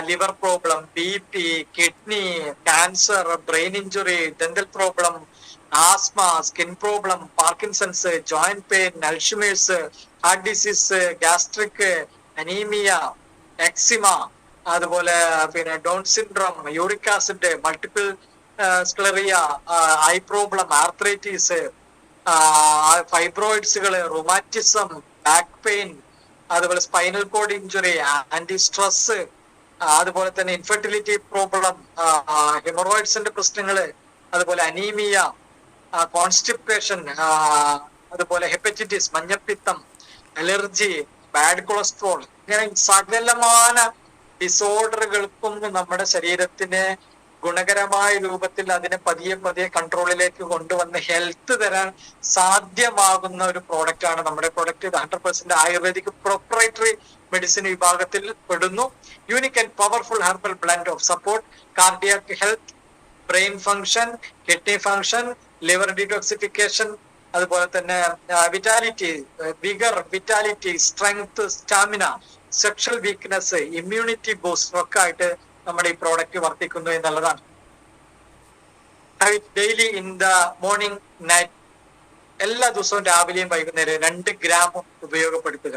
liver problem, BP, kidney, cancer, brain injury, dental problem, asthma, skin problem, Parkinson's, joint pain, Alzheimer's, heart disease, gastric, anaemia, eczema, അതുപോലെ പിന്നെ Down syndrome, uric acid, multiple sclerosis, eye problem, arthritis, ഫൈബ്രോയിഡ്സുകള്, rheumatism, back pain, അതുപോലെ spinal cord injury, anti stress, അതുപോലെ തന്നെ infertility problem, ഹെമറോയിഡ്സിന്റെ പ്രശ്നങ്ങള്, അതുപോലെ anaemia, constipation, അതുപോലെ ഹെപ്പറ്റൈറ്റിസ്, മഞ്ഞപ്പിത്തം, അലർജി, ബാഡ് കൊളസ്ട്രോൾ, ഇങ്ങനെ സകലമാന ഡിസോർഡറുകൾക്കും നമ്മുടെ ശരീരത്തിന് ഗുണകരമായ രൂപത്തിൽ അതിനെ പതിയെ പതിയെ കൺട്രോളിലേക്ക് കൊണ്ടുവന്ന് ഹെൽത്ത് തരാൻ സാധ്യമാകുന്ന ഒരു പ്രോഡക്റ്റ് ആണ് നമ്മുടെ പ്രോഡക്റ്റ്. 100% ആയുർവേദിക് പ്രൊപ്രൈറ്ററി മെഡിസിൻ വിഭാഗത്തിൽ പെടുന്നു. Unique and powerful herbal blend of support cardiac health, brain function, kidney function, liver detoxification, അതുപോലെ തന്നെ vitality, vigour, vitality, strength, stamina, sexual weakness, immunity booster ഒക്കെ ആയിട്ട് നമ്മുടെ ഈ പ്രോഡക്റ്റ് വർത്തിക്കുന്നു എന്നുള്ളതാണ്. Daily in the morning, night, എല്ലാ ദിവസവും രാവിലെയും വൈകുന്നേരം 2 ഗ്രാം ഉപയോഗപ്പെടുത്തുക.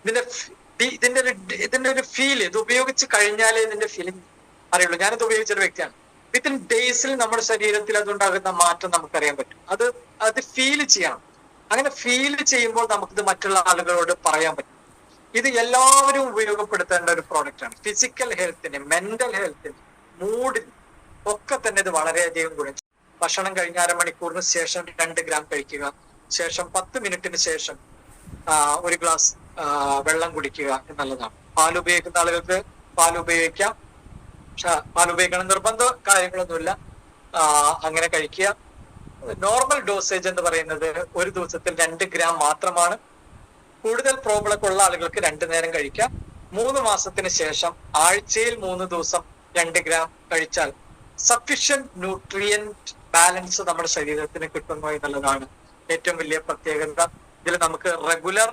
ഇതിന്റെ ഒരു ഫീൽ, ഇത് ഉപയോഗിച്ച് കഴിഞ്ഞാലേ ഇതിന്റെ ഫീലിംഗ് അറിയുള്ളൂ. ഞാനിത് ഉപയോഗിച്ചൊരു വ്യക്തിയാണ്. വിത്തിൻ ഡേയ്സിൽ നമ്മുടെ ശരീരത്തിൽ അതുണ്ടാകുന്ന മാറ്റം നമുക്കറിയാൻ പറ്റും. അത് ഫീൽ ചെയ്യണം. അങ്ങനെ ഫീൽ ചെയ്യുമ്പോൾ നമുക്കിത് മറ്റുള്ള ആളുകളോട് പറയാൻ പറ്റും. ഇത് എല്ലാവരും ഉപയോഗപ്പെടുത്തേണ്ട ഒരു പ്രോഡക്റ്റ് ആണ്. ഫിസിക്കൽ ഹെൽത്തിന്, മെന്റൽ ഹെൽത്തിന്, മൂഡിന് ഒക്കെ തന്നെ ഇത് വളരെയധികം ഗുണം. ഭക്ഷണം കഴിഞ്ഞ അരമണിക്കൂറിന് ശേഷം 2 ഗ്രാം കഴിക്കുക. ശേഷം 10 മിനിറ്റിന് ശേഷം 1 ഗ്ലാസ് വെള്ളം കുടിക്കുക എന്നുള്ളതാണ്. പാൽ ഉപയോഗിക്കുന്ന ആളുകൾക്ക് പാൽ ഉപയോഗിക്കാം. പക്ഷെ പാൽ ഉപയോഗിക്കണം നിർബന്ധ കാര്യങ്ങളൊന്നുമില്ല. അങ്ങനെ കഴിക്കുക. നോർമൽ ഡോസേജ് എന്ന് പറയുന്നത് ഒരു ദിവസത്തിൽ 2 ഗ്രാം മാത്രമാണ്. കൂടുതൽ പ്രോബ്ലം ഒക്കെ ഉള്ള ആളുകൾക്ക് 2 നേരം കഴിക്കാം. 3 മാസത്തിന് ശേഷം ആഴ്ചയിൽ 3 ദിവസം 2 ഗ്രാം കഴിച്ചാൽ സഫിഷ്യന്റ് ന്യൂട്രിയന്റ് ബാലൻസ് നമ്മുടെ ശരീരത്തിന് കിട്ടുന്നു എന്നുള്ളതാണ് ഏറ്റവും വലിയ പ്രത്യേകത. ഇതിൽ നമുക്ക് റെഗുലർ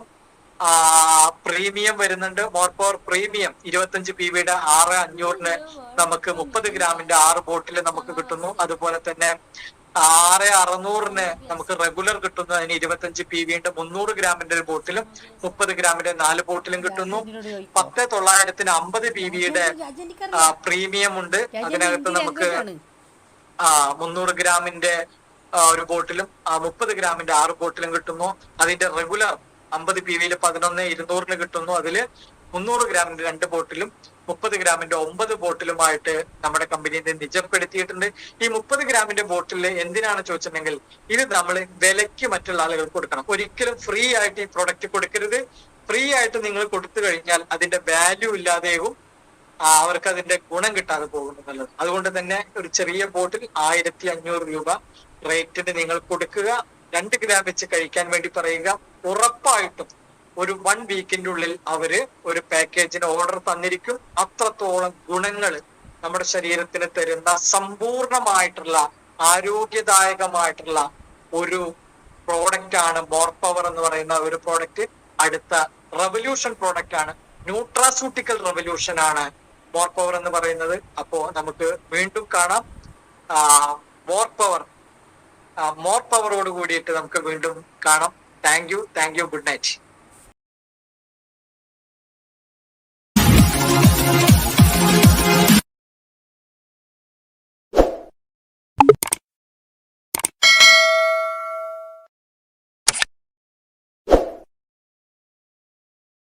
പ്രീമിയം വരുന്നുണ്ട്. മോർ പവർ പ്രീമിയം 25 PVയുടെ 6,500 നമുക്ക് 30 ഗ്രാമിന്റെ 6 ബോട്ടിൽ നമുക്ക് കിട്ടുന്നു. അതുപോലെ തന്നെ 6,600 നമുക്ക് റെഗുലർ കിട്ടുന്നു. അതിന് 25 PVയുടെ 300 ഗ്രാമിന്റെ ഒരു ബോട്ടിലും 30 ഗ്രാമിന്റെ 4 ബോട്ടിലും കിട്ടുന്നു. 10,900 50 PVയുടെ പ്രീമിയം ഉണ്ട്. അതിനകത്ത് നമുക്ക് 300 ഗ്രാമിന്റെ ഒരു ബോട്ടിലും 30 ഗ്രാമിന്റെ 6 ബോട്ടിലും കിട്ടുന്നു. അതിന്റെ റെഗുലർ 50 PVയിൽ 11,200 കിട്ടുന്നു. അതില് 300 ഗ്രാമിന്റെ 2 ബോട്ടിലും 30 ഗ്രാമിന്റെ 9 ബോട്ടിലുമായിട്ട് നമ്മുടെ കമ്പനിയിൽ നിജപ്പെടുത്തിയിട്ടുണ്ട്. ഈ 30 ഗ്രാമിന്റെ ബോട്ടിൽ എന്തിനാണ് ചോദിച്ചിട്ടുണ്ടെങ്കിൽ ഇത് നമ്മൾ വിലയ്ക്ക് മറ്റുള്ള ആളുകൾക്ക് കൊടുക്കണം. ഒരിക്കലും ഫ്രീ ആയിട്ട് ഈ പ്രൊഡക്റ്റ് കൊടുക്കരുത്. ഫ്രീ ആയിട്ട് നിങ്ങൾ കൊടുത്തു കഴിഞ്ഞാൽ അതിന്റെ വാല്യൂ ഇല്ലാതെയും അവർക്ക് അതിന്റെ ഗുണം കിട്ടാതെ പോകും എന്നുള്ളത്. അതുകൊണ്ട് തന്നെ ഒരു ചെറിയ ബോട്ടിൽ 1,500 രൂപ റേറ്റിന് നിങ്ങൾ കൊടുക്കുക. 2 ഗ്രാം വെച്ച് കഴിക്കാൻ വേണ്ടി പറയുക. ഉറപ്പായിട്ടും ഒരു 1 വീക്കിന്റെ ഉള്ളിൽ അവര് ഒരു പാക്കേജിന് ഓർഡർ തന്നിരിക്കും. അത്രത്തോളം ഗുണങ്ങൾ നമ്മുടെ ശരീരത്തിന് തരുന്ന സമ്പൂർണമായിട്ടുള്ള ആരോഗ്യദായകമായിട്ടുള്ള ഒരു പ്രോഡക്റ്റ് ആണ് മോർ പവർ എന്ന് പറയുന്ന ഒരു പ്രോഡക്റ്റ്. അടുത്ത റവല്യൂഷൻ പ്രോഡക്റ്റ് ആണ്, ന്യൂട്രാസ്യൂട്ടിക്കൽ റവല്യൂഷൻ ആണ് മോർ പവർ എന്ന് പറയുന്നത്. അപ്പോ നമുക്ക് വീണ്ടും കാണാം. മോർ പവറോട് കൂടിയിട്ട് നമുക്ക് വീണ്ടും കാണാം. Thank you. Good night.